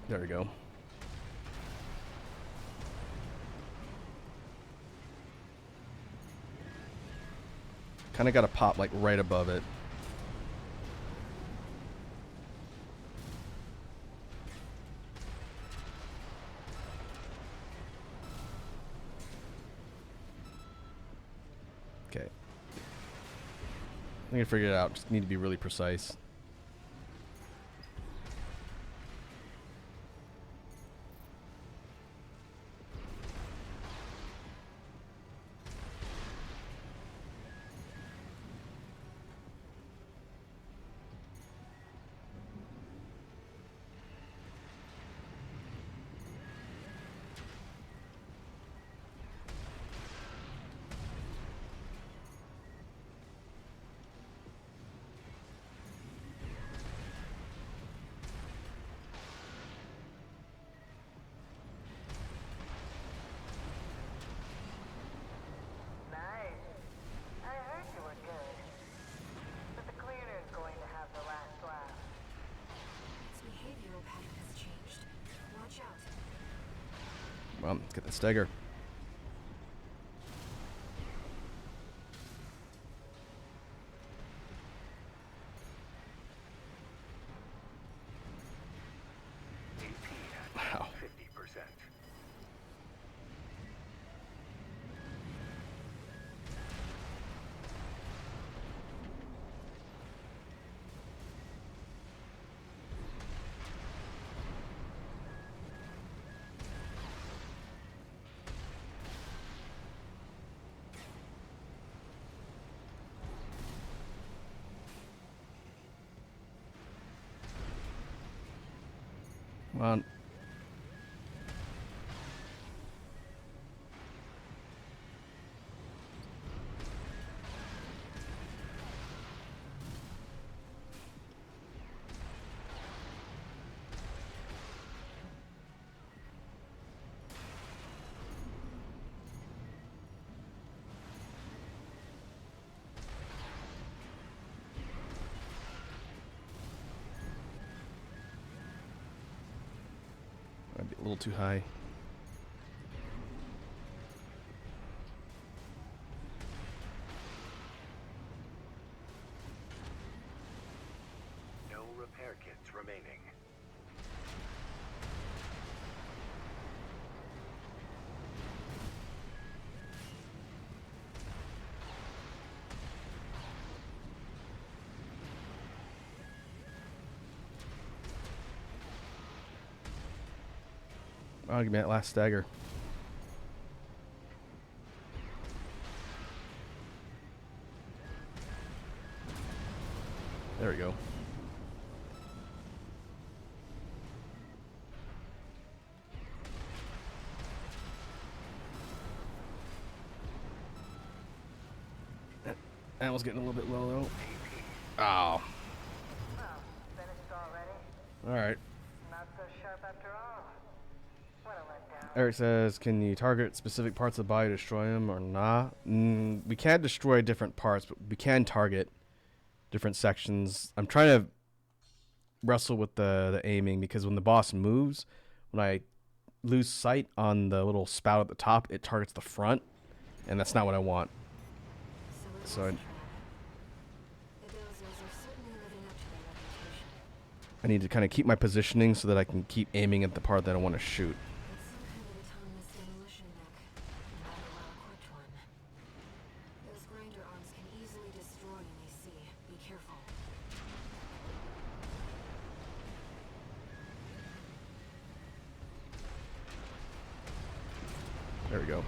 There we go. Kind of got to pop like right above it. Okay. I think I figured it out. Just need to be really precise. Nice. I heard you were good. But the cleaner's going to have the last laugh. Its behavioral pattern has changed. Watch out. Well, let's get the stagger. AP at Wow. 50%. Come on. Might be a little too high. No repair kits remaining. Oh, give me that last stagger. There we go. That was getting a little bit low though. Oh. Oh, finished already? Alright. Not so sharp after all. What a letdown. Eric says, can you target specific parts of the body to destroy them or not? We can't destroy different parts, but we can target different sections. I'm trying to wrestle with the aiming because when the boss moves, when I lose sight on the little spout at the top, it targets the front, and that's not what I want. So I need to kind of keep my positioning so that I can keep aiming at the part that I want to shoot. There we go.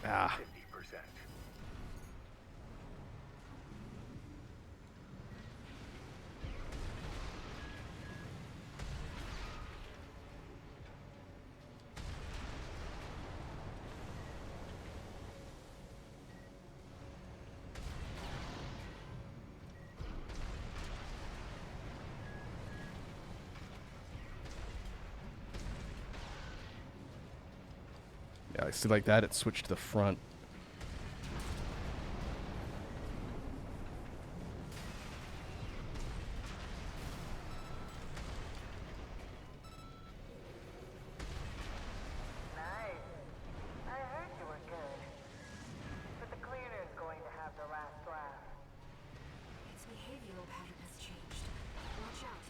Ah. 50%. Yeah, I see like that, it switched to the front. Nice. I heard you were good. But the cleaner's going to have the last laugh. Its behavioral pattern has changed. Watch out.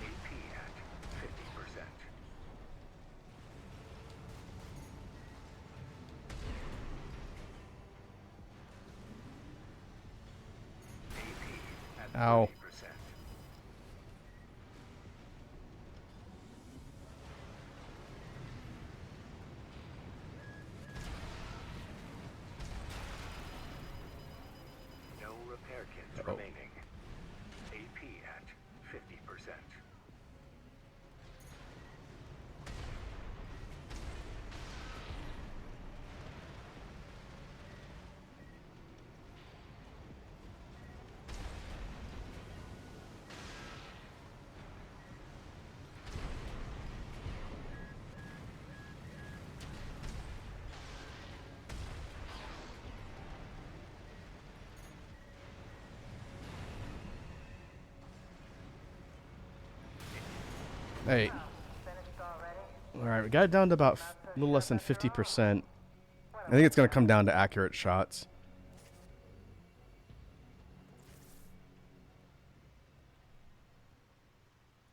AP at 50%. AP at Ow. 30%. No repair kits Uh-oh. remaining. AP at 50%. Hey. Finished already? Alright, we got it down to about a little less than 50%. I think it's going to come down to accurate shots.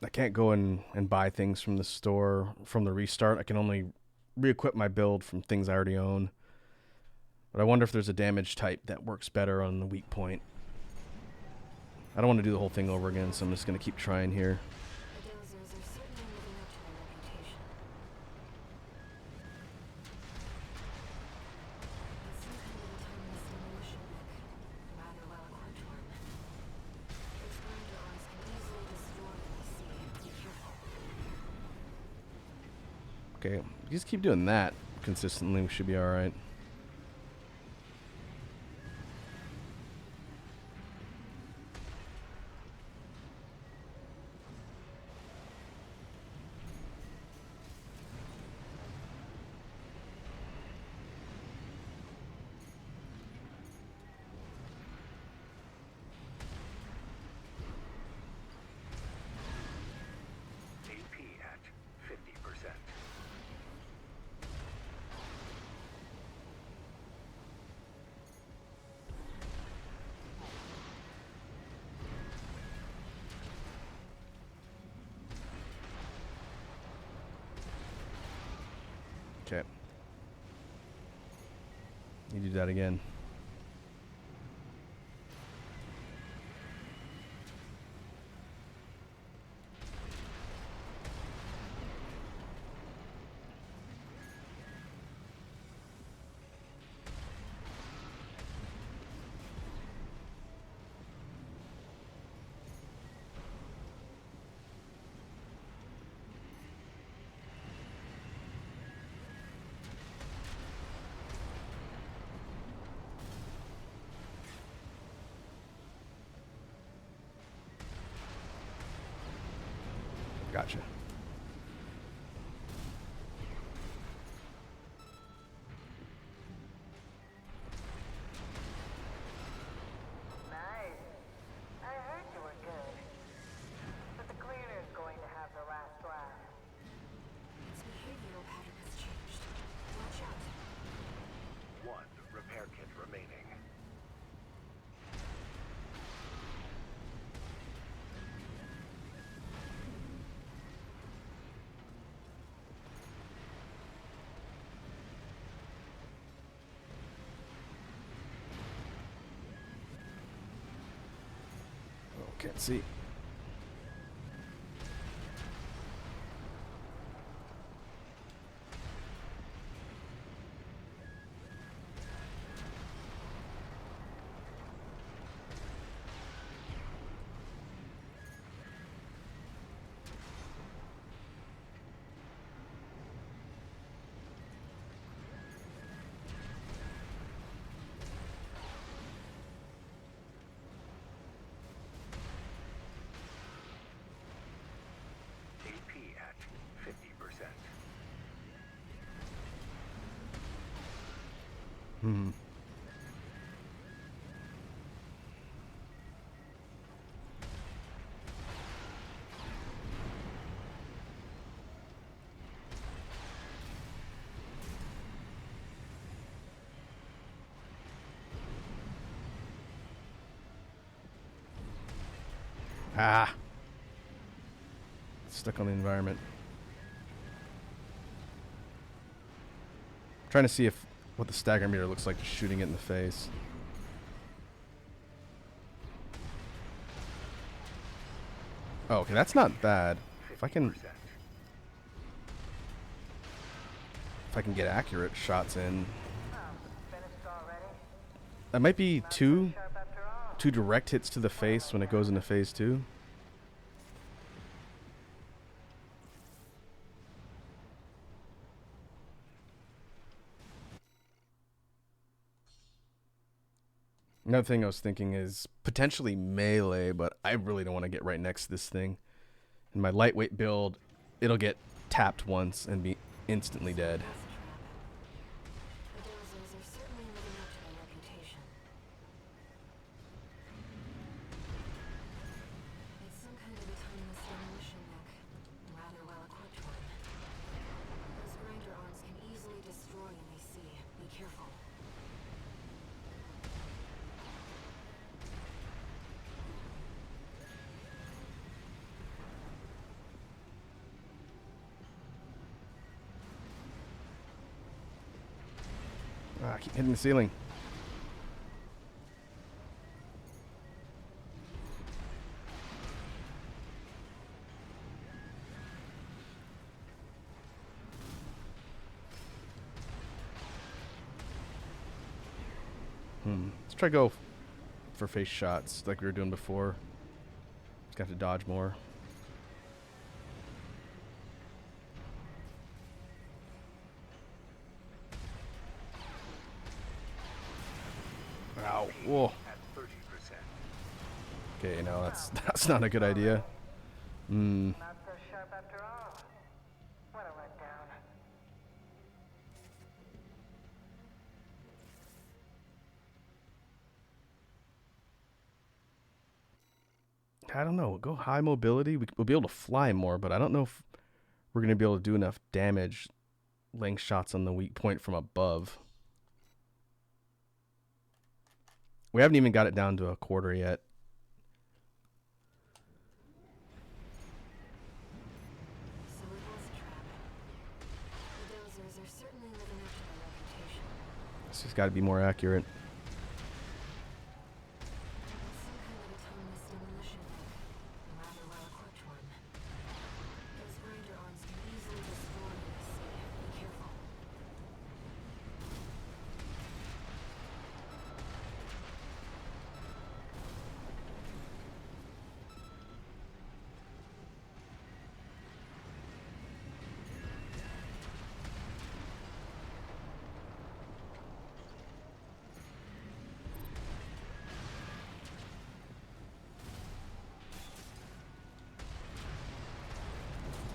I can't go in and buy things from the store from the restart. I can only re-equip my build from things I already own. But I wonder if there's a damage type that works better on the weak point. I don't want to do the whole thing over again, so I'm just going to keep trying here. The dozers are certainly living up to their reputation. It's some kind of a timeless demolition mech. Rather well equipped one. Those grinder arms can easily destroy what they see. Be careful. Okay, just keep doing that consistently. We should be all right. AP at 50%. Okay. You do that again. Gotcha. Nice. I heard you were good. But the cleaner's going to have the last laugh. Its behavioral pattern has changed. Watch out. 1 repair kit remaining. Oh, can't see. AP at 50%. Hmm. Ah. Stuck on the environment. Trying to see if what the stagger meter looks like just shooting it in the face. Oh, okay, that's not bad. If I can 50%. get accurate shots in. Oh, finished already? That might be Not so two sharp after all. direct hits to the face when it goes into phase 2. Another thing I was thinking is potentially melee, but I really don't want to get right next to this thing. In my lightweight build, it'll get tapped once and be instantly dead. That's a trap. The dozers are certainly living up to their reputation. It's some kind of a timeless demolition mech. Rather well equipped one. Those grinder arms can easily destroy any they see. Be careful. Ah, I keep hitting the ceiling. Let's try to go for face shots like we were doing before. Just got to dodge more. Ow. Whoa. At 30%. Okay, no, that's not a good idea. Not so sharp after all. What a letdown. I don't know. Go high mobility. We'll be able to fly more, but I don't know if we're going to be able to do enough damage laying shots on the weak point from above. We haven't even got it down to a quarter yet. So it was a trap. The dozers are certainly living up to their reputation. It's just got to be more accurate. Some kind of autonomous demolition rig. A rather well-equipped one. Those grinder arms can easily destroy the sea. Be careful.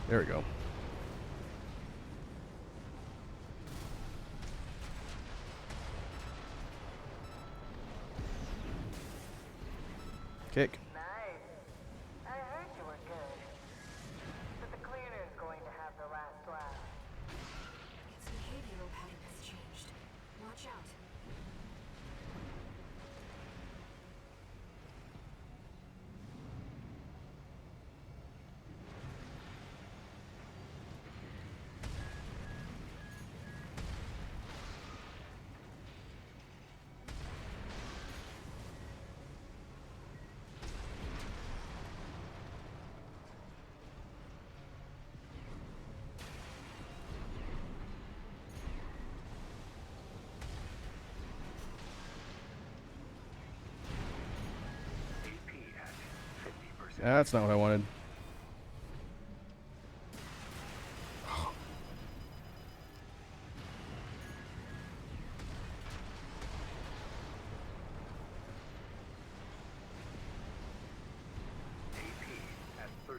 There we go. Kick. Nice. I heard you were good. But the cleaner's going to have the last laugh. Its behavioral pattern has changed. Watch out. AP at 50%. That's not what I wanted. AP at 30%.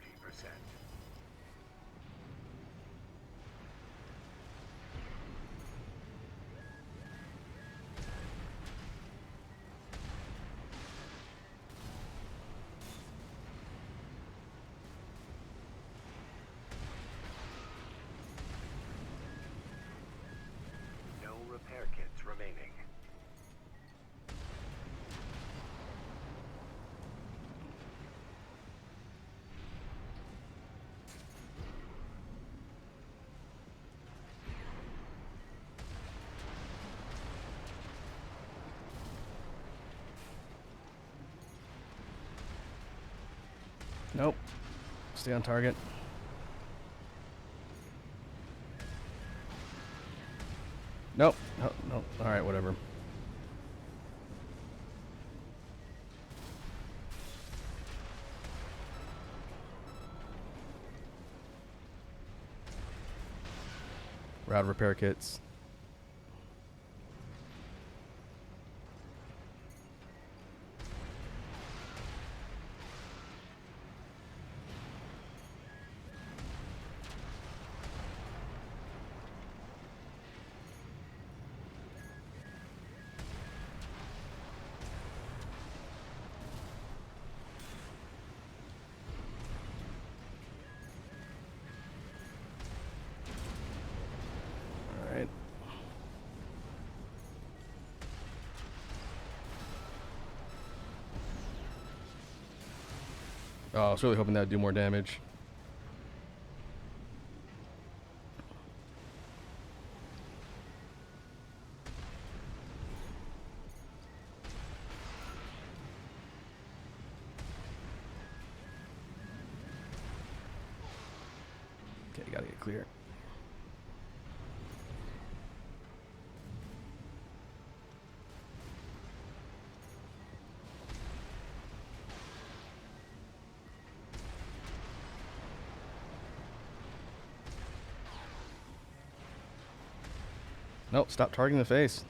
No repair kits remaining. Nope. Stay on target. Nope. No, no. All right, whatever. We're out of repair kits. All right. Oh, I was really hoping that would do more damage. Okay, gotta get clear. Nope, stop targeting the face.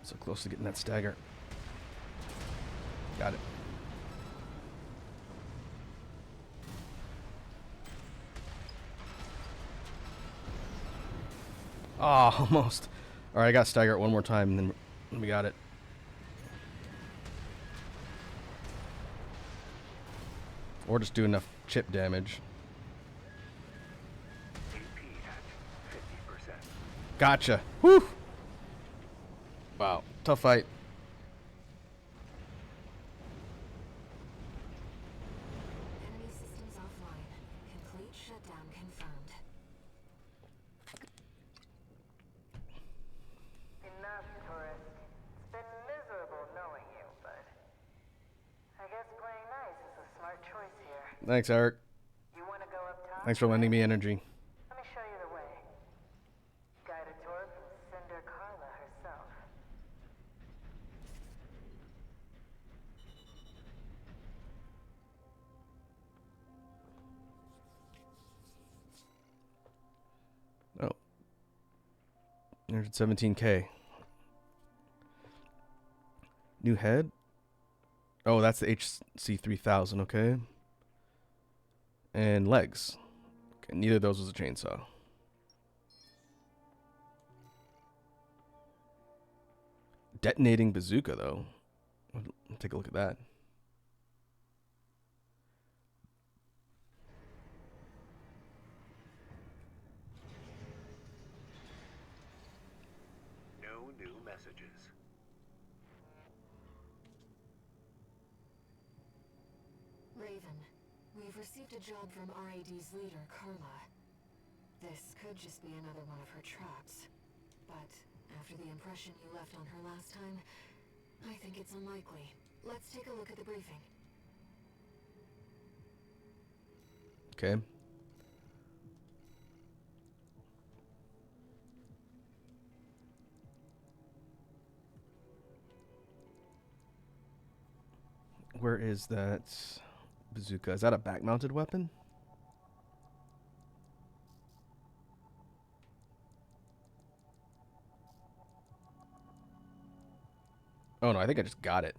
So close to getting that stagger. Got it. Oh, almost. All right, I got to stagger it one more time, and then we got it. Or just do enough chip damage. AP at 50%. Gotcha. Whew. Wow, tough fight. Enemy systems offline. Complete shutdown confirmed. Enough, tourist. It's been miserable knowing you, but I guess playing nice is a smart choice here. Thanks, Eric. You want to go up top? Thanks for lending me energy. Let me show you the way. Guided tour from Cinder Carla herself. Oh. 117K. New head? Oh, that's the HC3000, okay. And legs. Okay, neither of those was a chainsaw. Detonating bazooka, though. Take a look at that. No new messages. Raven, we've received a job from RAD's leader, Carla. This could just be another one of her traps. But after the impression you left on her last time, I think it's unlikely. Let's take a look at the briefing. Okay. Where is that bazooka? Is that a back-mounted weapon? Oh no, I think I just got it.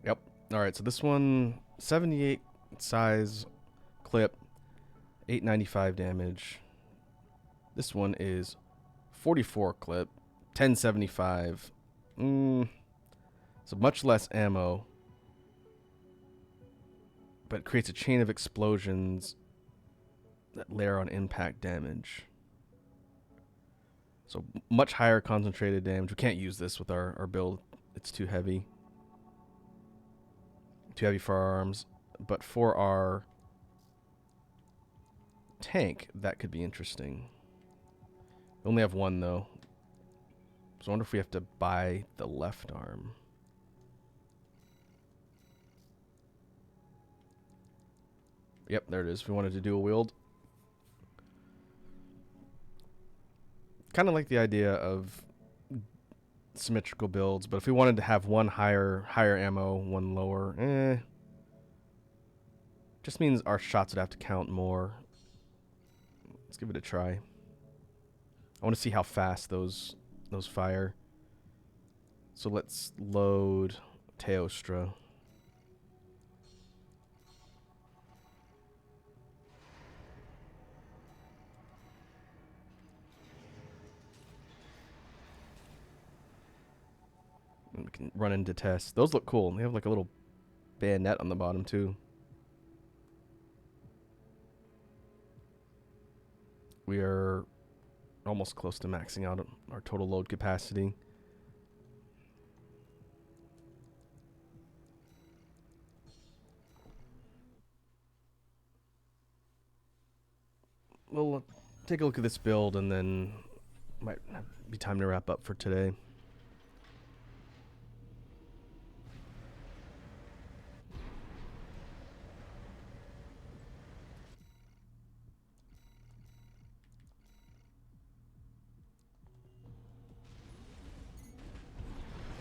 Yep. All right, so this one, 78 size clip, 895 damage. This one is 44 clip, 1075. So much less ammo, but it creates a chain of explosions that layer on impact damage. So much higher concentrated damage. We can't use this with our build. It's too heavy. Too heavy for our arms. But for our tank, that could be interesting. We only have one, though. So I wonder if we have to buy the left arm. Yep, there it is. If we wanted to do a wield. Kind of like the idea of symmetrical builds, but if we wanted to have one higher ammo, one lower, just means our shots would have to count more. Let's give it a try. I want to see how fast those fire. So let's load Teostra. And we can run into tests. Those look cool. They have like a little bayonet on the bottom too. We are almost close to maxing out our total load capacity. Well, take a look at this build, and then might be time to wrap up for today.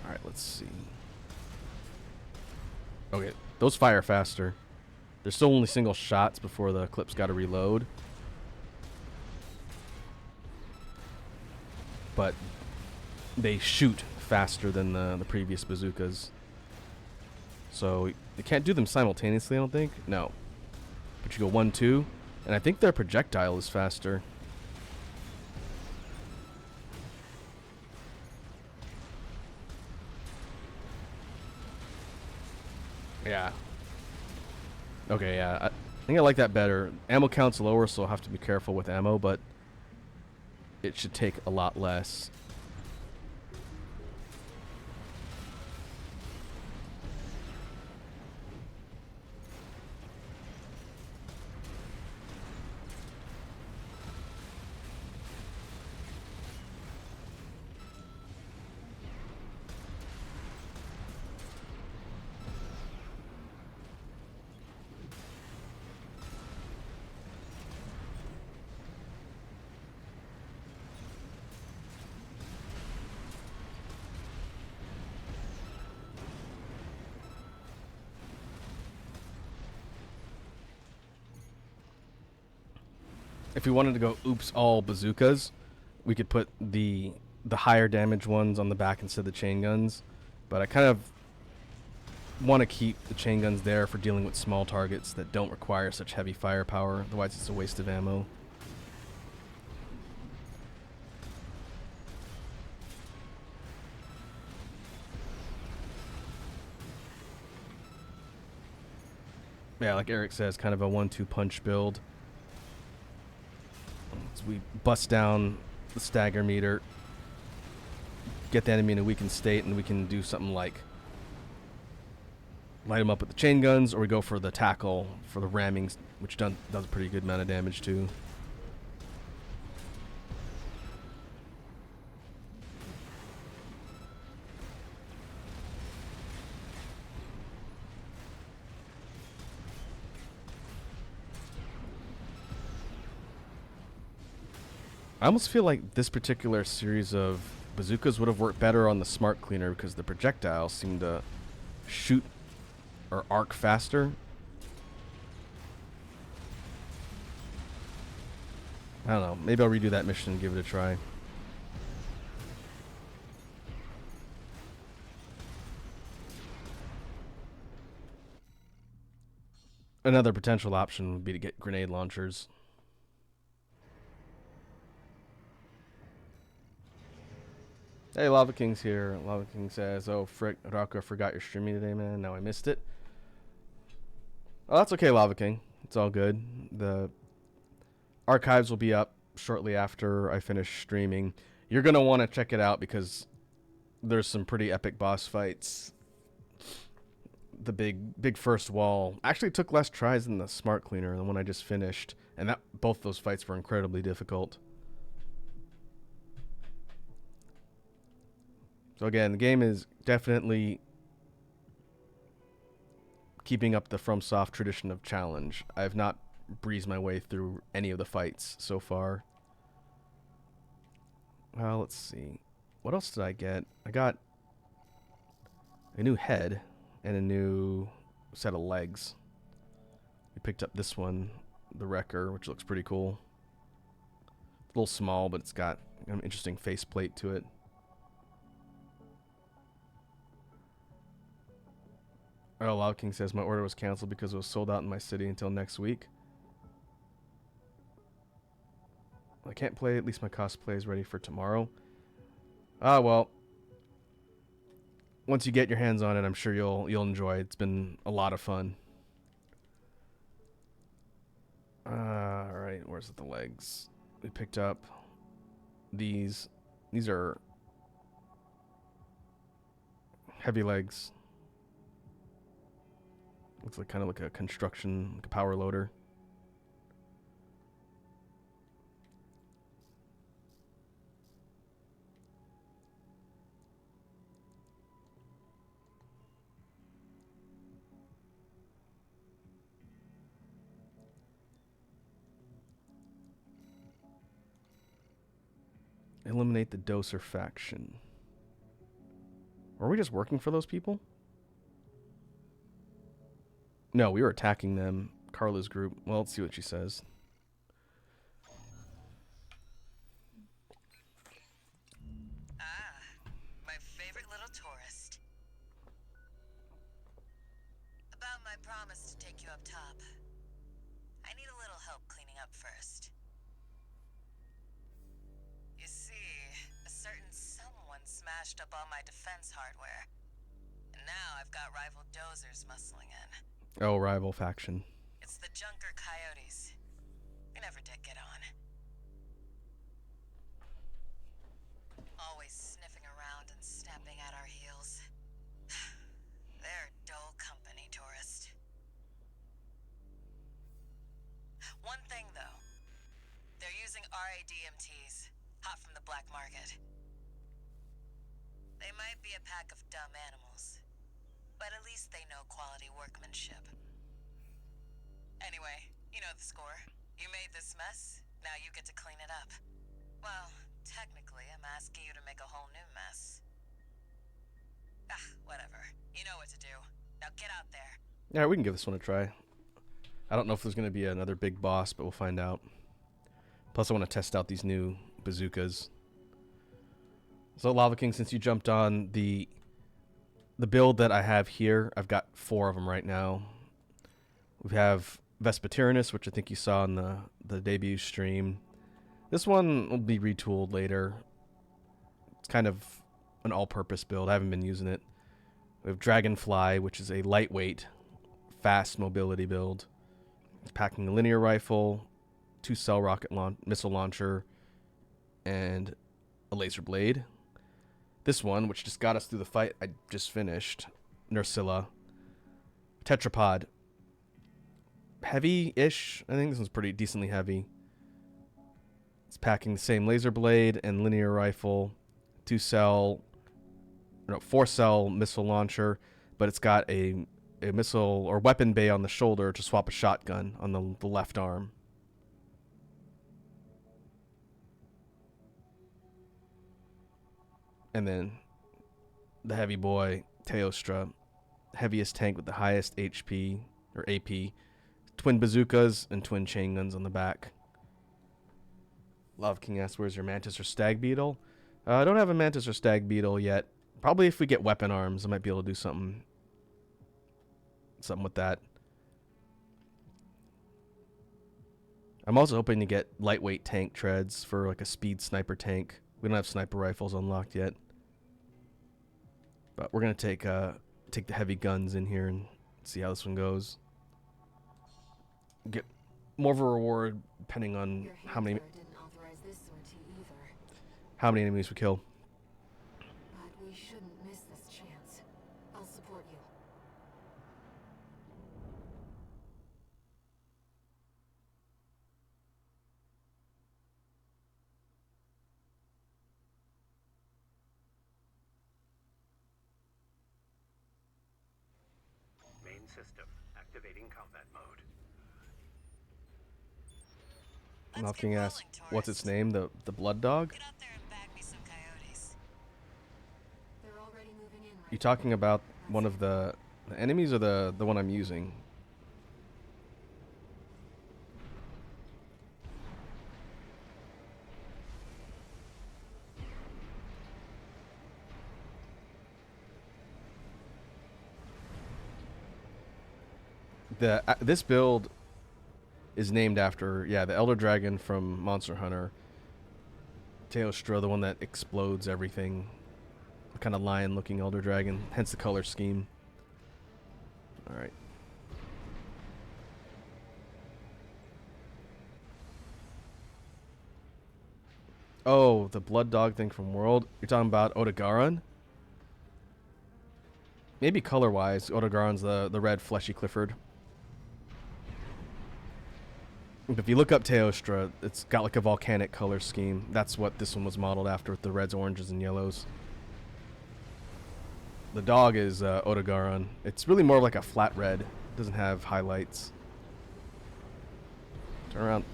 All right, let's see. Okay, those fire faster. They're still only single shots before the clip's got to reload. But they shoot faster than the previous bazookas. So you can't do them simultaneously, I don't think. No. But you go 1, 2, and I think their projectile is faster. Yeah. Okay, yeah. I think I like that better. Ammo count's lower, so I'll have to be careful with ammo, but it should take a lot less. If we wanted to go oops all bazookas, we could put the higher damage ones on the back instead of the chain guns. But I kind of want to keep the chain guns there for dealing with small targets that don't require such heavy firepower. Otherwise it's a waste of ammo. Yeah, like Eric says, kind of a 1-2 punch build. So we bust down the stagger meter, get the enemy in a weakened state, and we can do something like light them up with the chain guns, or we go for the tackle for the ramming, which does a pretty good amount of damage too. I almost feel like this particular series of bazookas would have worked better on the smart cleaner because the projectiles seem to shoot or arc faster. I don't know. Maybe I'll redo that mission and give it a try. Another potential option would be to get grenade launchers. Hey, Lava King's here. Lava King says, "Oh, frick, Rocco, forgot you're streaming today, man. Now I missed it." Oh, that's okay, Lava King. It's all good. The archives will be up shortly after I finish streaming. You're going to want to check it out because there's some pretty epic boss fights. The big first wall actually took less tries than the smart cleaner, the one I just finished. And both those fights were incredibly difficult. So again, the game is definitely keeping up the FromSoft tradition of challenge. I have not breezed my way through any of the fights so far. Well, let's see. What else did I get? I got a new head and a new set of legs. We picked up this one, the Wrecker, which looks pretty cool. It's a little small, but it's got an interesting faceplate to it. Oh, Loud King says my order was canceled because it was sold out in my city until next week. I can't play. At least my cosplay is ready for tomorrow. Ah, well. Once you get your hands on it, I'm sure you'll enjoy it. It's been a lot of fun. All right, where's the legs? We picked up these. These are heavy legs. Looks like kind of like a construction, like a power loader. Eliminate the Doser faction. Were we just working for those people? No, we were attacking them. Carla's group. Well, let's see what she says. Ah, my favorite little tourist. About my promise to take you up top. I need a little help cleaning up first. You see, a certain someone smashed up all my defense hardware. And now I've got rival dozers muscling in. Oh, rival faction. It's the Junker Coyotes. We never did get on. Always sniffing around and snapping at our heels. They're dull company, tourist. One thing, though. They're using RADMTs, hot from the black market. They might be a pack of dumb animals, but at least they know quality workmanship. Anyway, you know the score. You made this mess, now you get to clean it up. Well, technically, I'm asking you to make a whole new mess. Ah, whatever. You know what to do. Now get out there. Yeah, we can give this one a try. I don't know if there's going to be another big boss, but we'll find out. Plus, I want to test out these new bazookas. So, Lava King, since you jumped on the build that I have here, I've got 4 of them right now. We have Vespa-Tyrannus, which I think you saw in the debut stream. This one will be retooled later. It's kind of an all-purpose build. I haven't been using it. We have Dragonfly, which is a lightweight, fast mobility build. It's packing a linear rifle, 2-cell rocket missile launcher, and a laser blade. This one, which just got us through the fight I just finished, Nursilla. Tetrapod. Heavy-ish. I think this one's pretty decently heavy. It's packing the same laser blade and linear rifle, 4-cell missile launcher, but it's got a missile or weapon bay on the shoulder to swap a shotgun on the left arm. And then the heavy boy, Teostra, heaviest tank with the highest HP, or AP, twin bazookas and twin chain guns on the back. Love King asks, where's your Mantis or Stag Beetle? I don't have a Mantis or Stag Beetle yet. Probably if we get weapon arms, I might be able to do something with that. I'm also hoping to get lightweight tank treads for like a speed sniper tank. We don't have sniper rifles unlocked yet. But we're going to take the heavy guns in here and see how this one goes. Get more of a reward depending on how many enemies we kill. But we shouldn't miss this chance. I'll support you. Main system activating combat mode. King asks, what's its name? The blood dog? Get out there and bag me some coyotes. They're already moving in. You talking about one of the enemies or the one I'm using? This build is named after, the Elder Dragon from Monster Hunter. Teostra, the one that explodes everything. The kind of lion-looking Elder Dragon, hence the color scheme. Alright. Oh, the blood dog thing from World. You're talking about Odogaron? Maybe color-wise, Odogaron's the red fleshy Clifford. But if you look up Teostra, it's got like a volcanic color scheme. That's what this one was modeled after, with the reds, oranges, and yellows. The dog is Odogaron. It's really more like a flat red. It doesn't have highlights. Turn around.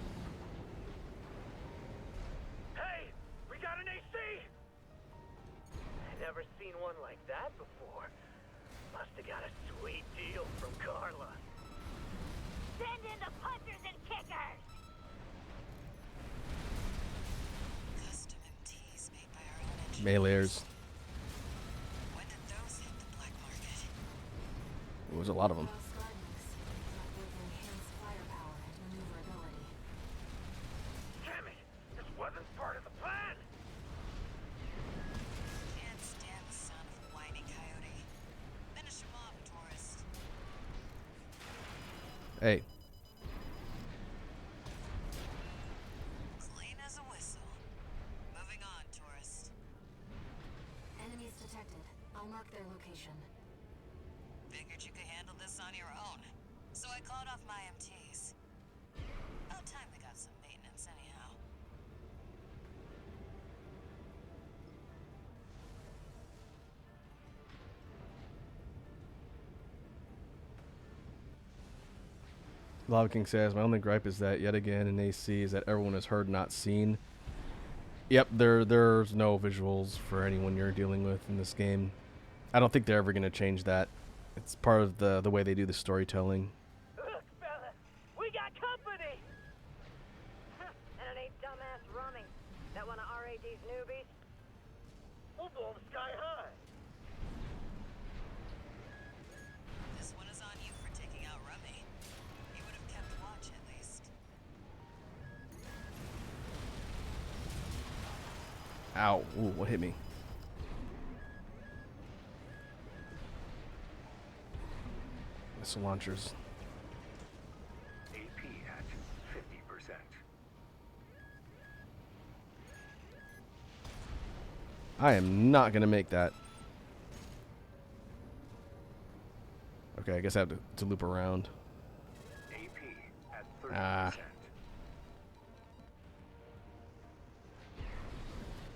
Hey, we got an one like that before. Must have got a sweet deal from Carla. Send in the punchers and kickers! Custom MTs made by our own engineers. Melee's. When did those hit the black market? It was a lot of them. Mouse Gardens, but with enhanced firepower and maneuverability. Damn it! This wasn't part of the plan! Can't stand the sound of a whiny coyote. Finish him off, tourist. Hey, Clean as a whistle. Moving on, tourist. Enemies detected. I'll mark their location. Figured you could handle this on your own. So I called off my MTs. About time we got some maintenance anyhow. Lava King says, my only gripe is that yet again in AC is that everyone is heard, not seen. Yep, there's no visuals for anyone you're dealing with in this game. I don't think they're ever going to change that. It's part of the way they do the storytelling. Look, fella, we got company! And it ain't dumbass Rummy. That one of RAD's newbies? We'll blow the sky high. This one is on you for taking out Rummy. You would have kept watch at least. Ow. Ooh, what hit me? Missile launchers. AP at 50%. I am not going to make that. Okay, I guess I have to loop around. AP at 30%. Ah.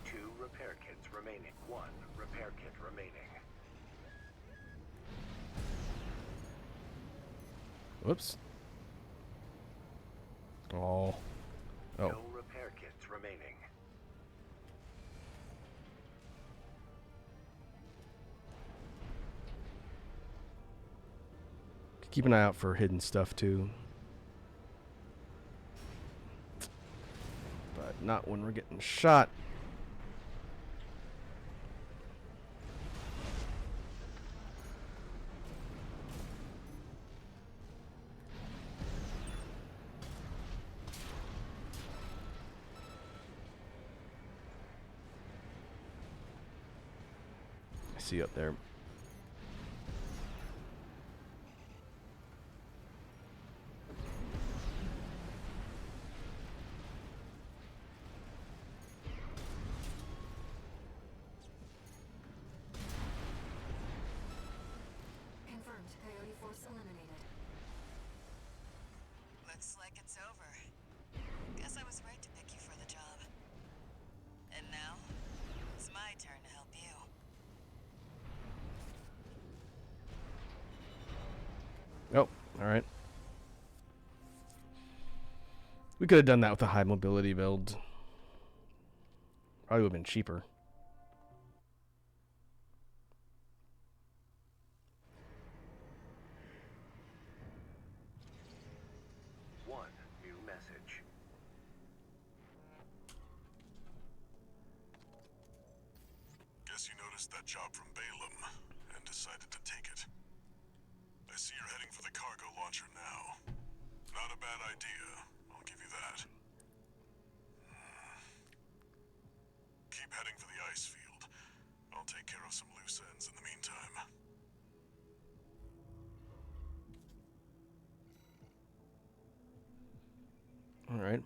2 repair kits remaining. 1 repair kit remaining. Whoops. Oh. Oh. No repair kits remaining. Keep an eye out for hidden stuff too. But not when we're getting shot. I see you up there. Confirmed. Coyote force eliminated. Looks like it's over. Guess I was right to pick you for the job. And now, it's my turn to help you. Oh, alright. We could have done that with a high mobility build. Probably would have been cheaper. One new message. Guess you noticed that job from Balaam and decided to take it. I see you're heading for the cargo launcher now. Not a bad idea, I'll give you that. Keep heading for the ice field. I'll take care of some loose ends in the meantime. Alright.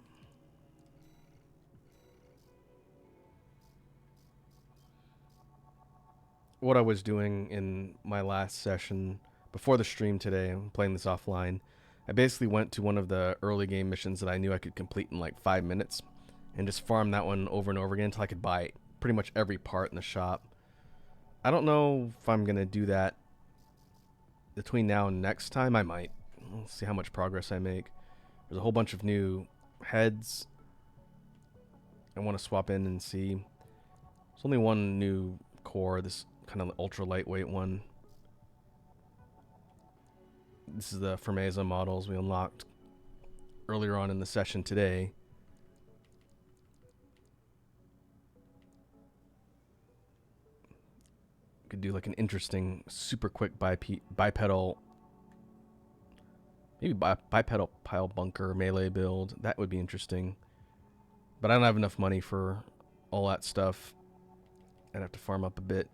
What I was doing in my last session before the stream today, I'm playing this offline. I basically went to one of the early game missions that I knew I could complete in like 5 minutes and just farm that one over and over again until I could buy pretty much every part in the shop. I don't know if I'm going to do that between now and next time. I might. We'll see how much progress I make. There's a whole bunch of new heads I want to swap in and see. There's only one new core, this kind of ultra lightweight one. This is the Firmeza models we unlocked earlier on in the session today. Could do like an interesting, super quick bipedal, maybe bipedal pile bunker melee build. That would be interesting. But I don't have enough money for all that stuff. I'd have to farm up a bit.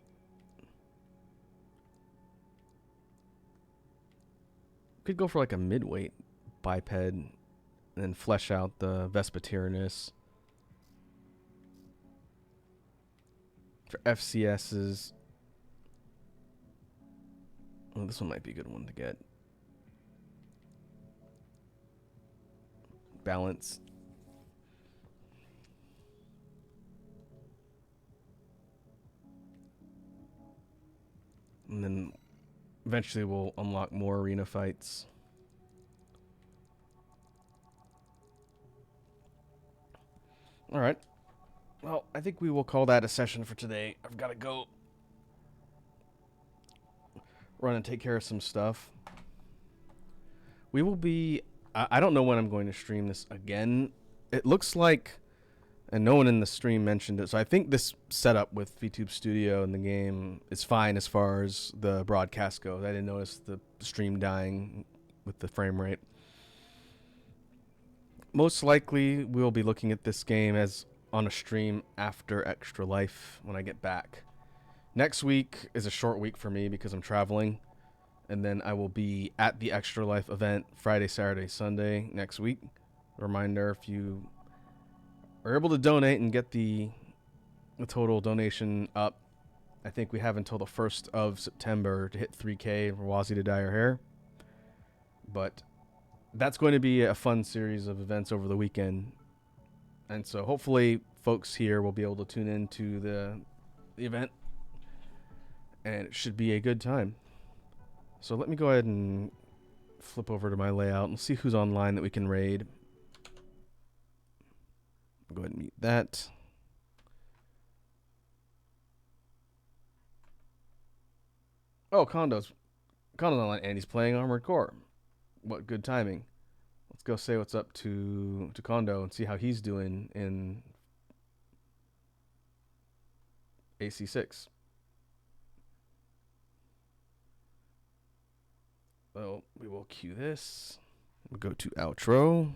Could go for like a midweight biped and then flesh out the Vespa Tyrannus. For FCSs, oh, this one might be a good one to get. Balance. And then eventually we'll unlock more arena fights. Alright. Well, I think we will call that a session for today. I've got to go run and take care of some stuff. We will be... I don't know when I'm going to stream this again. It looks like... And no one in the stream mentioned it. So I think this setup with VTube Studio and the game is fine as far as the broadcast goes. I didn't notice the stream dying with the frame rate. Most likely, we'll be looking at this game as on a stream after Extra Life when I get back. Next week is a short week for me because I'm traveling. And then I will be at the Extra Life event Friday, Saturday, Sunday next week. Reminder, if you are able to donate and get the total donation up, I think we have until the 1st of September to hit 3K for Wazzy to dye her hair. But that's going to be a fun series of events over the weekend. And so hopefully folks here will be able to tune into the event. And it should be a good time. So let me go ahead and flip over to my layout and see who's online that we can raid. Go ahead and mute that. Oh, Condo's online and he's playing Armored Core. What good timing. Let's go say what's up to Kondo and see how he's doing in AC6. Well, we will cue this. We'll go to outro.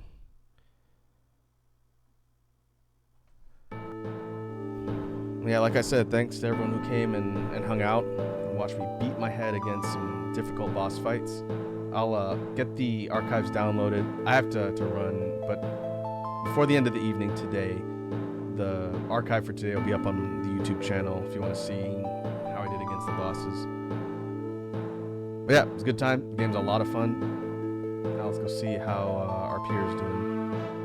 Yeah, like I said, thanks to everyone who came and hung out and watched me beat my head against some difficult boss fights. I'll get the archives downloaded. I have to run, but before the end of the evening today, the archive for today will be up on the YouTube channel if you want to see how I did against the bosses. But yeah, it was a good time. The game's a lot of fun. Now let's go see how our peers doing.